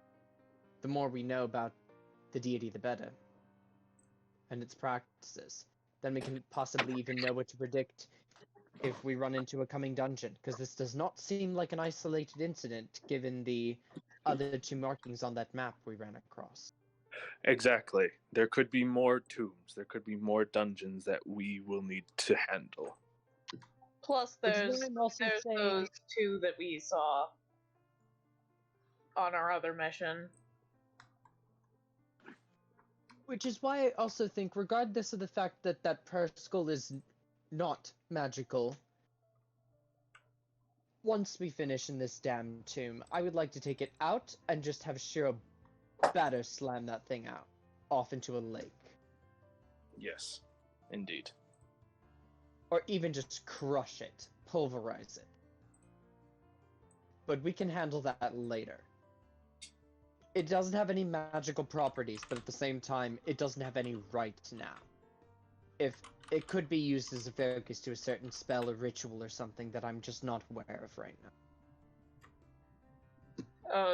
the more we know about the deity, the better. And its practices. Then we can possibly even know what to predict if we run into a coming dungeon, because this does not seem like an isolated incident, given the other two markings on that map we ran across. Exactly. There could be more tombs. There could be more dungeons that we will need to handle. Plus, Which is there's why I'm also saying- those two that we saw on our other mission. Which is why I also think, regardless of the fact that that prayer skull is not magical, once we finish in this damn tomb, I would like to take it out and just have Sheero batter slam that thing out, off into a lake. Yes, indeed. Or even just crush it, pulverize it. But we can handle that later. It doesn't have any magical properties, but at the same time, it doesn't have any right now. If it could be used as a focus to a certain spell or ritual or something that I'm just not aware of right now.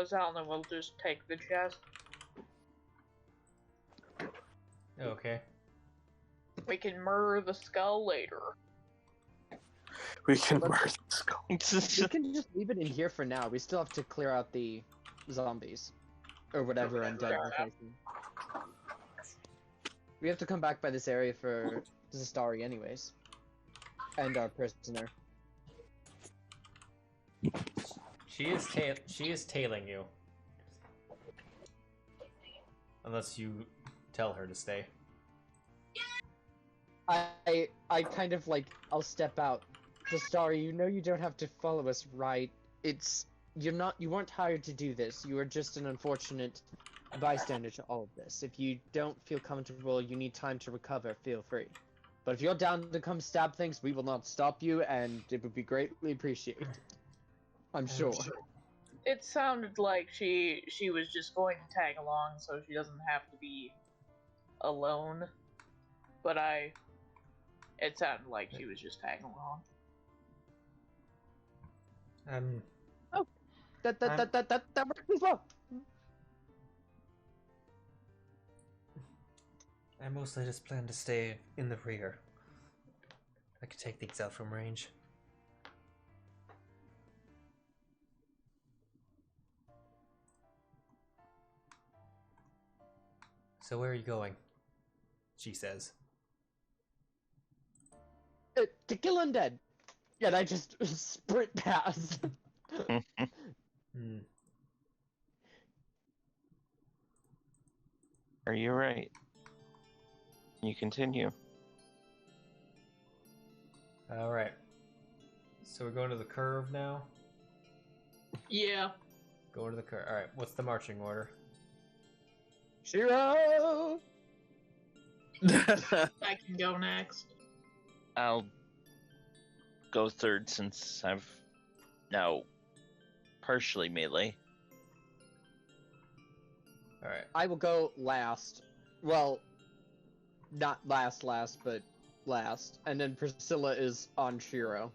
Zylna will just take the chest. Okay. We can murder the skull later. We can murder the skull. We can just leave it in here for now. We still have to clear out the zombies. Or whatever undead we're facing. We have to come back by this area for Zastari anyways. And our prisoner. She is tailing you. Unless you tell her to stay. I kind of like, I'll step out. Zastari, you know you don't have to follow us, right? You weren't hired to do this. You are just an unfortunate bystander to all of this. If you don't feel comfortable, you need time to recover, feel free. But if you're down to come stab things, we will not stop you, and it would be greatly appreciated. I'm sure. It sounded like she was just going to tag along so she doesn't have to be alone. But it sounded like she was just tagging along. That works as well. I mostly just plan to stay in the rear. I could take things out from range. So where are you going? She says. To kill undead. And I just sprint past. Are you right? You continue. Alright. So we're going to the curve now. Yeah. Going to the curve. All right. What's the marching order? Sheero! I can go next. I'll go third since I've now partially melee. All right. I will go last. Well, not last, but last. And then Priscilla is on Sheero.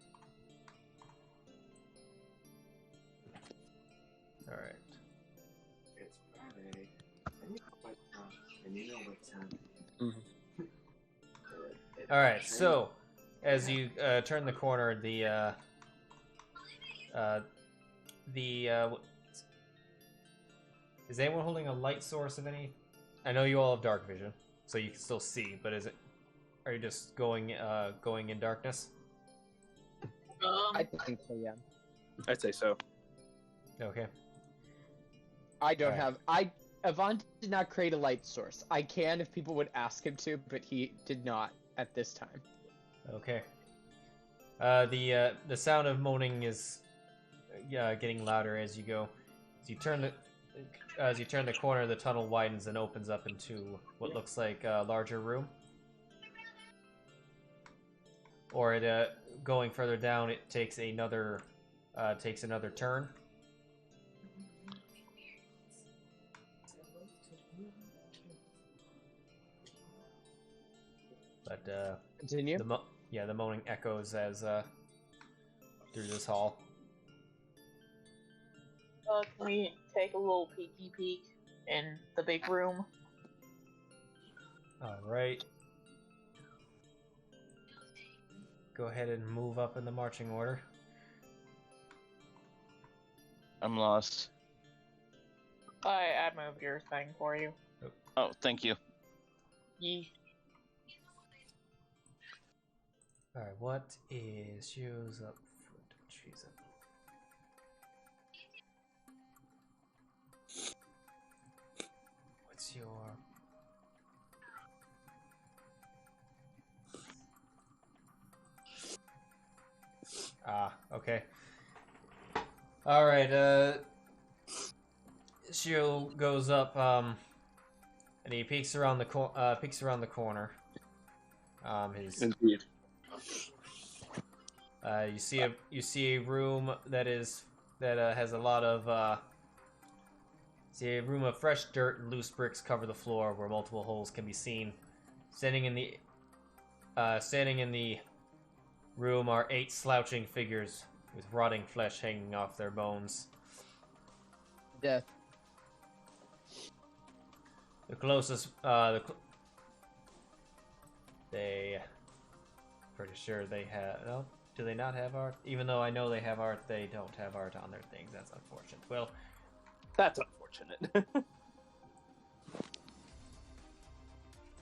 All right. It's Friday. And you know what time it is. All right. So, as you turn the corner, is anyone holding a light source of any? I know you all have dark vision, so you can still see. But are you just going in darkness? I think so, yeah. I'd say so. Okay. I don't Alright. have. Avant did not create a light source. I can if people would ask him to, but he did not at this time. Okay. The sound of moaning is getting louder as you go. As you turn the corner, the tunnel widens and opens up into what looks like a larger room. Or going further down, it takes another turn. But Continue. the moaning echoes as through this hall. Can we take a little peeky peek in the big room? All right. Go ahead and move up in the marching order. I'm lost. I moved your thing for you. Oh, thank you. Yee. All right. What is shoes up? Foot, trees up. What's your? Okay. All right. Sheero goes up, and he peeks around the corner. Indeed. You see a room that has a lot of see a room of fresh dirt and loose bricks cover the floor where multiple holes can be seen. Standing in the room are 8 slouching figures with rotting flesh hanging off their bones. Death. The closest, they, pretty sure they have, no, do they not have art? Even though I know they have art, they don't have art on their things. That's unfortunate. Well, That's unfortunate.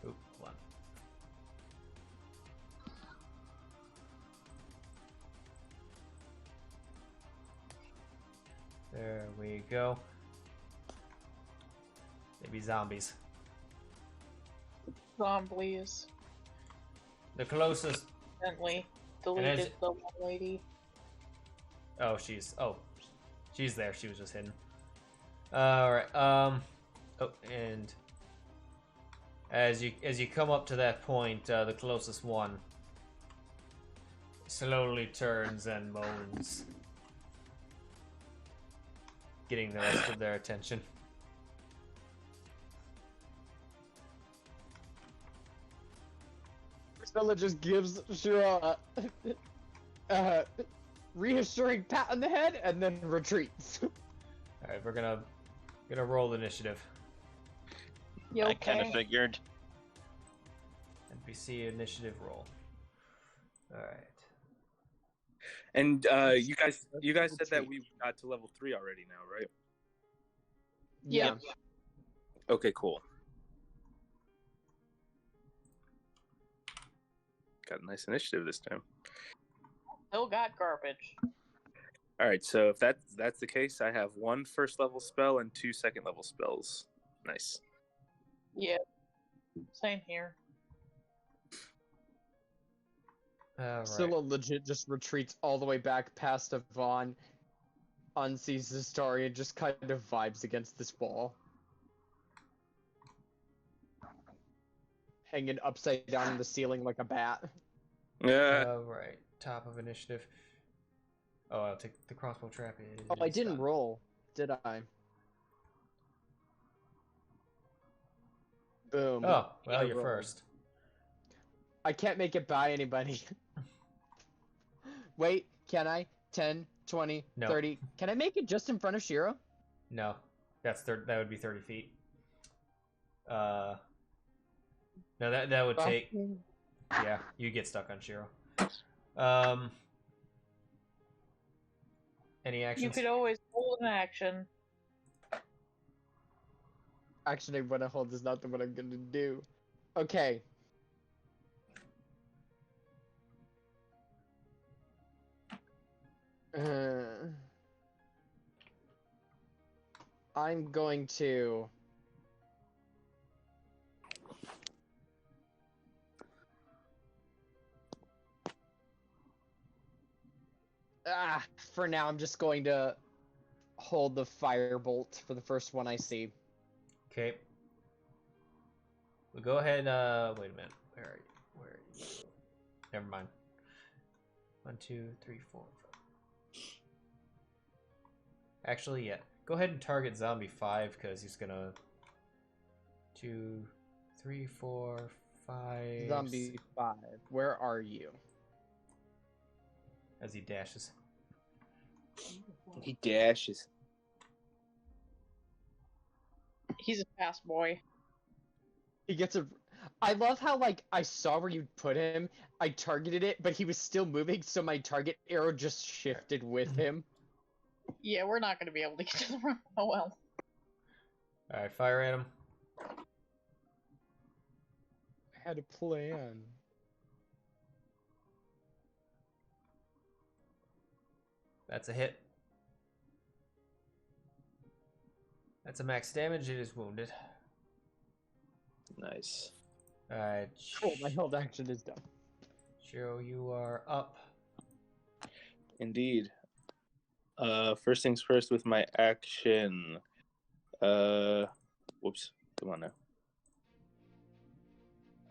hold on. There we go. Maybe zombies. Zombies. The closest. Accidentally And deleted the one lady. Oh, she's there. She was just hidden. All right. Oh, and as you come up to that point, the closest one slowly turns and moans, getting the rest of their attention. Priscilla just gives Sheero a reassuring pat on the head and then retreats. All right, we're gonna roll initiative. You I kind of okay? figured. NPC initiative roll. All right. And you guys said that we got to level 3 already now, right? Yeah. Okay, cool. Got a nice initiative this time. Still got garbage. All right, so if that's the case, I have 1 first level spell and 2 second level spells. Nice. Yeah. Same here. All right. Scylla legit just retreats all the way back past Yvonne, unsees the story, and just kind of vibes against this wall. Hanging upside down in the ceiling like a bat. Yeah. All right. Top of initiative. Oh, I'll take the crossbow trap. Oh, I didn't roll, did I? Boom. Oh, well, I you're rolled. first. I can't make it by anybody. Wait, can I? 10, 20, No. 30. Can I make it just in front of Sheero? No, that would be 30 feet. No, that would take. Yeah, you get stuck on Sheero. Any actions? You could always hold an action. Actually, what I hold is not what I'm gonna do. Okay. I'm going to... for now, I'm just going to hold the firebolt for the first one I see. Okay. We'll go ahead. Wait a minute. Where are you? Never mind. 1, 2, 3, 4, 5. Actually, yeah. Go ahead and target zombie 5 because he's gonna. 2, 3, 4, 5. Zombie 5, where are you? As he dashes. He dashes. He's a fast boy. He gets a... I love how, like, I saw where you put him, I targeted it, but he was still moving, so my target arrow just shifted with him. Yeah, we're not going to be able to get to the room. Oh well. Alright, fire at him. I had a plan. That's a hit. That's a max damage. It is wounded. Nice. Alright. Cool, my held action is done. Sheero, you are up. Indeed. First things first with my action. Whoops. Come on now.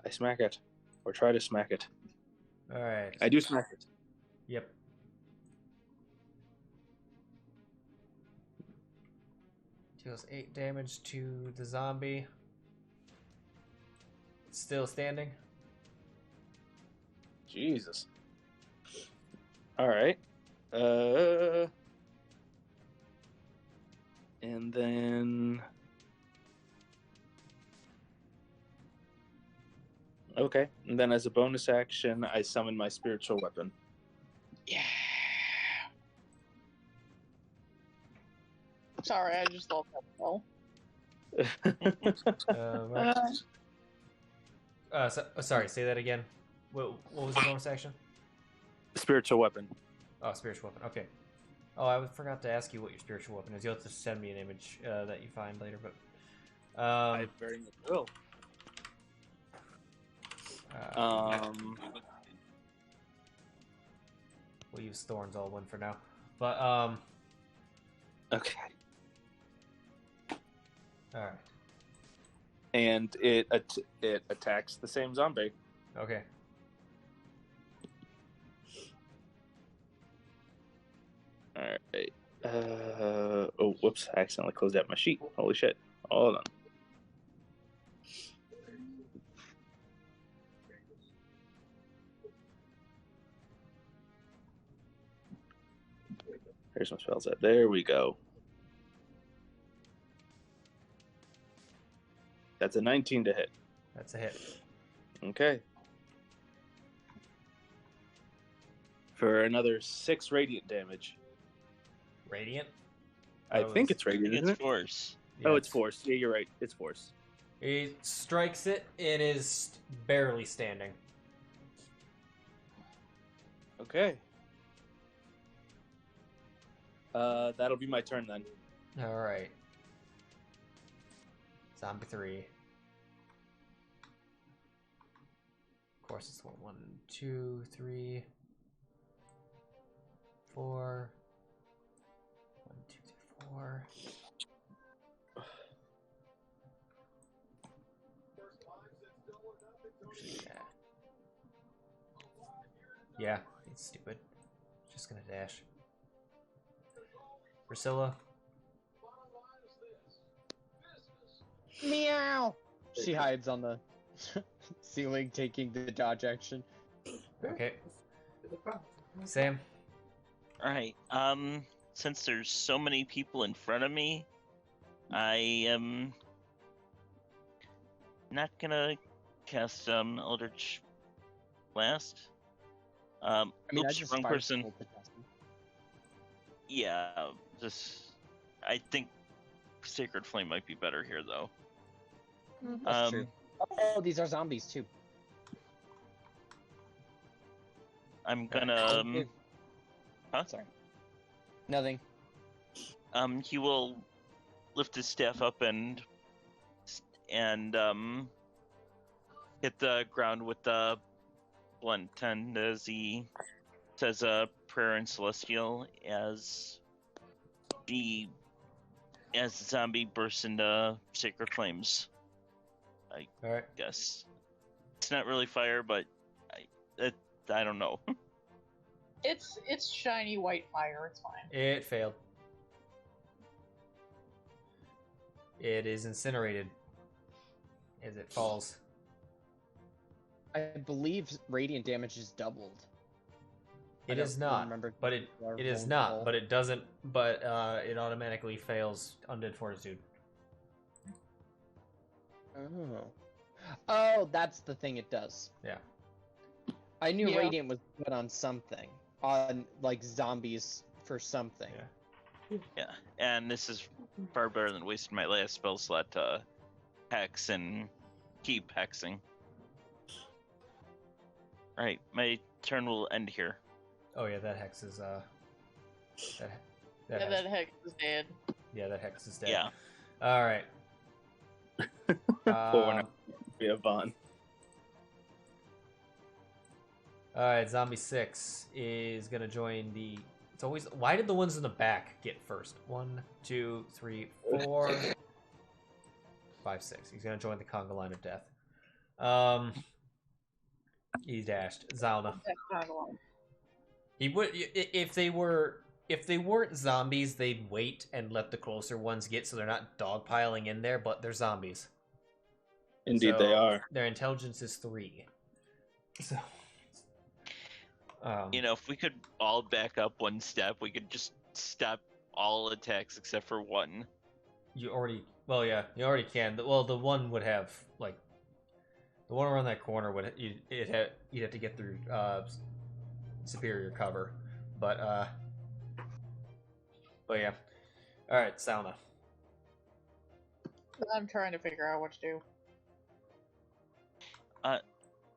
I smack it. Or try to smack it. Alright. I do smack it. Yep. Deals 8 damage to the zombie. It's still standing. Jesus. Alright. And then... Okay. And then as a bonus action, I summon my spiritual weapon. Yeah. Sorry, I just thought that well. Right. Sorry, say that again. What was the bonus action? Spiritual weapon. Oh, spiritual weapon. Okay. Oh, I forgot to ask you what your spiritual weapon is. You'll have to send me an image that you find later, but... I very much will. We'll use Thorn's all one for now. But, Okay. Alright. And it attacks the same zombie. Okay. Alright. Oh, whoops. I accidentally closed out my sheet. Holy shit. Hold on. Here's my spell set. There we go. That's a 19 to hit. That's a hit. Okay. For another 6 radiant damage. Radiant? I Oh, think it's radiant, isn't It's it? force. Oh, it's force. Yeah, you're right. It's force. He strikes it. It is barely standing. Okay. That'll be my turn then. Alright. Zombie 3. Of horse is 1, 2, 3, 4. 1, 2, 3, 4. Yeah, it's stupid. Just gonna dash. Priscilla. Meow. She hides on the ceiling, taking the dodge action. Okay. Sam. All right. Since there's so many people in front of me, I am not gonna cast Eldritch Blast. I mean, I oops, just wrong fired person. bolt attacks. Yeah, just I think Sacred Flame might be better here, though. That's true. Oh, these are zombies too. I'm gonna. Huh? Sorry. Nothing. He will lift his staff up and hit the ground with the blunt end as he says a prayer in Celestial as the zombie bursts into sacred flames. I Alright. guess it's not really fire, but I don't know. It's shiny white fire. It's fine. It failed. It is incinerated as it falls. I believe radiant damage is doubled. It I is don't not, remember but it is not, but it doesn't, but it automatically fails Undead Fortitude. Oh, that's the thing it does. Yeah. I knew Yeah. radiant was good on something, on like zombies for something. Yeah. Yeah, and this is far better than wasting my last spell slot to hex and keep hexing. Alright, my turn will end here. Oh yeah, that hex is that Yeah, that hex is dead. yeah, that hex is dead. Yeah. All right. Poor we have Vaughn. All right, Zombie 6 is gonna join the. It's always. Why did the ones in the back get first? 1, 2, 3, 4, 5, 6. He's gonna join the conga line of death. He dashed. Zylna. That's kind of long. He would if they weren't zombies, they'd wait and let the closer ones get so they're not dogpiling in there. But they're zombies. Indeed, So they are. Their intelligence is 3. So. You know, if we could all back up one step, we could just stop all attacks except for one. You already can. Well, the one would have like the one around that corner would you'd have to get through superior cover, but yeah. All right, Zylna. I'm trying to figure out what to do.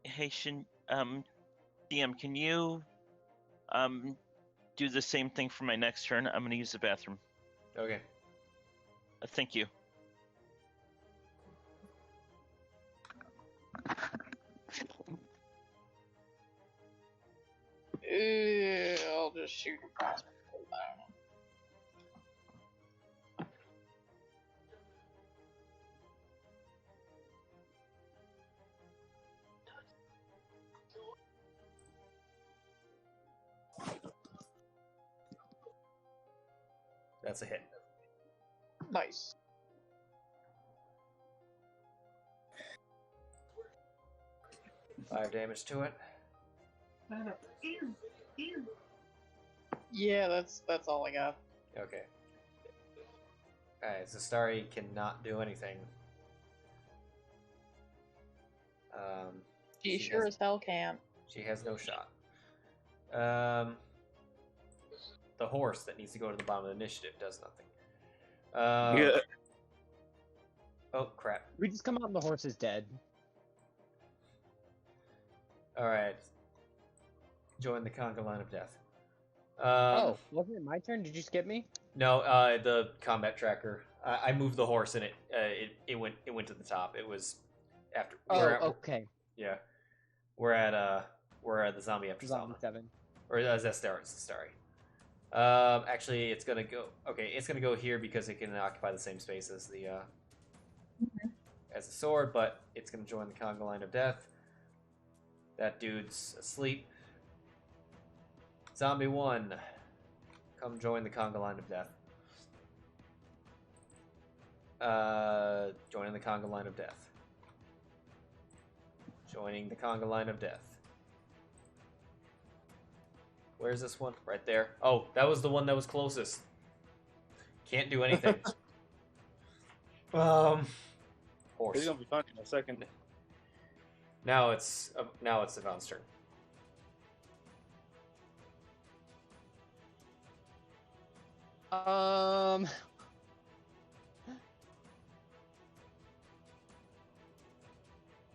Hey, DM, can you do the same thing for my next turn? I'm gonna use the bathroom. Okay. Thank you. I'll just shoot across. That's a hit. Nice. Five damage to it. Yeah, that's all I got. Okay. Alright, so Starry cannot do anything. She sure has- as hell can. She has no shot. The horse that needs to go to the bottom of the initiative does nothing. Yeah. Oh, crap. We just come out and the horse is dead. Alright. Join the conga line of death. Oh, wasn't it my turn? Did you skip me? No, the combat tracker. I moved the horse and it went to the top. It was after. Oh, okay. Yeah. We're at the zombie after Zombie Zylna. 7. Or Zestari. Actually, it's gonna go. Okay, it's gonna go here because it can occupy the same space as the as the sword, but it's gonna join the conga line of death. That dude's asleep. Zombie 1, come join the conga line of death. Joining the conga line of death. Joining the conga line of death. Where's this one? Right there. Oh, that was the one that was closest. Can't do anything. Horse. It's gonna be fun in a second. Now it's Yvonne's turn.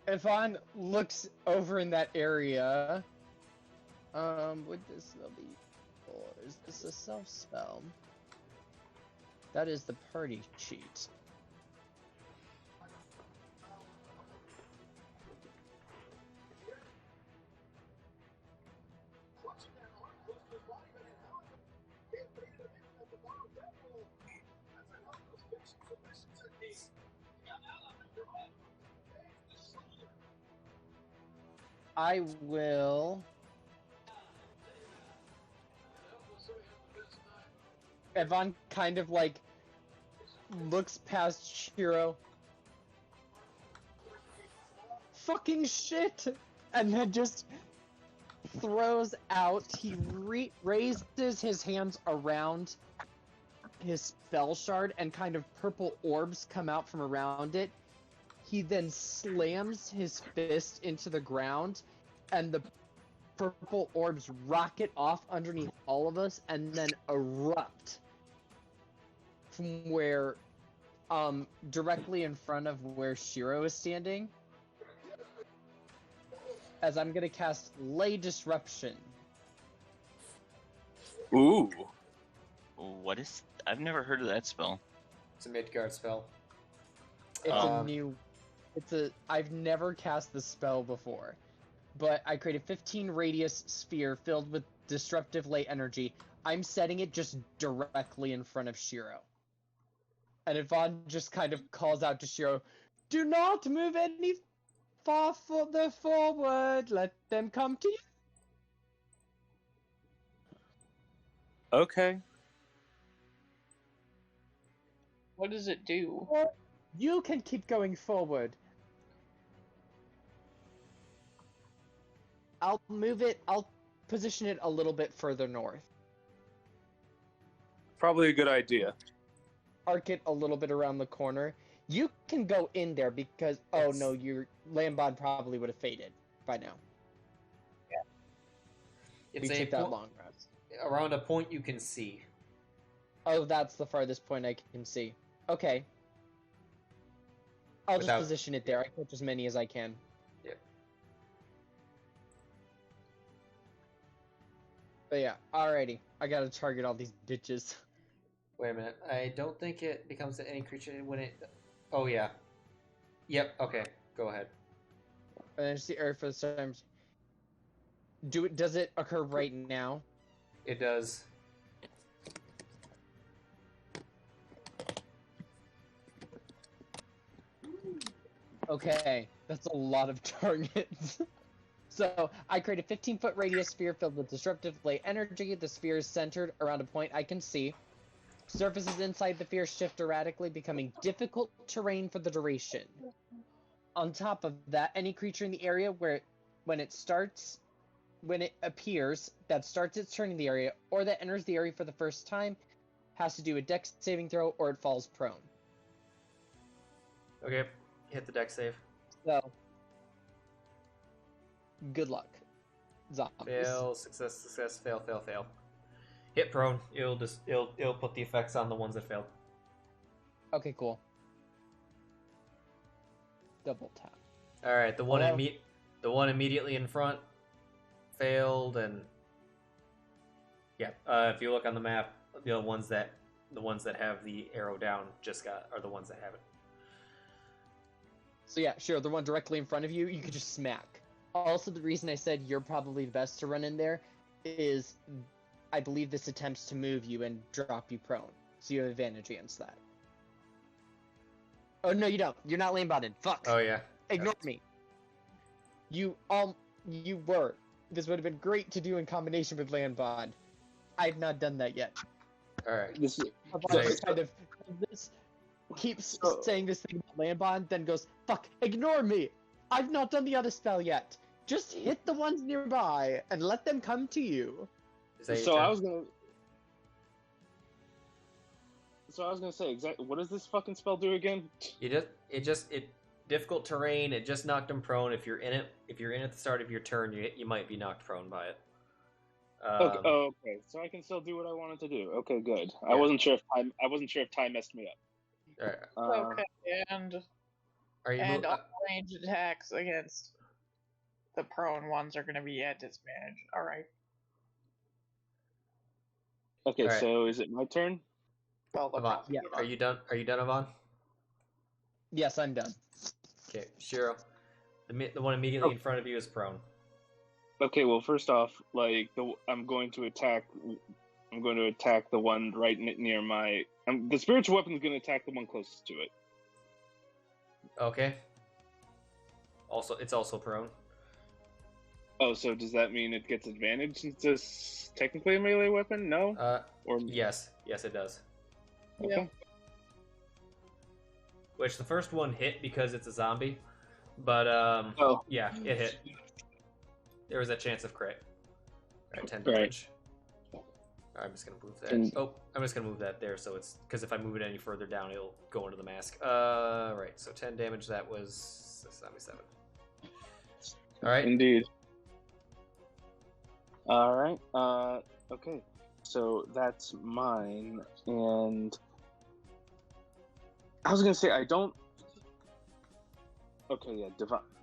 Yvonne looks over in that area. Would this spell be? Or is this a self spell? That is the party sheet. I will. Yvonne kind of like looks past Sheero. Fucking shit! And then just throws out. He raises his hands around his spell shard, and kind of purple orbs come out from around it. He then slams his fist into the ground, and the purple orbs rocket off underneath all of us and then erupt from where, directly in front of where Sheero is standing. As I'm gonna cast Lay Disruption. Ooh. What is? I've never heard of that spell. It's a Midgard spell. It's a new... I've never cast the spell before. But I create a 15 radius sphere filled with disruptive lay energy. I'm setting it just directly in front of Sheero. And Yvonne just kind of calls out to Sheero, "Do not move any further forward. Let them come to you." Okay. What does it do? Or you can keep going forward. I'll position it a little bit further north. Probably a good idea. Arc it a little bit around the corner. You can go in there because, oh no, your Lambod probably would have faded by now. It's We a took that long rest. around a point you can see. Oh, that's the farthest point I can see. Okay. I'll Without- just position it there. I catch as many as I can. Yeah. But yeah, alrighty. I gotta target all these bitches. Wait a minute. I don't think it becomes any creature when it. Oh yeah. Yep. Okay. Go ahead. And then just the area for the times. Does it occur right now? It does. Okay, that's a lot of targets. So, I create a 15-foot radius sphere filled with disruptive lay energy. The sphere is centered around a point I can see. Surfaces inside the sphere shift erratically, becoming difficult terrain for the duration. On top of that, any creature in the area when it appears, that starts its turn in the area, or that enters the area for the first time, has to do a dex saving throw, or it falls prone. Okay. Hit the deck save. So, good luck, zombies. Fail. Success. Success. Fail. Fail. Fail. Hit prone. It'll put the effects on the ones that failed. Okay, cool. Double tap. All right. The one Hello? the one immediately in front failed, and yeah. If you look on the map, the ones that have the arrow down are the ones that have it. So yeah, sure, the one directly in front of you, you could just smack. Also, the reason I said you're probably best to run in there is I believe this attempts to move you and drop you prone, so you have advantage against that. Oh, no, you don't. You're not lane bonded. Fuck. Oh yeah. Ignore me. You were. This would have been great to do in combination with land bond. I've not done that yet. All right. This is Just kind of this keeps saying this thing about land bond, then goes, fuck, ignore me. I've not done the other spell yet. Just hit the ones nearby and let them come to you. Is that your so turn? I was gonna say exactly what does this fucking spell do again? It difficult terrain. It just knocked him prone. If you're in it at the start of your turn, you might be knocked prone by it. Okay, so I can still do what I wanted to do. Okay, good. Yeah. I wasn't sure if time messed me up. All right. Okay, and Are you all range attacks against the prone ones are going to be at disadvantage. All right. Okay, All right. so is it my turn? Well, Avon, Yeah. Are you done? Are you done, Avon? Yes, I'm done. Okay, Sheero. The one immediately in front of you is prone. Okay, well, first off, I'm going to attack the one right near my. The spiritual weapon is going to attack the one closest to it. Okay. Also, it's also prone. Oh, so does that mean it gets advantage since it's technically a melee weapon? No. Or Yes, it does. okay. Yeah. Which the first one hit because it's a zombie, but Oh. yeah, it hit. There was a chance of crit. All right, 10 Right. damage. I'm just gonna move that. And- I'm just gonna move that there, so it's because if I move it any further down, it'll go into the mask. Right. So 10 damage. That was 77. All right. Indeed. All right. Okay. So that's mine, and I was gonna say I don't. Okay. Yeah.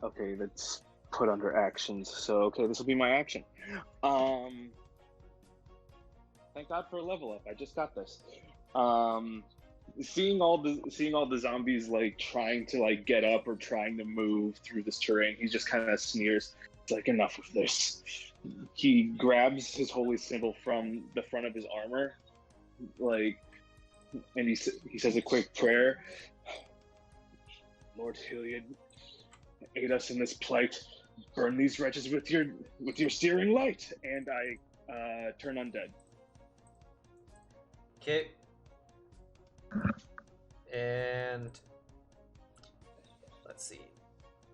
Okay. That's put under actions. So okay, this will be my action. Thank God for a level up. I just got this. Seeing all the zombies trying to get up or trying to move through this terrain, he just kind of sneers. It's like, enough of this. He grabs his holy symbol from the front of his armor, and he says a quick prayer. Lord Hiliad, aid us in this plight. Burn these wretches with your searing light, and I turn undead. Okay. And let's see.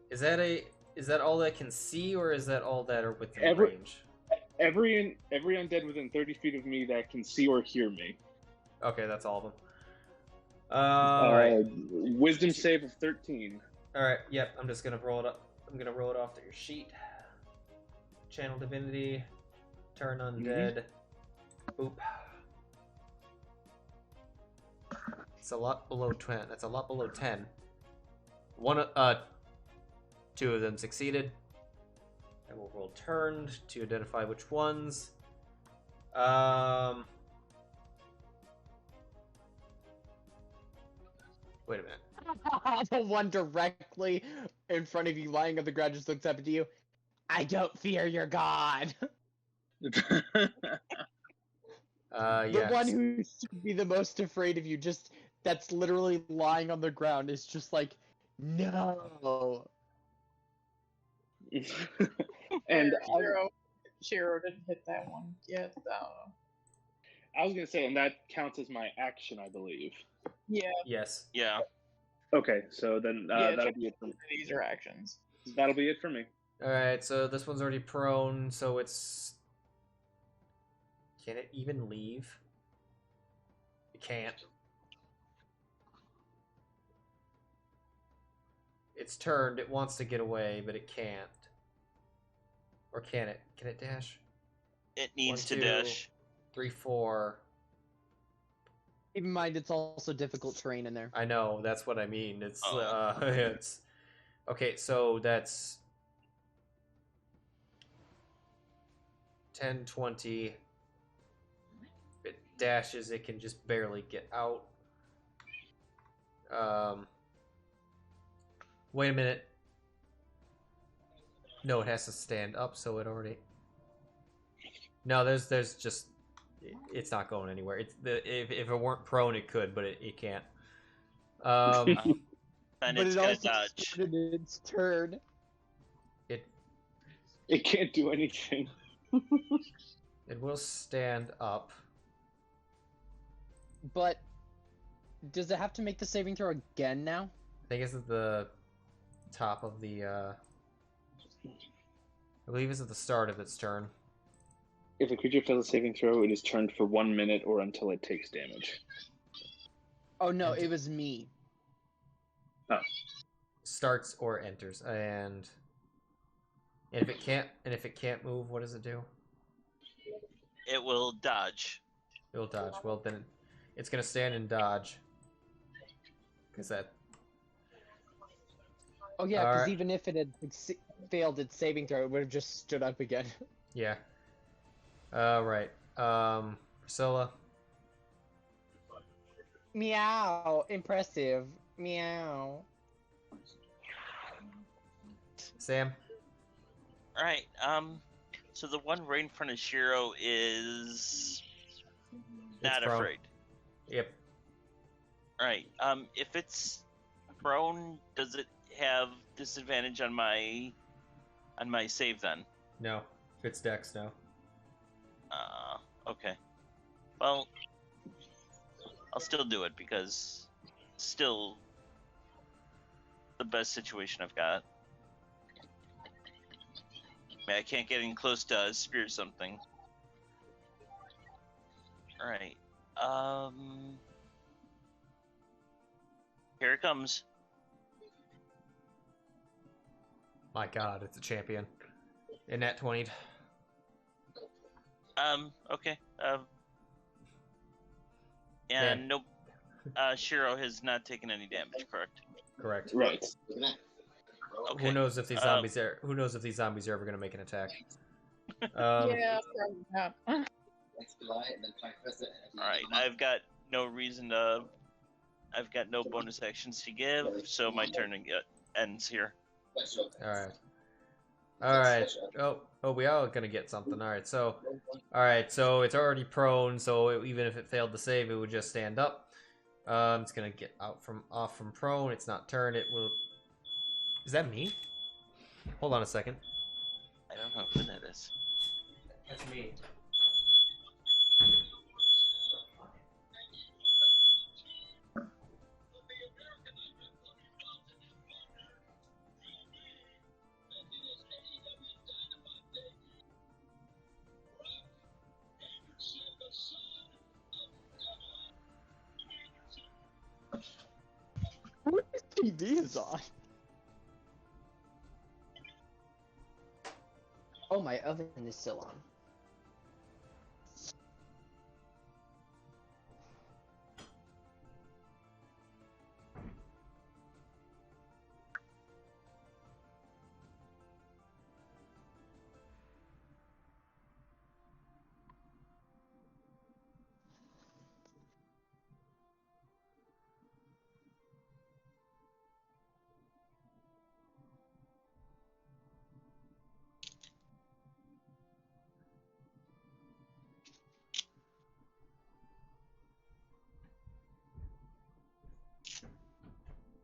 Is that all that can see, or is that all that are within range? Every undead within 30 feet of me that can see or hear me. Okay, that's all of them. All right. Wisdom save of 13. All right. Yep. I'm just gonna roll it up. I'm gonna roll it off to your sheet. Channel divinity. Turn undead. Boop. It's a lot below 10. That's a lot below 10. Two of them succeeded. And we'll roll turned to identify which ones. Wait a minute. The one directly in front of you, lying on the ground, just looks up at you. I don't fear your god. The Yes. one who should be the most afraid of you, that's literally lying on the ground, is just like, no. And Sheero didn't hit that one yet. I don't know. I was gonna say, and that counts as my action, I believe. Yeah. Yes. Yeah. Okay, so then that'll be it for me. These are actions. That'll be it for me. All right. So this one's already prone. So it's. Can it even leave? It can't. It's turned. It wants to get away, but it can't. Or can it? Can it dash? It needs 1, to 2, dash. 3, 4. Keep in mind, it's also difficult terrain in there. I know. That's what I mean. It's Oh. it's okay. So that's 10, 20. If it dashes, it can just barely get out. Wait a minute. No, it has to stand up, so it already. No, there's just. It's not going anywhere. If it weren't prone, it could, but it can't. And But it's it gonna also dodge. started its turn. It can't do anything. It will stand up. But does it have to make the saving throw again now? I think it's at the top of the. I believe it's at the start of its turn. If a creature fails a saving throw, it is turned for 1 minute or until it takes damage. Oh no, it was me. Starts or enters, and if it can't move, what does it do? It will dodge. It will dodge. Well, then it's gonna stand and dodge. Because that. Oh yeah, because Alright. even if it had failed its saving throw, it would have just stood up again. Yeah. Right. Priscilla. Meow. Impressive. Meow. Sam. All right. So the one right in front of Sheero is not prone. afraid. Yep. All right. If it's prone, does it have disadvantage on my save then? No. If it's Dex, no. Okay. Well, I'll still do it because still the best situation I've got. I mean, I can't get in close to spear something. All right. Here it comes. My God, it's a champion. In that 20. Okay. Yeah. And nope. Sheero has not taken any damage, correct? Correct. Right. Okay. Who knows if these zombies are? Who knows if these zombies are ever going to make an attack? Yeah, probably not. Alright, I've got no reason to. I've got no bonus actions to give, so my turn ends here. All right. All right. Oh, we are gonna get something. All right. So it's already prone. So even if it failed to save, it would just stand up. It's gonna get off from prone. It's not turned. It will. Is that me? Hold on a second. I don't know who that is. That's me. What TV is on? Oh, my oven is still on.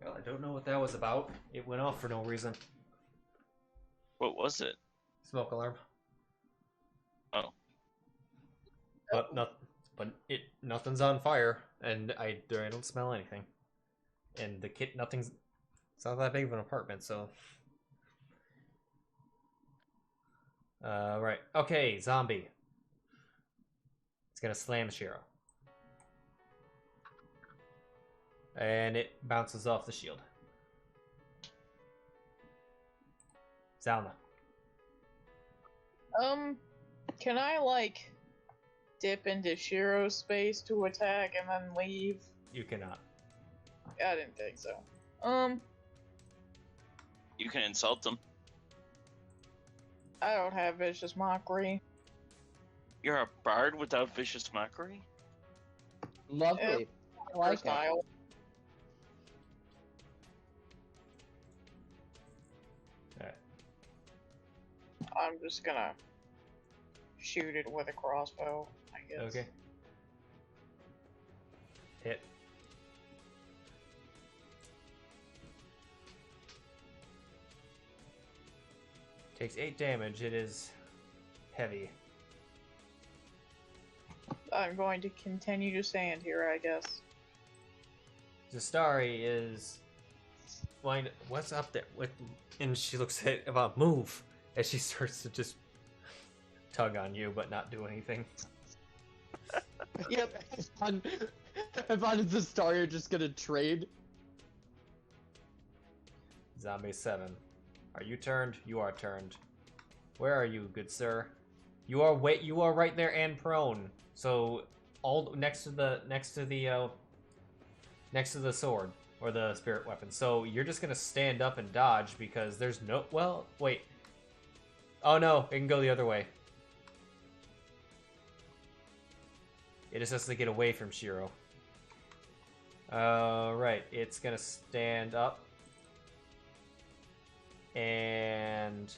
Well, I don't know what that was about. It went off for no reason. What was it? Smoke alarm. Oh. But nothing's on fire, and I don't smell anything. And the kit, nothing's. It's not that big of an apartment, so. Right. Okay, zombie. It's gonna slam Sheero. And it bounces off the shield. Zylna. Can I like dip into Sheero's space to attack and then leave? You cannot. I didn't think so. You can insult them. I don't have vicious mockery. You're a bard without vicious mockery? Lovely. I like it. Style. Alright. I'm just gonna shoot it with a crossbow, I guess. Okay. Hit. Takes 8 damage. It is heavy. I'm going to continue to stand here, I guess. Zastari is what's up there with, and she looks at about move as she starts to just tug on you but not do anything. Yep. Evan and Zastari are just gonna trade. Zombie 7. Are you turned? You are turned. Where are you, good sir? You are right there and prone. So all next to the sword or the spirit weapon. So you're just gonna stand up and dodge because there's no. Well, wait. Oh no, it can go the other way. It just has to get away from Sheero. Right. It's gonna stand up. And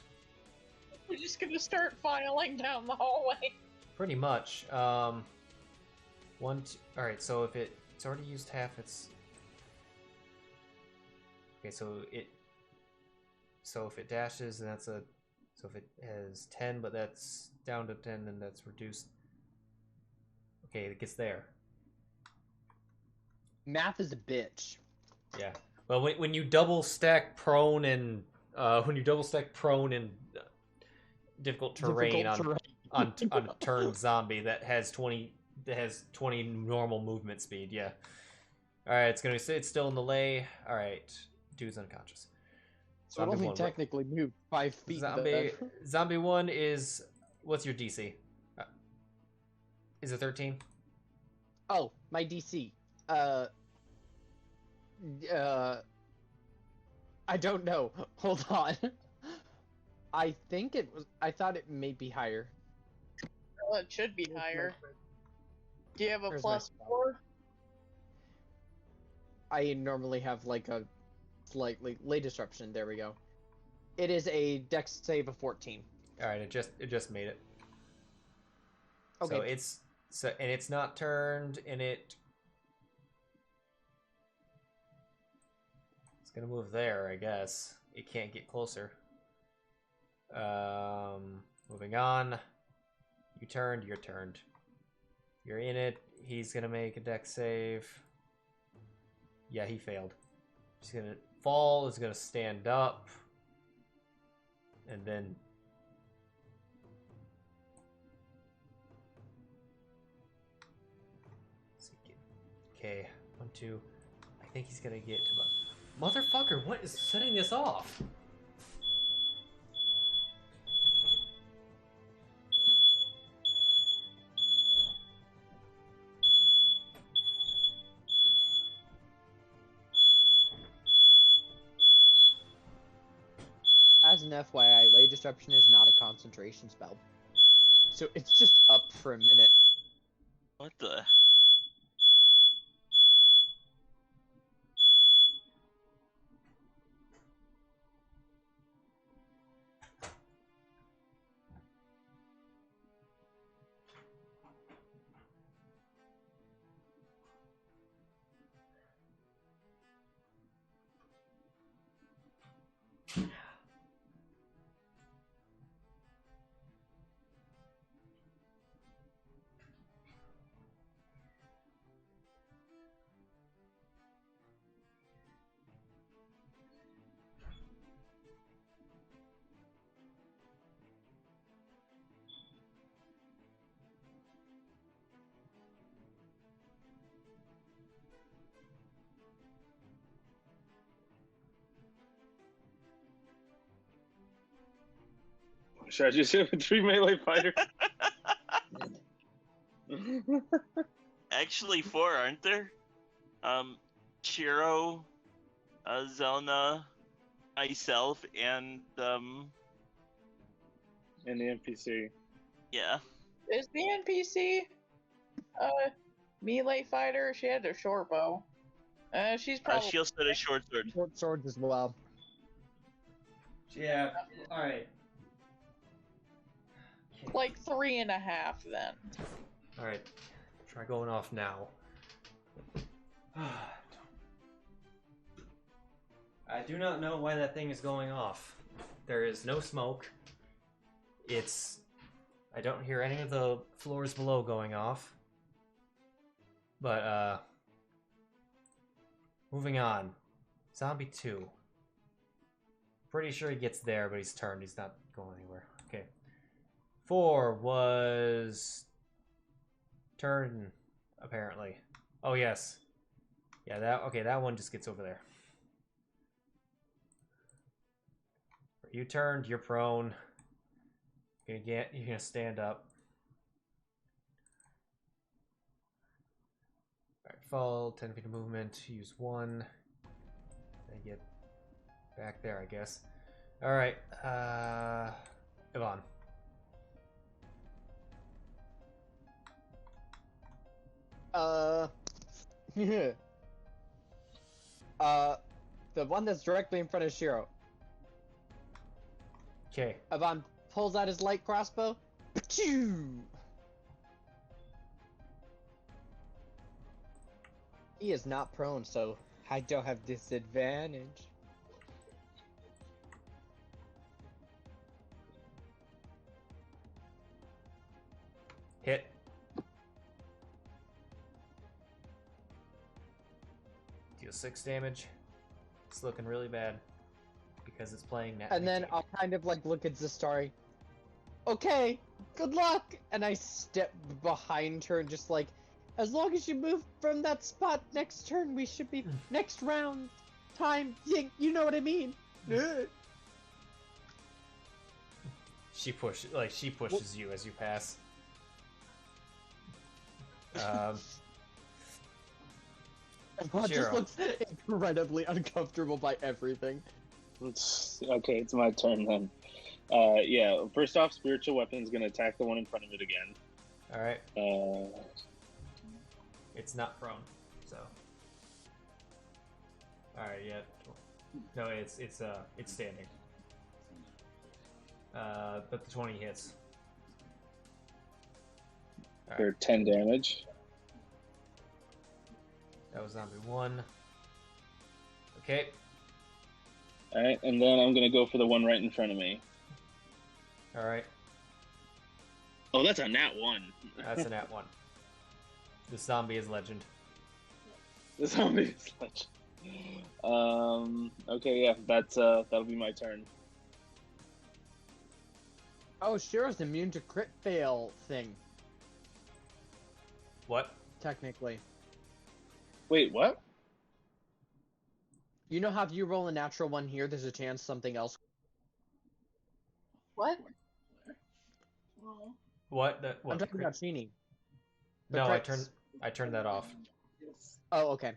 We're just gonna start filing down the hallway. pretty much. All right. So if it's already used half its. Okay, so if it dashes, then that's a. So if it has 10, but that's down to 10, then that's reduced. Okay, it gets there. Math is a bitch. Yeah. Well, when you double stack prone and difficult terrain on a turned zombie that has 20 normal movement speed, yeah. All right, it's still in the lay. All right, dude's unconscious. So it only technically moved 5 feet. Zombie 1 is what's your DC? Is it 13? Oh, my DC. I don't know. Hold on. I think it was. I thought it may be higher. Well, it should be higher. Do you have a Where's plus my- 4? I normally have like a slightly lay disruption. There we go. It is a dex save of 14. All right, it just made it. Okay. So it's not turned, and it's gonna move there, I guess. It can't get closer. Moving on. You turned. You're turned. You're in it. He's gonna make a dex save. Yeah, he failed. He's gonna fall. Is gonna stand up, and then. Okay, 1, 2. I think he's gonna get to motherfucker, what is setting this off? As an FYI, lay disruption is not a concentration spell, so it's just up for a minute. What the? Should I just hit a 3 melee fighter? Actually, 4, aren't there? Sheero, Zylna, myself, and And the NPC. yeah. Is the NPC melee fighter? She had a short bow. She's probably. She also had a short sword. Short swords as well. Yeah, alright. Like 3.5 then. Alright. Try going off now. I do not know why that thing is going off. There is no smoke. I don't hear any of the floors below going off. But, moving on. Zombie 2. Pretty sure he gets there, but he's turned. He's not going anywhere. Okay. 4 was... turn, apparently. Oh, yes. Yeah, that one just gets over there. You turned, you're prone. You're gonna stand up. Alright, fall, 10 feet of movement, use 1. Then get back there, I guess. Alright, Yvonne. The one that's directly in front of Sheero. Okay. Yvonne pulls out his light crossbow. Pachoo! He is not prone, so I don't have disadvantage. Hit. Deal 6 damage. It's looking really bad because it's playing that. And then I'll kind of like look at Zastari. Okay, good luck! And I step behind her and just like, as long as you move from that spot next turn, we should be next round time. You know what I mean? She pushes you as you pass. Everyone just looks incredibly uncomfortable by everything. Okay, it's my turn then. Yeah, first off, spiritual weapon's gonna attack the one in front of it again. Alright. It's not prone, so. Alright, yeah. No, it's standing. But the 20 hits. For 10 damage. That was zombie 1. Okay. Alright, and then I'm gonna go for the one right in front of me. Alright. Oh, that's a nat 1. That's a nat 1. The zombie is legend. The zombie is legend. Okay, yeah, that'll be my turn. Oh, Sheero's immune to crit fail thing. What? Technically. Wait, what? You know how if you roll a natural one here, there's a chance something else. What? What? I'm talking about Shini. The No, crits. I turned that off. Oh, okay.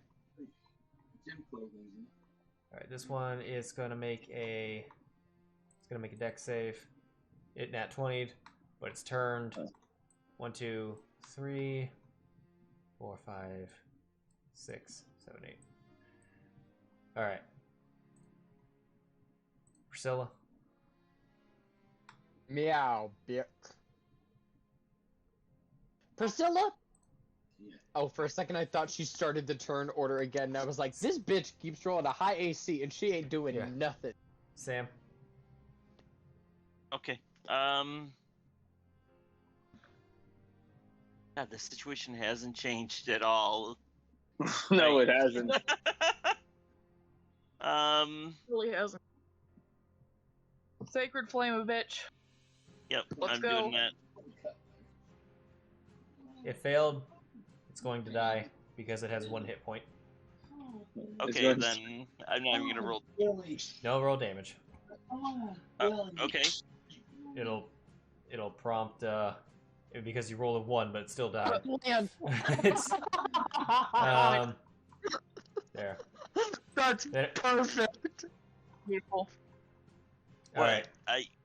Alright, this one is gonna make a dex save. It nat 20'd, but it's turned. 1, 2, 3, 4, 5, 6, 7, 8. Alright. Priscilla. Meow, bitch. Priscilla? Oh, for a second I thought she started the turn order again, and I was like, this bitch keeps rolling a high AC, and she ain't doing nothing. Sam. Okay. God, the situation hasn't changed at all. No, it hasn't. Really hasn't. Sacred flame of bitch. Yep, Let's I'm go. doing that. It failed. It's going to die because it has 1 hit point. Okay, then I'm not even gonna roll. No roll damage. Okay. It'll prompt because you rolled a 1, but it still died. Man. It's there. That's There. perfect. Beautiful. All right,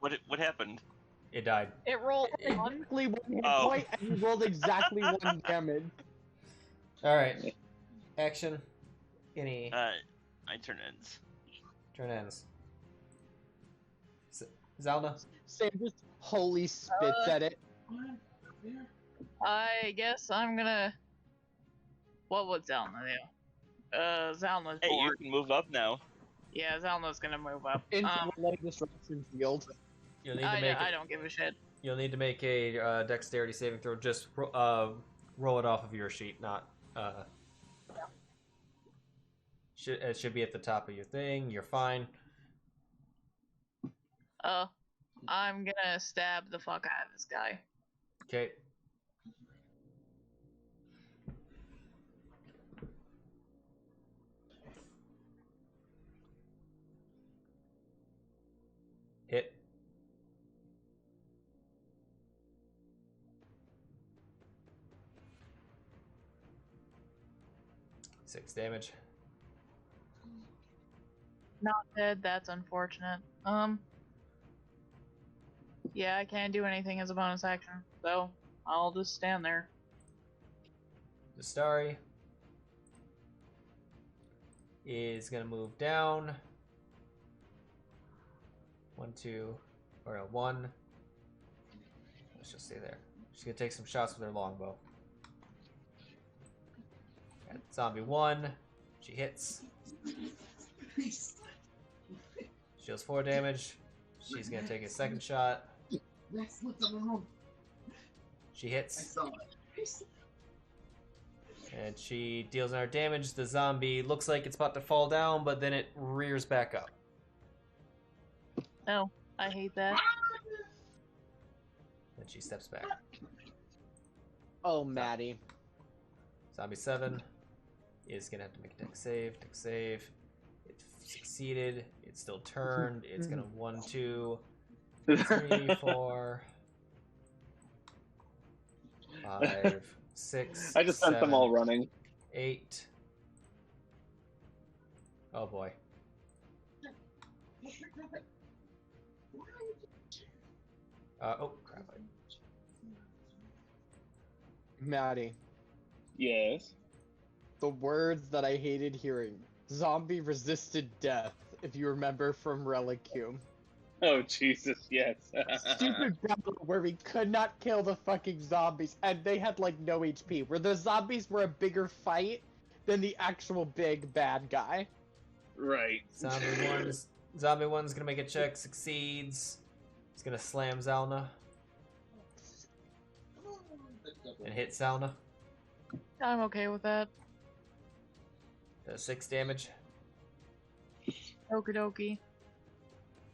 What happened? it died. It rolled one. Exactly 1 hit Oh. point, and you rolled exactly 1 damage. All right, action. Any My turn ends. turn ends. Zylna. Sam just Holy spits at it. I guess I'm gonna. What would Zylna do? Zylna's Hey, you bored. can move up now. Yeah, Zylna's gonna move up. Into the light disruption field. You'll need to make I don't give a shit. You'll need to make a dexterity saving throw. Just roll it off of your sheet, not. It should be at the top of your thing. You're fine. I'm gonna stab the fuck out of this guy. Okay. Hit. Six damage. Not dead. That's unfortunate. Yeah, I can't do anything as a bonus action, so I'll just stand there. The Starry is gonna move down. 1, 2, or no, 1. Let's just stay there. She's gonna take some shots with her longbow. Got zombie 1. She hits. She deals 4 damage. She's gonna take a second shot. She hits. And she deals another damage. The zombie looks like it's about to fall down, but then it rears back up. Oh, I hate that. Then she steps back. Oh, Maddie. Zombie 7 is gonna have to make a dex save. Dex save. It succeeded. It's still turned. It's gonna 1, 2, 3, 4, 5, 6. I just sent them all running. 8. Oh boy. Oh crap. Maddie. Yes. The words that I hated hearing. Zombie resisted death, if you remember from Reliquium. Oh, Jesus, yes. Stupid battle where we could not kill the fucking zombies, and they had, like, no HP. Where the zombies were a bigger fight than the actual big bad guy. Right. Zombie one's gonna make a check, succeeds. He's gonna slam Zylna. And hit Zylna. I'm okay with that. Does 6 damage. Okie dokie.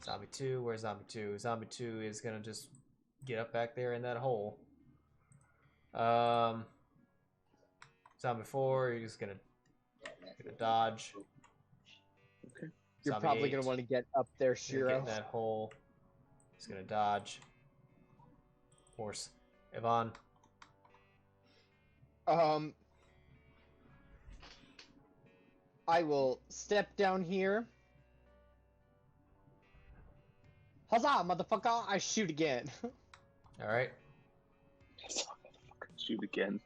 Zombie 2, where's Zombie 2? Zombie 2 is gonna just get up back there in that hole. Zombie 4, you're just gonna dodge. Okay. You're Zombie probably 8, gonna want to get up there, gonna get in Sheero. that hole. He's gonna dodge. Horse. Yvonne. I will step down here. Huzzah, motherfucker! I shoot again. Alright. Shoot again.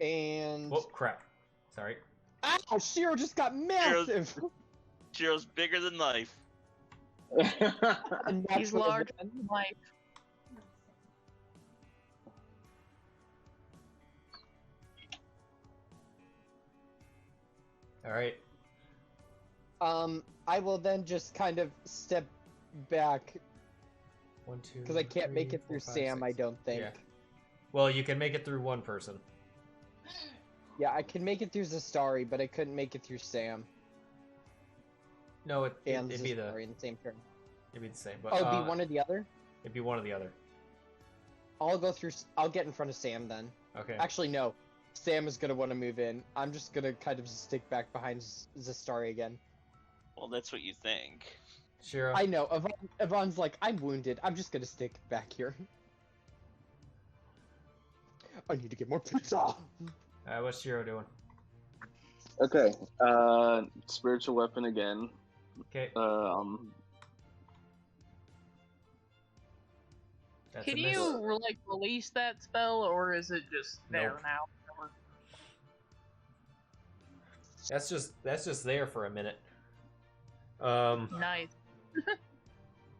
And... Whoa, crap. Sorry. Ow! Sheero just got massive! Sheero's bigger than life. And He's larger than life. Alright. I will then just kind of step back 1, 2. because I can't 3, make it 4, through 5, Sam. 6. I don't think. Yeah. Well, you can make it through one person. Yeah, I can make it through Zastari, but I couldn't make it through Sam No, and it'd be Zastari in the same turn. it'd be the same. But Oh, it'd be one or the other. It'd be one or the other. I'll go through. I'll get in front of Sam then. Okay. Actually, no. Sam is gonna want to move in. I'm just gonna kind of stick back behind Zastari again. Well, that's what you think. Sheero. I know. Yvonne's like, I'm wounded. I'm just gonna stick back here. I need to get more pizza. What's Sheero doing? Okay. Spiritual weapon again. Okay. That's Can a miss. you like release that spell, or is it just there Nope. now? That's just there for a minute. Nice.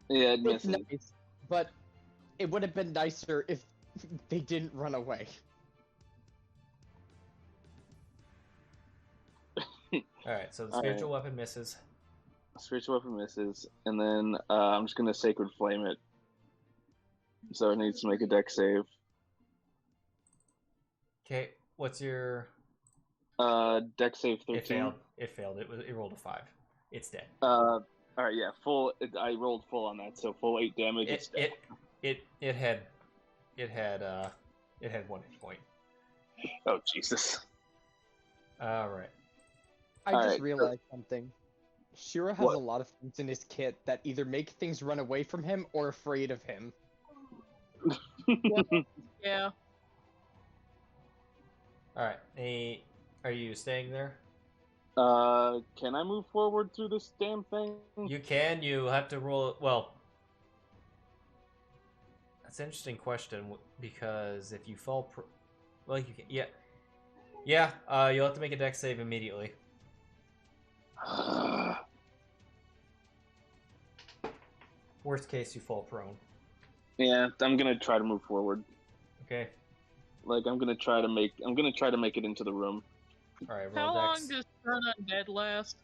Yeah, it It's misses. nice, but it would have been nicer if they didn't run away. Alright, so the All spiritual weapon misses. Spiritual weapon misses, and then I'm just gonna Sacred Flame it. So it needs to make a deck save. Okay, what's your... Deck save 13. It failed. It failed. It rolled a 5. It's dead. Alright, yeah, full. I rolled full on that, so full 8 damage. It's dead. It had 1 hit point. Oh Jesus! Alright. I All just right. realized something. Sheero has What? a lot of things in his kit that either make things run away from him or afraid of him. Yeah. Alright. Are you staying there? Can I move forward through this damn thing? You can. You have to roll... Well... That's an interesting question, because if you fall... Well, you can... Yeah. Yeah, you'll have to make a dex save immediately. Worst case, you fall prone. Yeah, I'm gonna try to move forward. Okay. Like I'm gonna try to make it into the room. Alright, How roll long dex. does Turn Undead last?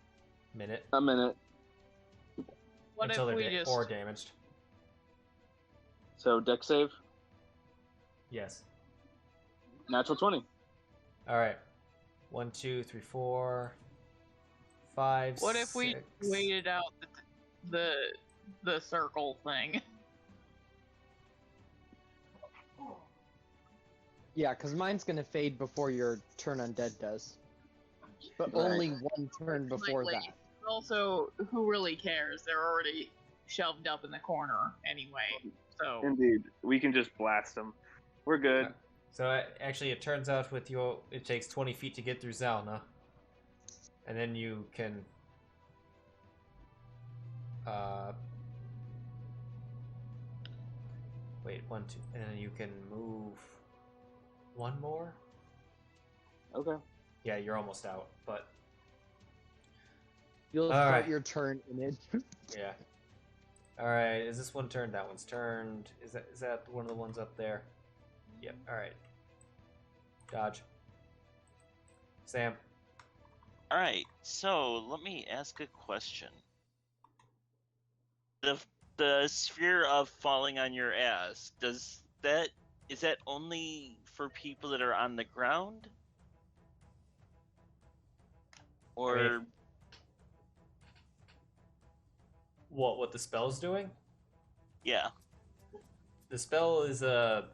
Minute. A minute. What Until if they're we just... or damaged. So deck save, Yes. natural 20. Alright. 1, 2, 3, 4, 5, What if we 6. waited out the circle thing? Yeah, because mine's gonna fade before your turn undead does. But Right. only one turn before Like, that. Also, who really cares? They're already shoved up in the corner anyway. So Indeed, we can just blast them. We're good. So actually, it turns out with your... It takes 20 feet to get through Zylna. And then you can... Wait, 1, 2... And then you can move... 1 more? Okay. Yeah, you're almost out, but... You'll All start right. your turn in it. Yeah. Alright, is this one turned? That one's turned. Is that one of the ones up there? Yep, alright. Dodge. Sam. Alright, so let me ask a question. The sphere of falling on your ass, is that only for people that are on the ground? Or What the spell's doing? yeah. The spell is there's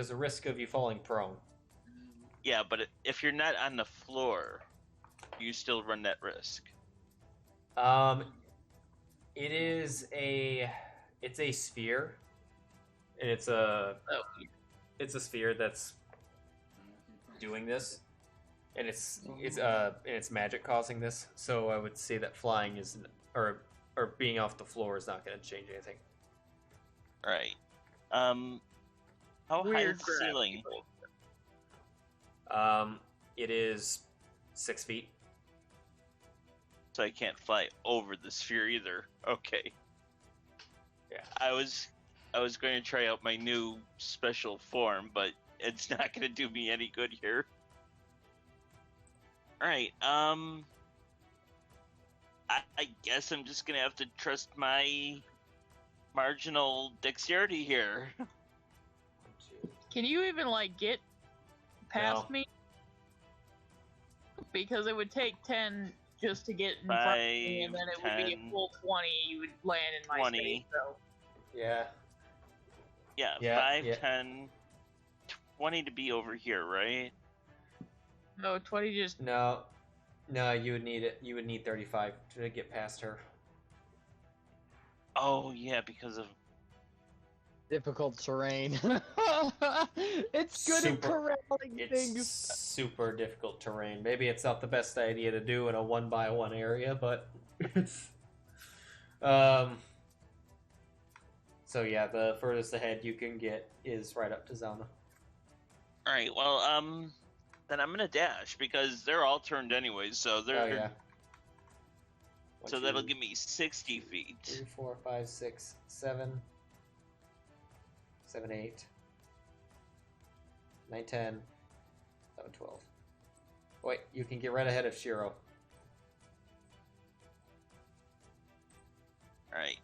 a risk of you falling prone. Yeah, but if you're not on the floor, you still run that risk. It's a sphere. And it's a sphere that's doing this. And it's magic causing this. So I would say that flying is or being off the floor is not going to change anything. Right. How high is weird the ceiling? It is 6 feet. So I can't fly over the sphere either. Okay. Yeah. I was going to try out my new special form, but it's not going to do me any good here. All right. I guess I'm just going to have to trust my marginal dexterity here. can you even like get past No. me? Because it would take 10 just to get in front of me, and then it would be 10, a full 20. You would land in my 20. space. So Yeah. Yeah, Yeah, 5, yeah. 10, 20 to be over here, right? no, 20 just No, you would need it. You would need 35 to get past her. Oh, yeah, because of... Difficult terrain. It's good at Super- corralling It's things. super difficult terrain. Maybe it's not the best idea to do in a 1x1 area, but so yeah, the furthest ahead you can get is right up to Zylna. All right, well, then I'm gonna dash because they're all turned anyways. So they're Oh yeah. so that'll give me 60 feet. 3, 4, 5, 6, 7, 7, 8, 9, 10, 11, 12. Wait, you can get right ahead of Sheero. All right,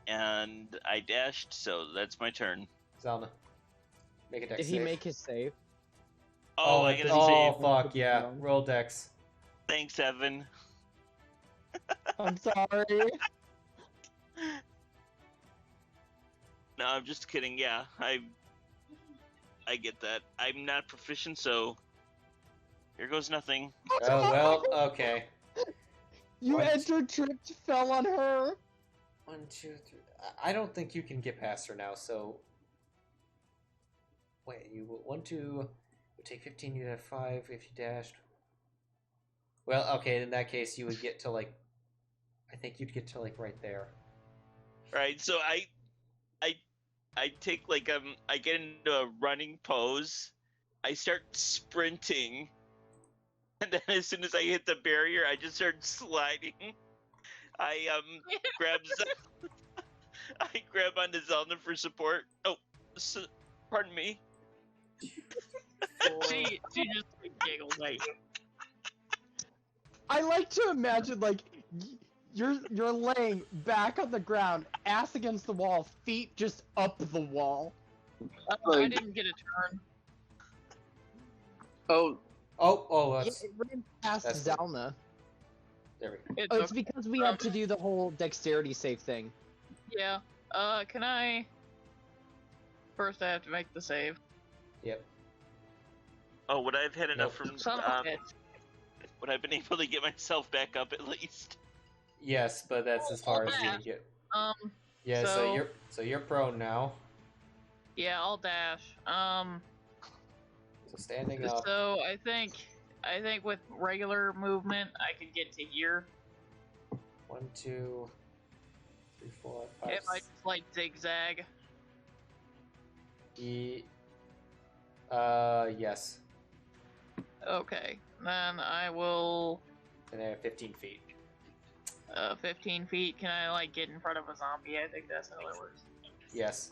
and I dashed, so that's my turn. Zylna, make a dex Did he save. make his save? Oh, I it- gotta oh save. fuck yeah! Roll dex. Thanks, Evan. I'm sorry. No, I'm just kidding. Yeah, I get that. I'm not proficient, so here goes nothing. Oh well, okay. You What? entered, tripped, fell on her. 1, 2, 3. I don't think you can get past her now. So wait, you 1, 2. You take 15. You have 5 if you dashed. Well, okay. In that case, you would get to like. I think you'd get to like right there. Right, so I take like I get into a running pose. I start sprinting, and then as soon as I hit the barrier, I just start sliding. I grab I grab onto Zylna for support. Oh, pardon me. She just giggles like. I like to imagine like you're laying back on the ground, ass against the wall, feet just up the wall. I didn't get a turn. Oh, Oh, Yeah, that's it ran past that's Zylna. there we go. It Oh, it's took- because we had to do the whole dexterity save thing. yeah. Can I? First, I have to make the save. Yep. Oh, would I have had enough from? Son of a bitch. Would I have been able to get myself back up at least? Yes, but that's as far as you can get. Yeah, so you're prone now. Yeah, I'll dash. So standing up. So I think with regular movement, I could get to here. 1, 2, 3, 4, 5. If I just like zigzag. Yes. Okay, then I will. And then 15 feet. 15 feet. Can I like get in front of a zombie? I think that's how that works. Yes.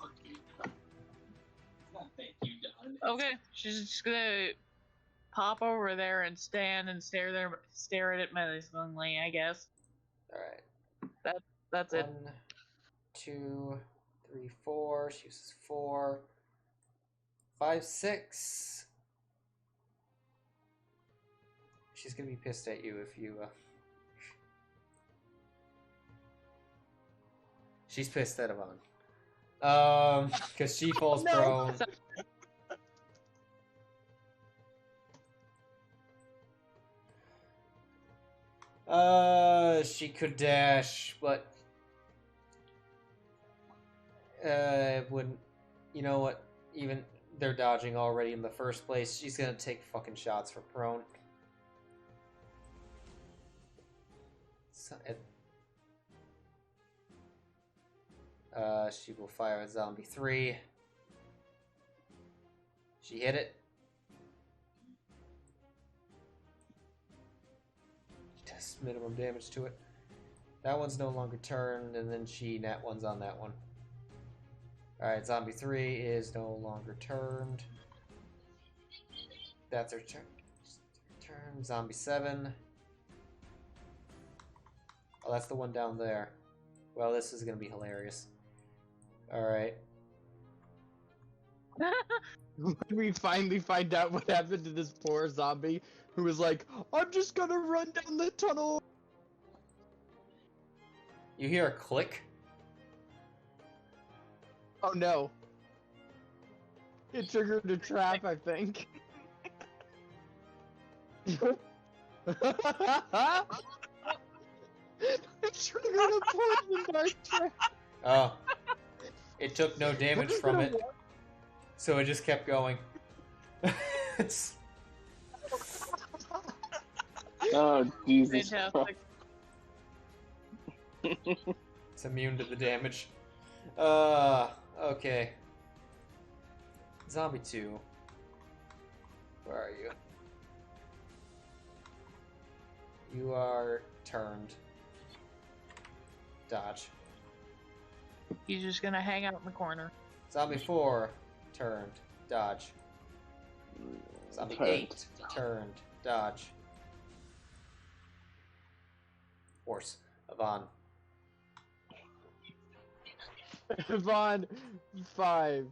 Okay, she's just gonna pop over there and stand and stare at it menacingly, I guess. Alright. That's it. 1, 2, 3, 4. She uses 4. 5, 6. She's gonna be pissed at you if you. She's pissed at Yvonne. Because she falls prone. She could dash, but wouldn't. You know what? Even they're dodging already in the first place. She's gonna take fucking shots for prone. So, she will fire at zombie 3. She hit it. She does minimum damage to it. That one's no longer turned, and then she nat one's on that one. Alright, zombie 3 is no longer turned. That's her turn. Zombie 7. Oh, that's the one down there. Well, this is gonna be hilarious. Alright. When we finally find out what happened to this poor zombie who was like, I'm just gonna run down the tunnel. You hear a click? Oh no. It triggered a trap, I think. It triggered a poison dart trap. Oh. It took no damage from it, so it just kept going. It's Oh, Jesus. Fantastic. it's immune to the damage. Okay. Zombie 2. Where are you? You are turned. Dodge. He's just gonna hang out in the corner. Zombie 4, turned. Dodge. Zombie Turned. 8, turned. Dodge. Horse. Avon. Vaughn, 5,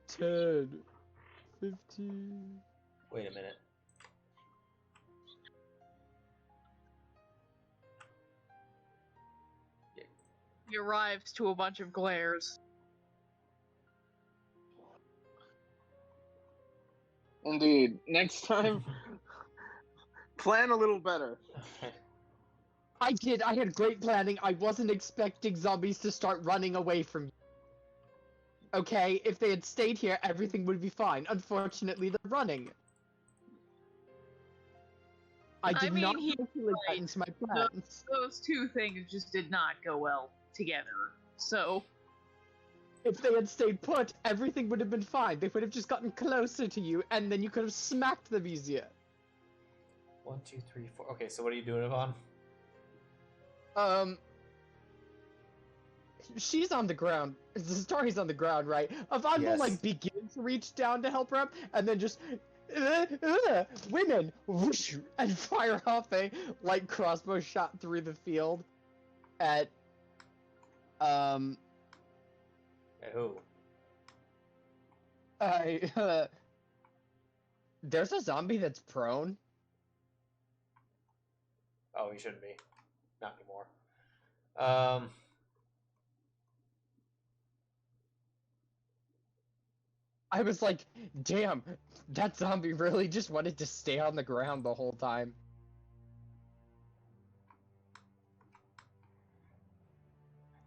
10, 15. Wait a minute. He arrives to a bunch of glares. Indeed. Next time, plan a little better. I did. I had great planning. I wasn't expecting zombies to start running away from you. Okay, if they had stayed here, everything would be fine. Unfortunately, they're running. I did mean, not he- calculate that right. into my plans. Those two things just did not go well together. So, If they had stayed put, everything would have been fine. They would have just gotten closer to you, and then you could have smacked them easier. 1, 2, 3, 4. Okay, so what are you doing, Avon? She's on the ground. The story's on the ground, right? Avon will, Yes. like, begin to reach down to help her up, and then just, women, whoosh, and fire off a light crossbow shot through the field at, Oh. there's a zombie that's prone. Oh, he shouldn't be. Not anymore. I was like, damn, that zombie really just wanted to stay on the ground the whole time.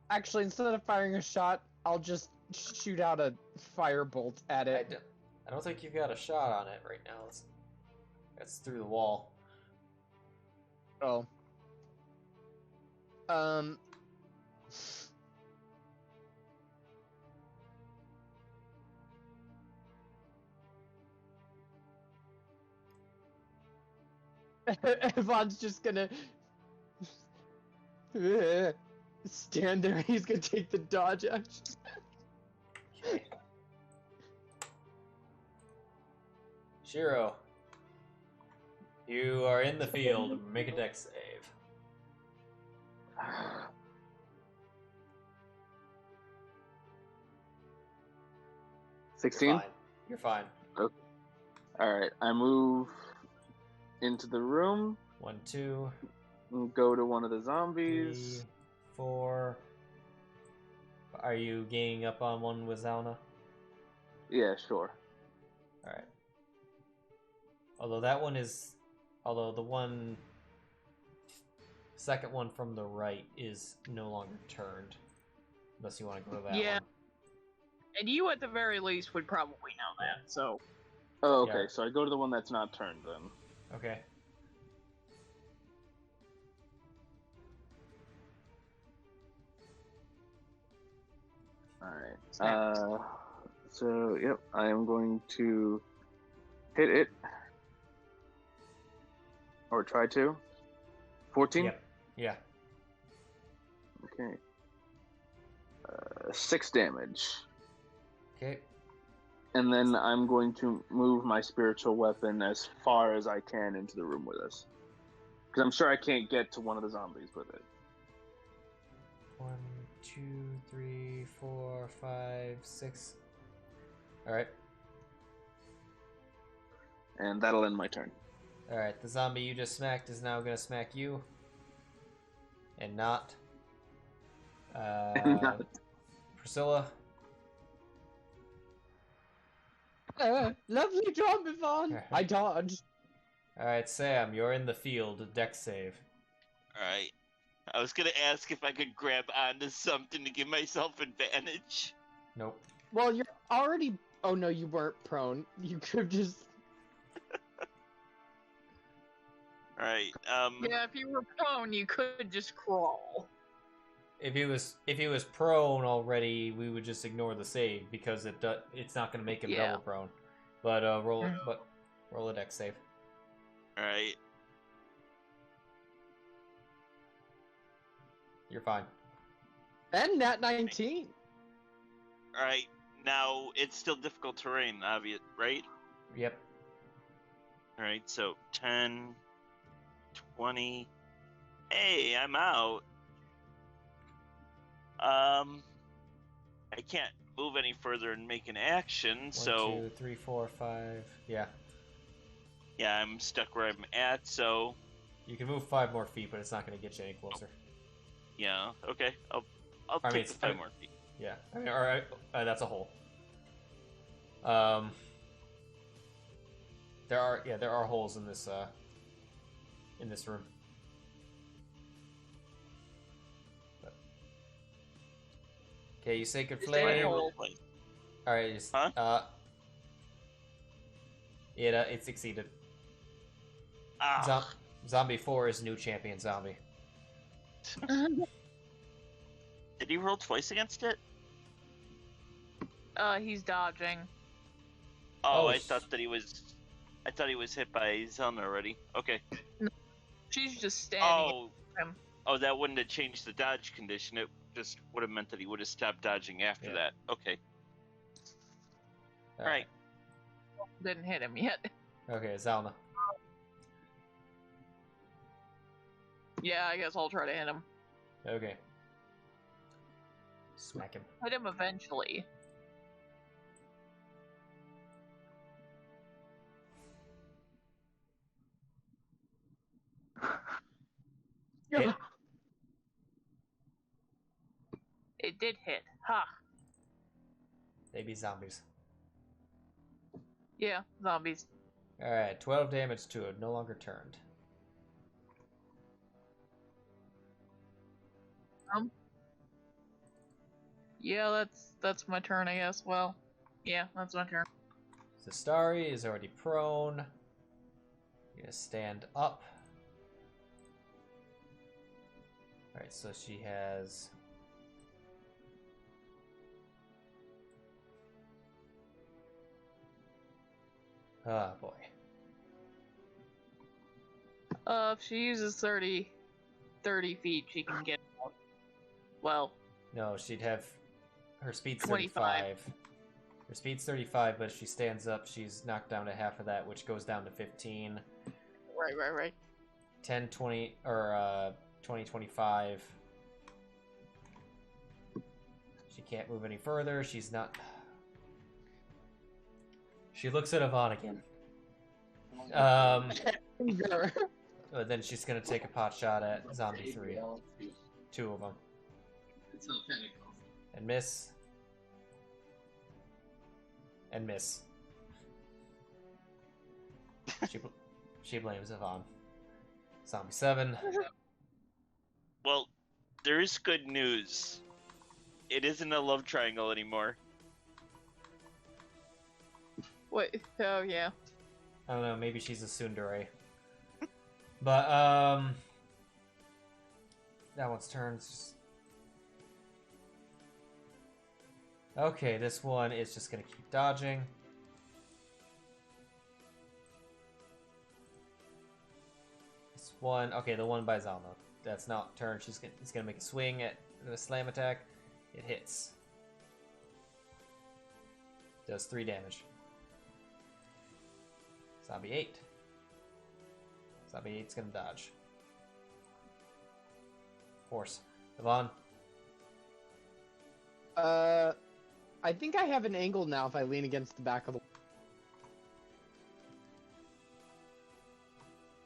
Actually, instead of firing a shot, I'll just shoot out a firebolt at it. I don't think you've got a shot on it right now. That's through the wall. Oh. Evon's just gonna stand there. He's gonna take the dodge action. Sheero, you are in the field. Make a dex save. You're 16? fine. You're fine. Alright, I move into the room, 1, 2, and go to one of the 3, zombies. 4. Are you ganging up on one with Zylna? Yeah, sure. Alright. Although the second one from the right is no longer turned. Unless you want to go to that Yeah. one. and you at the very least would probably know that. So, Oh, okay, Yeah. so I go to the one that's not turned then. Okay. Alright. Snap. So, yep, I am going to hit it. Or try to. 14? Yep. Yeah. Okay. 6 damage. Okay. And then I'm going to move my spiritual weapon as far as I can into the room with us. Because I'm sure I can't get to one of the zombies with it. 1, 2, 3, 4, 5, 6. Alright. And that'll end my turn. Alright, the zombie you just smacked is now gonna smack you. And not. Not. Priscilla. Lovely job, Yvonne! I dodged. Alright, Sam, you're in the field. Dex save. Alright. I was gonna ask if I could grab onto something to give myself advantage. Nope. Well, you're already... Oh, no, you weren't prone. You could have just... Alright, yeah, if you were prone, you could just crawl. If he was prone already, we would just ignore the save because it's not going to make him Yeah. double prone. But roll a dex save. alright. You're fine. And nat 19. All right. Now it's still difficult terrain, obvious, right? Yep. All right. So 10, 20. Hey, I'm out. I can't move any further and make an action, 1, so 2, 3, 4, 5. Yeah. yeah, I'm stuck where I'm at. So You can move 5 more feet, but it's not going to get you any closer. yeah, okay. I'll I mean, take the 5 more feet. Yeah. I mean, all right. That's a hole. There are holes in this room. But... Okay, you say good flame. hole. All right, just, Huh? it succeeded. Ah, Zombie 4 is new champion zombie. did he roll twice against it? He's dodging. Oh, Oh, I thought he was hit by Zylna already. Okay. She's just standing. Oh, that wouldn't have changed the dodge condition. It just would have meant that he would have stopped dodging after Yeah. that. Okay. All right. Didn't hit him yet. Okay, Zylna. Yeah, I guess I'll try to hit him. Okay. Smack him. Hit him eventually. Hit. It did hit. Ha. They be zombies. Yeah, zombies. Alright, 12 damage to it, no longer turned. Yeah, that's my turn, I guess. Well, yeah, that's my turn. Zastari is already prone. You're gonna stand up. Alright, so she has... Oh boy. If she uses 30 feet, she can get out. Well, No, she'd have... Her speed's 25. 35. Her speed's 35, but if she stands up, she's knocked down to half of that, which goes down to 15. right. 10, 20, or 20, 25. She can't move any further. She's not... She looks at Yvonne again. Then she's gonna take a pot shot at Zombie 3. 2 of them. And miss. And miss. She blames Yvonne. Zombie 7. Well, there is good news. It isn't a love triangle anymore. Wait, oh yeah. I don't know, maybe she's a tsundere. But, that one's turns. Okay, this one is just gonna keep dodging. This one, okay, the one by Zylna. That's not turn. He's gonna make a swing at the slam attack. It hits. Does 3 damage. Zombie 8. Zombie 8's gonna dodge. Of course. Yvonne. I think I have an angle now if I lean against the back of the...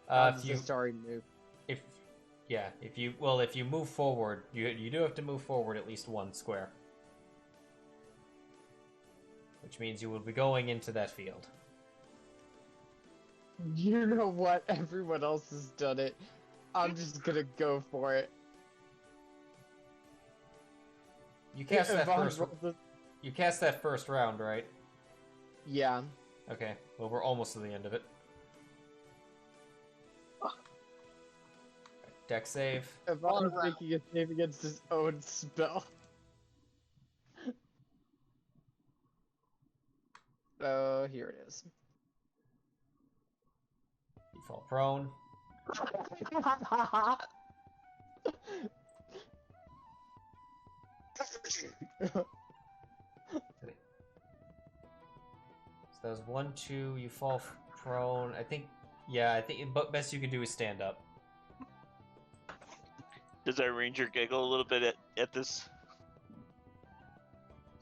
If you Zastari move. if you move forward, you do have to move forward at least 1 square. Which means you will be going into that field. You know what? Everyone else has done it. I'm just gonna go for it. You cast that Yvonne first. rolled the- You cast that first round, right? Yeah. Okay. Well, we're almost to the end of it. Deck save. Yvonne's making a save against his own spell. Oh, here it is. You fall prone. So that was 1, 2. You fall prone. I think. Yeah, I think. But best you can do is stand up. Does our ranger giggle a little bit at this?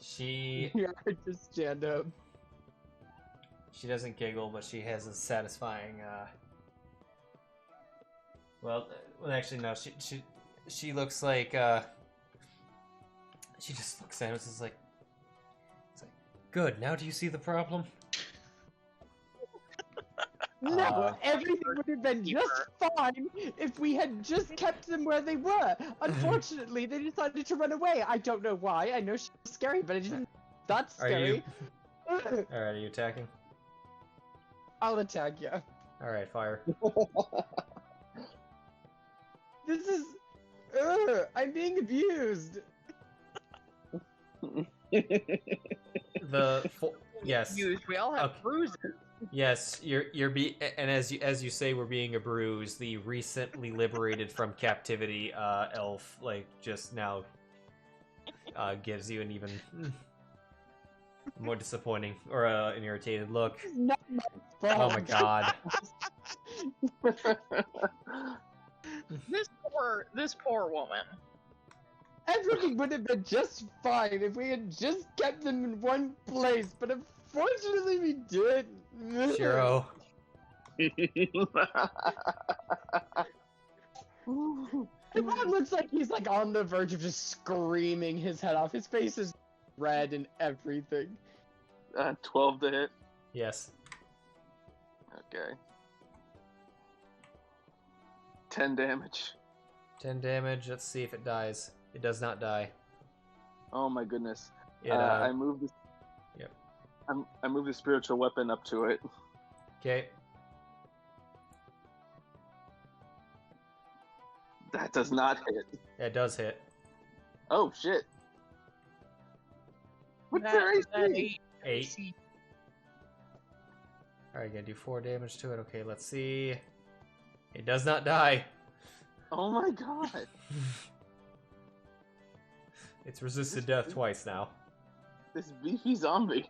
She Yeah, just stand up. she doesn't giggle, but she has a satisfying. Well, actually, no. She looks like. She just looks at us and is like, it's like, good. Now do you see the problem? No, everything would have been just fine if we had just kept them where they were. Unfortunately, they decided to run away. I don't know why. I know she's scary, but it isn't that scary. Alright, are you attacking? I'll attack you. Alright, fire. This is... I'm being abused. Yes. We all have Okay. bruises. Yes, and as you say, we're being abused. The recently liberated from captivity elf, like, just now gives you an even more disappointing or an irritated look. This is not my fault. Oh my god. This poor woman. Everything would have been just fine if we had just kept them in one place, but unfortunately we didn't. Sheero. The man looks like he's like on the verge of just screaming his head off. His face is red and everything. 12 to hit. Yes. Okay. 10 damage. 10 damage. Let's see if it dies. It does not die. Oh my goodness. It, I moved this. Yep. I moved the spiritual weapon up to it. Okay. That does not hit. It does hit. Oh shit. What's their AC? 8. Alright, gonna do 4 damage to it. Okay, let's see. It does not die. Oh my god. It's resisted death twice now. This beefy zombie.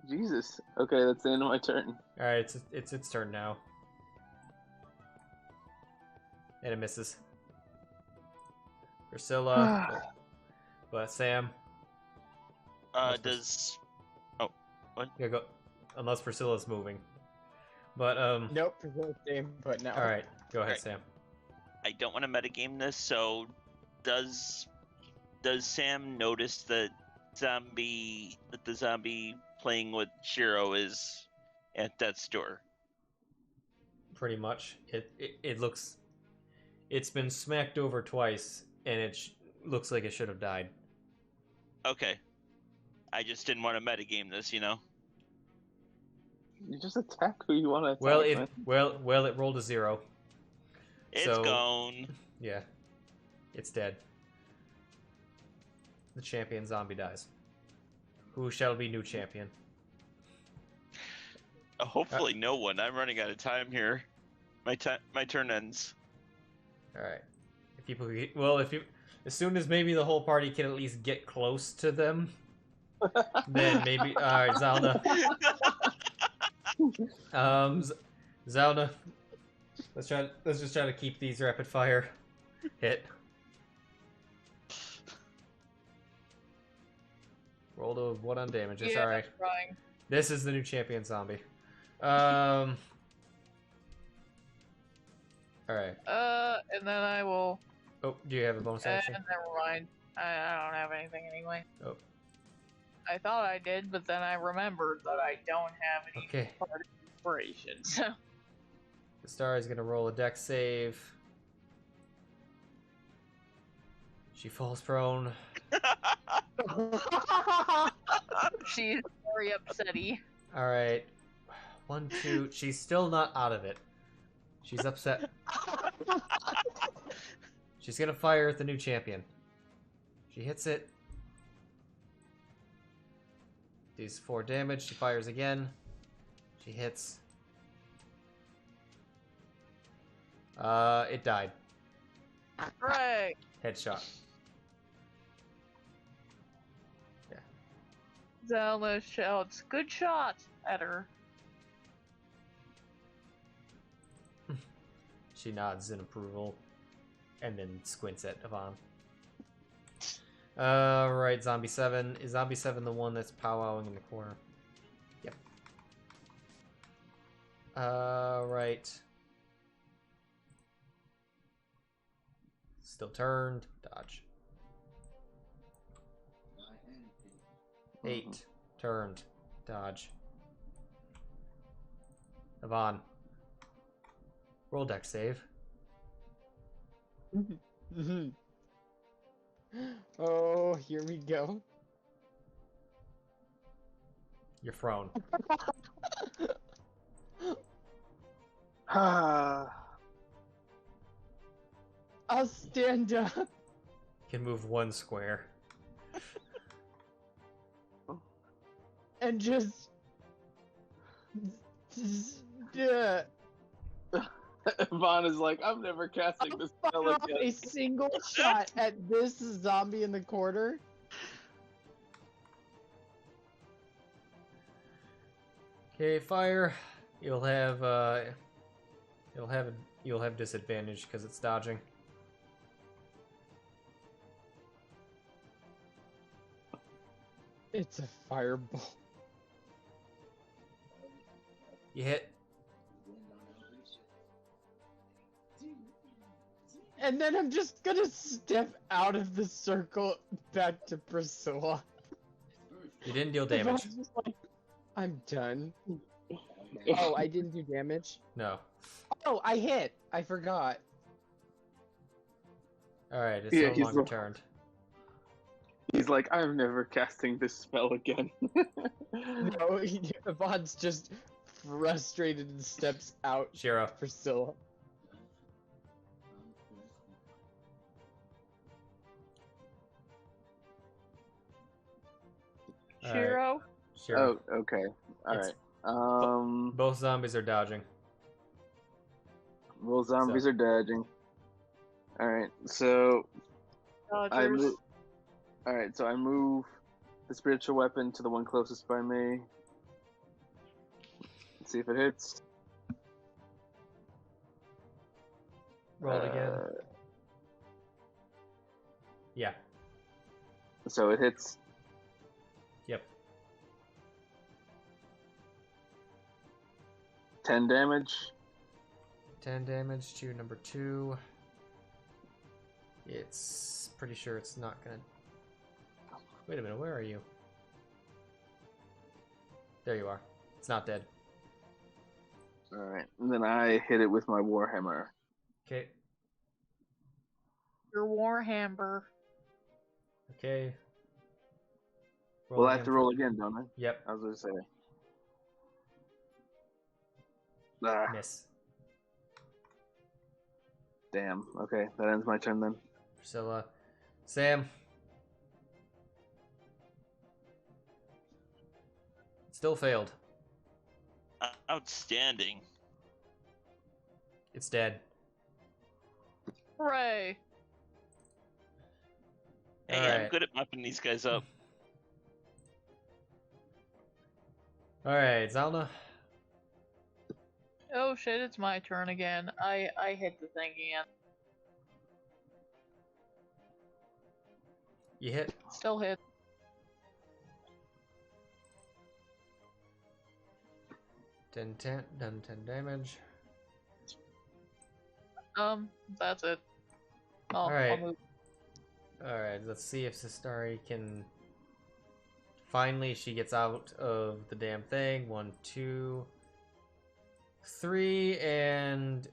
Jesus. Okay, that's the end of my turn. Alright, it's its turn now. And it misses. Priscilla. But Sam. Does... Yeah, go. Unless Priscilla's moving. But, Nope, Priscilla's staying put now. Alright, go ahead, Alright. Sam. I don't want to metagame this, so does Sam notice that the zombie playing with Sheero is at death's door? Pretty much. It looks... It's been smacked over twice, and it looks like it should have died. Okay. I just didn't want to metagame this, you know? You just attack who you want to attack. Well, it rolled a 0. It's So- gone. Yeah. It's dead. The champion zombie dies. Who shall be new champion? Hopefully no one. I'm running out of time here. My turn ends. Alright. If people as soon as maybe the whole party can at least get close to them, then maybe. Alright, Zylna. Zylna. Let's just try to keep these rapid fire. Hit. Rolled a 1 on damage. It's Yeah, alright. I'm trying. This is the new champion zombie. Alright. And then I will. Oh, do you have a bonus action? Never mind. I don't have anything anyway. Oh. I thought I did, but then I remembered that I don't have any Okay. part of inspiration. So The star is gonna roll a dex save. She falls prone. she's very upsetty. Alright. 1, 2. She's still not out of it. She's upset. She's gonna fire at the new champion. She hits it. Deals 4 damage. She fires again. She hits. It died. Right. Headshot. Zylna shouts, "Good shot!" at her. She nods in approval, and then squints at Yvonne. Right, Zombie 7. Is Zombie 7 the one that's powwowing in the corner? Yep. Right. Still turned. Dodge. 8. Turned. Dodge. Yvonne. Roll deck save. Oh, here we go. You're thrown. I'll stand up. You can move 1 square. And just yeah. Vaughn is like, I'm never casting this spell Fire off again. a single shot at this zombie in the corner. Okay, fire. You'll have disadvantage because it's dodging. It's a fireball. You hit. And then I'm just gonna step out of the circle back to Priscilla. You didn't deal I'm damage. just like, I'm done. Oh, I didn't do damage? No. Oh, I hit. I forgot. Alright, it's Yeah, no he's longer the- turned. He's like, I'm never casting this spell again. No, Yvonne's just frustrated and steps out Sheero. Priscilla. Sheero? Sheero. Oh, okay. It's- Alright. Both zombies are dodging. Well, zombies are dodging. Alright, so I Dodgers. move. Alright, so I move the spiritual weapon to the one closest by me. Let's see if it hits. Roll it again. Yeah. So it hits. Yep. 10 damage. 10 damage to number 2. It's pretty sure it's not gonna... Wait a minute, where are you? There you are. It's not dead. Alright, and then I hit it with my warhammer. Okay. Your Warhammer. Okay. Well, I have again to for- roll again, don't I? Yep. I was gonna say. Ah, Miss. damn. Okay, that ends my turn then. Priscilla. Sam. Still failed. Outstanding. It's dead. Hooray! Hey, Alright. I'm good at mopping these guys up. Alright, Zylna. Oh shit, it's my turn again. I hit the thing again. You hit. Still hit. Done 10 damage. That's it. I'll Alright. move. Alright, let's see if Sistari can... Finally, she gets out of the damn thing. 1, 2, 3, and...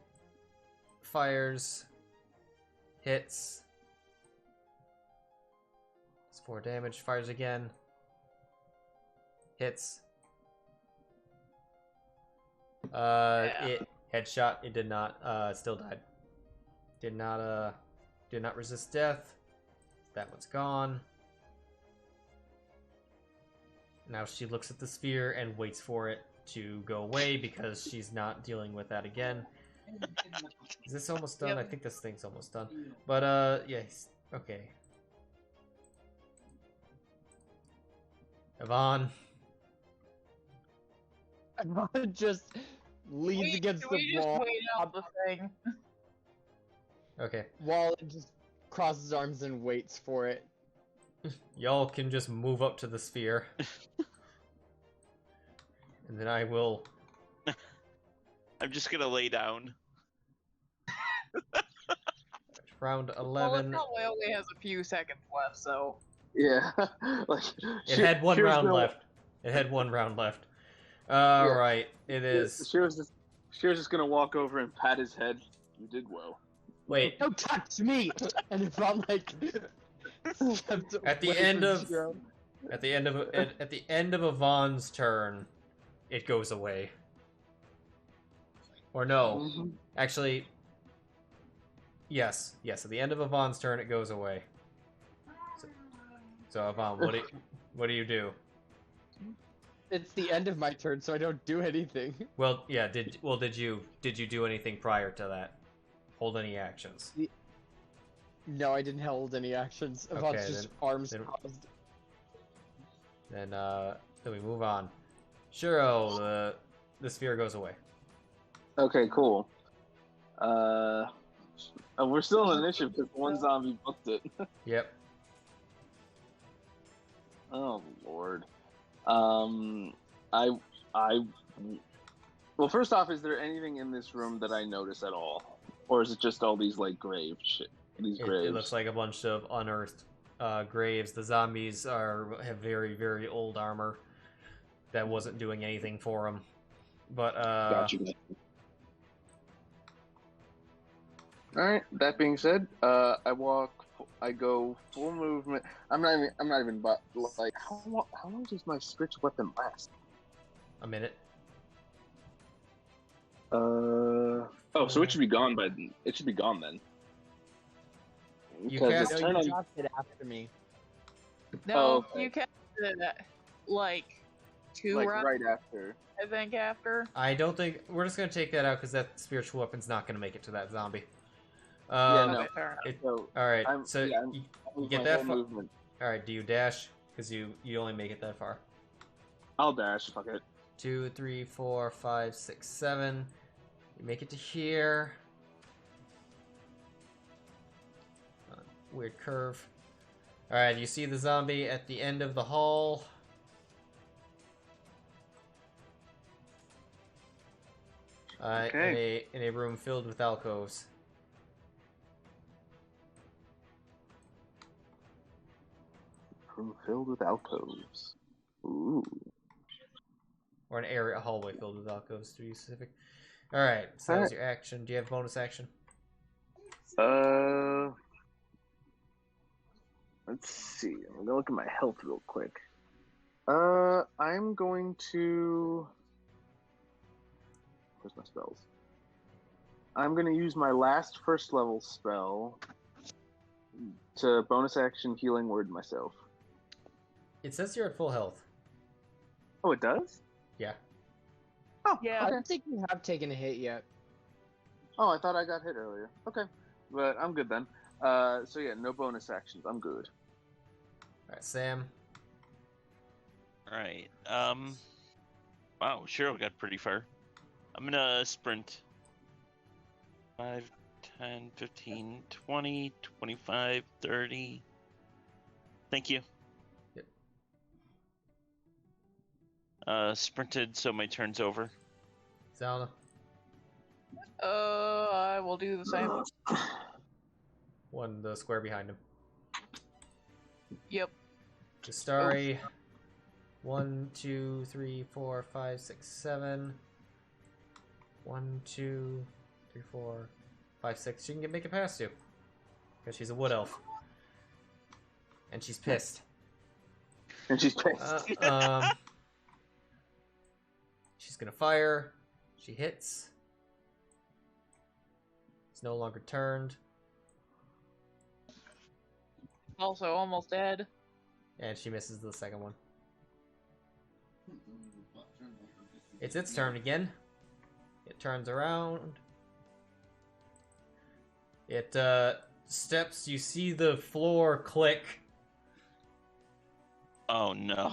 Fires. Hits. It's 4 damage. Fires again. Hits. It headshot. It did not. Still died. Did not resist death. That one's gone. Now she looks at the sphere and waits for it to go away because she's not dealing with that again. Is this almost done? Yep. I think this thing's almost done. But, yes. Okay. Yvonne. Everyone just leans against we the just wall. wait out the thing. Okay. Wall and just crosses arms and waits for it. Y'all can just move up to the sphere. And then I will... I'm just gonna lay down. Round Well, it 11. probably only has a few seconds left, so. Yeah. Like, It had one Sheero's round gonna- left. It had one round left. Alright, it is... Sheero's just gonna walk over and pat his head. You did well. Wait, Don't touch me! And if I'm like... steps At the away end from of- Shiro. at the end of Yvonne's turn, it goes away. Or no, Mhm. actually... Yes, at the end of Yvonne's turn, it goes away. So Yvonne, what do you do? It's the end of my turn, so I don't do anything. Well, yeah. Did you do anything prior to that? Hold any actions? No, I didn't hold any actions. Okay, Yvonne's just arms then- crossed. Then we move on. Shiro, the sphere goes away. Okay, cool. We're still in initiative because one zombie booked it. Yep. Oh Lord. Well, first off, is there anything in this room that I notice at all, or is it just all these like grave shit? These graves. It looks like a bunch of unearthed graves. The zombies have very, very old armor that wasn't doing anything for them. But Gotcha. All right. That being said, I go full movement. I'm not even. But like, how long does my stretch weapon last? a minute. Oh, so it should be gone then. You Because cast- it's No, turn you on. dropped it after me. No, Oh, okay. you cast it like two Like rounds, right after. I think, after. I don't think we're just gonna take that out because that spiritual weapon's not gonna make it to that zombie. Yeah, no. Okay, fair enough. So All right. I'm- So yeah, I'm- you with get my that whole far. movement. All right. Do you dash? Because you only make it that far. I'll dash. Fuck it. 2, 3, 4, 5, 6, 7. You make it to here. Weird curve. Alright, you see the zombie at the end of the hall. Okay. In a room filled with alcoves. Room filled with alcoves. Ooh. Or an area, a hallway filled with alcoves, to be specific. Alright, so that was your action. Do you have bonus action? Let's see. I'm gonna look at my health real quick. I'm going to. Where's my spells? I'm gonna use my last first level spell to bonus action healing word myself. It says you're at full health. Oh, it does? Yeah. Oh, Yeah. I okay. don't think you have taken a hit yet. Oh, I thought I got hit earlier. Okay, but I'm good then. So yeah, no bonus actions. I'm good. Alright, Sam. Alright. Wow, Sheero got pretty far. I'm gonna sprint. 5, 10, 15, 20, 25, 30. Thank you. Yep. Sprinted, so my turn's over. Zylna. I will do the same. The square behind him. Yep. Jastari. 1, 2, 3, 4, 5, 6, 7. 1, 2, 3, 4, 5, 6. She can make it past you. Because she's a wood elf. And she's pissed. And she's pissed. She's gonna fire. She hits. It's no longer turned. Also almost dead. And she misses the second one. It's its turn again. It turns around. It steps. You see the floor click. Oh no.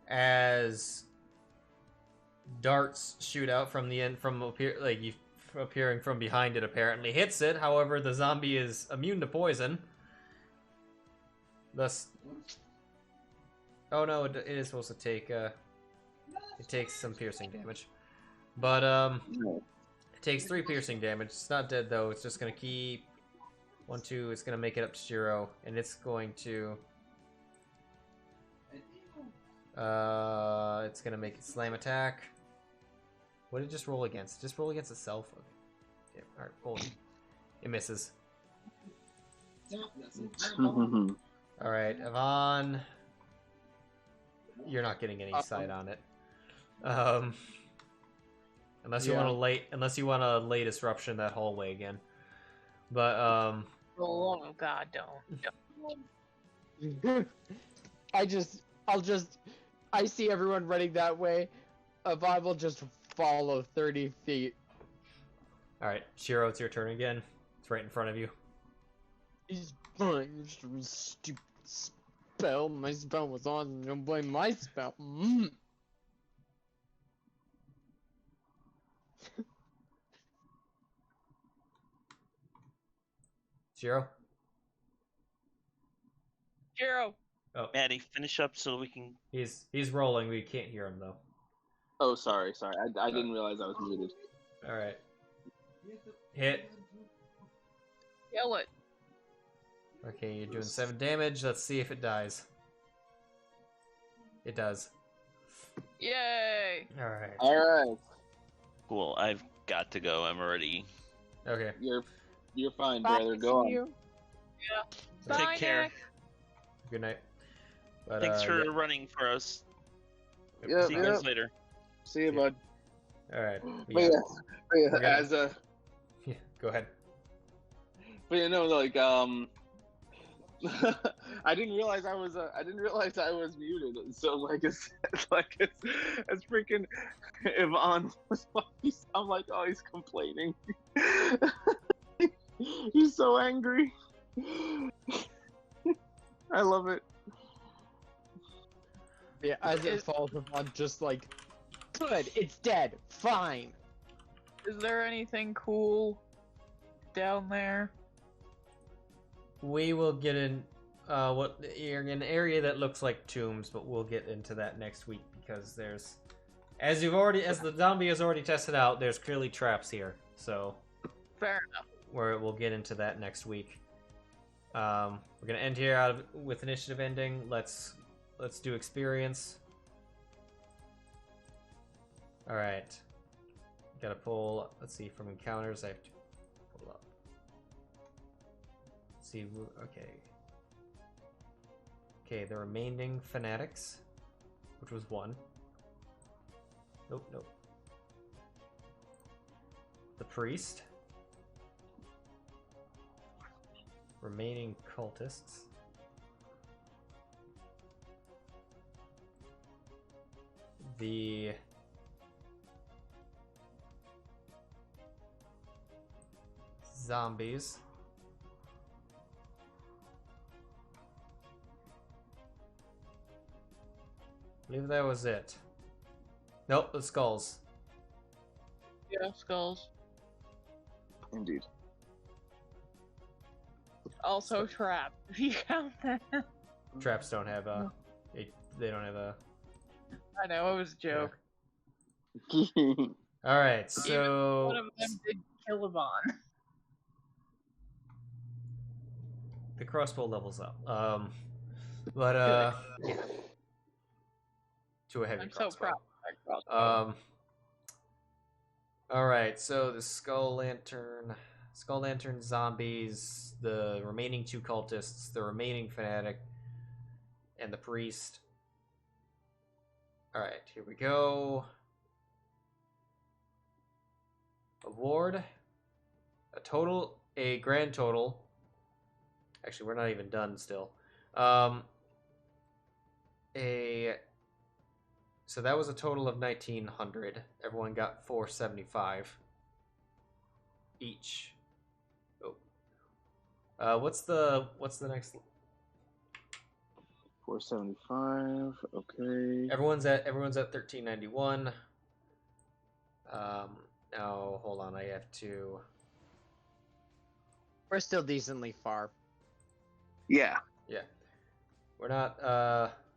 As darts shoot out from the end, appearing from behind it, apparently hits it. However, the zombie is immune to poison. Thus, oh no, it is supposed to take. It takes some piercing damage, but it takes 3 piercing damage. It's not dead though. It's just gonna keep 1, 2. It's gonna make it up to Sheero, and it's going to. It's gonna make it slam attack. What did it just roll against? Just roll against itself. Okay. Yeah, alright, roll. It misses. Alright, Yvonne. You're not getting any sight on it. Unless you want to lay disruption that hallway again. But Oh God, don't. I see everyone running that way. I will just follow 30 feet. Alright, Sheero, it's your turn again. It's right in front of you. He's fine. Stupid spell. My spell was on. Don't blame my spell. Sheero? Sheero. Oh, Maddie, finish up so we can. he's rolling. We can't hear him though. Oh, sorry. I didn't realize I was muted. All right. Hit. Kill it. Okay, you're doing 7 damage. Let's see if it dies. It does. Yay! All right. All right. Cool. I've got to go. I'm already. Okay. You're fine, Bye, brother. Go on. you. Bye, Take care. Nick. Good night. But, Thanks for yeah. running for us. Yep, See you guys later. See you, bud. All right. But yeah, gonna- as a Yeah, go ahead. But you know, like I didn't realize I was muted. So like it's freaking Yvonne was like, I'm like, oh, he's complaining. He's so angry. I love it. Yeah, as it falls upon, just like, good, it's dead, fine. Is there anything cool down there? We will get in. You're in an area that looks like tombs, but we'll get into that next week because there's, as the zombie has already tested out, there's clearly traps here. So, Fair enough. we'll get into that next week. We're gonna end here with initiative ending. Let's do experience. All right. Gotta pull. Let's see, from encounters I have to pull up. Let's see. Okay. Okay, the remaining fanatics, which was 1. Nope. The priest. Remaining cultists. The zombies. I believe that was it. Nope, the skulls. Yeah, skulls. Indeed. Also trap. If you count that. Traps don't have a. They don't have a. I know, it was a joke. All right, Even so one of them did kill Yvonne. the crossbow levels up. But yeah. To a heavy I'm crossbow. so proud of that crossbow. All right, so the skull lantern zombies, the remaining 2 cultists, the remaining fanatic, and the priest. All right, here we go. Award a grand total. Actually, we're not even done still. So that was a total of 1,900. Everyone got 475 each. Oh, what's the next? 475. Okay. Everyone's at 1391. Now hold on, I have to. We're still decently far. Yeah. Yeah, we're not.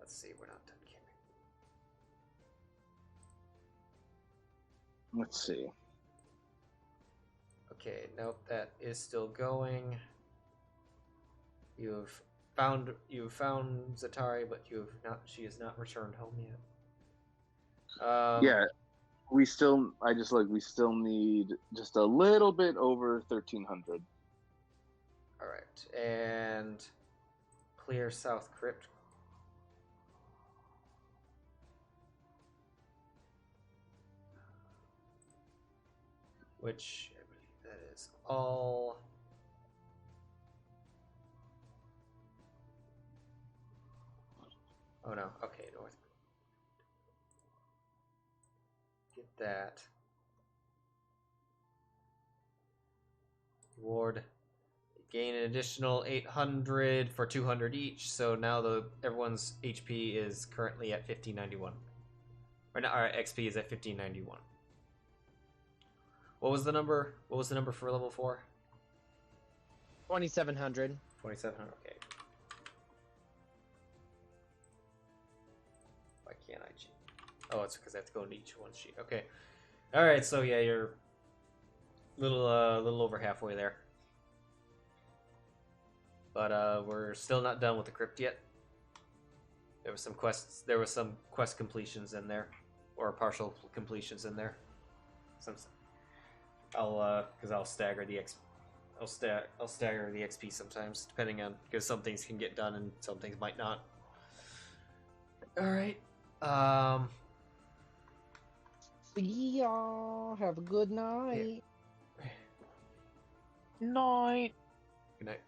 Let's see, we're not done camping. Let's see. Okay, nope, that is still going. You've found Zatari, but she has not returned home yet. Yeah. We still need just a little bit over 1,300. All right, and clear South Crypt. Which I believe that is all. Oh no, okay, north. Get that. Reward. Gain an additional 800 for 200 each, so now everyone's HP is currently at 1591. Or not, our XP is at 1591. What was the number? What was the number for level 4? 2,700. 2,700, okay. Why can't I cheat? Oh, it's because I have to go into each one sheet. Okay. Alright, so yeah, you're little over halfway there. But we're still not done with the crypt yet. There was some quest completions in there, or partial completions in there. I'll stagger the I'll stagger the XP sometimes, depending on, because some things can get done and some things might not. All right. See y'all. Have a good night. Night. Good night.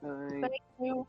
Alright. Thank you.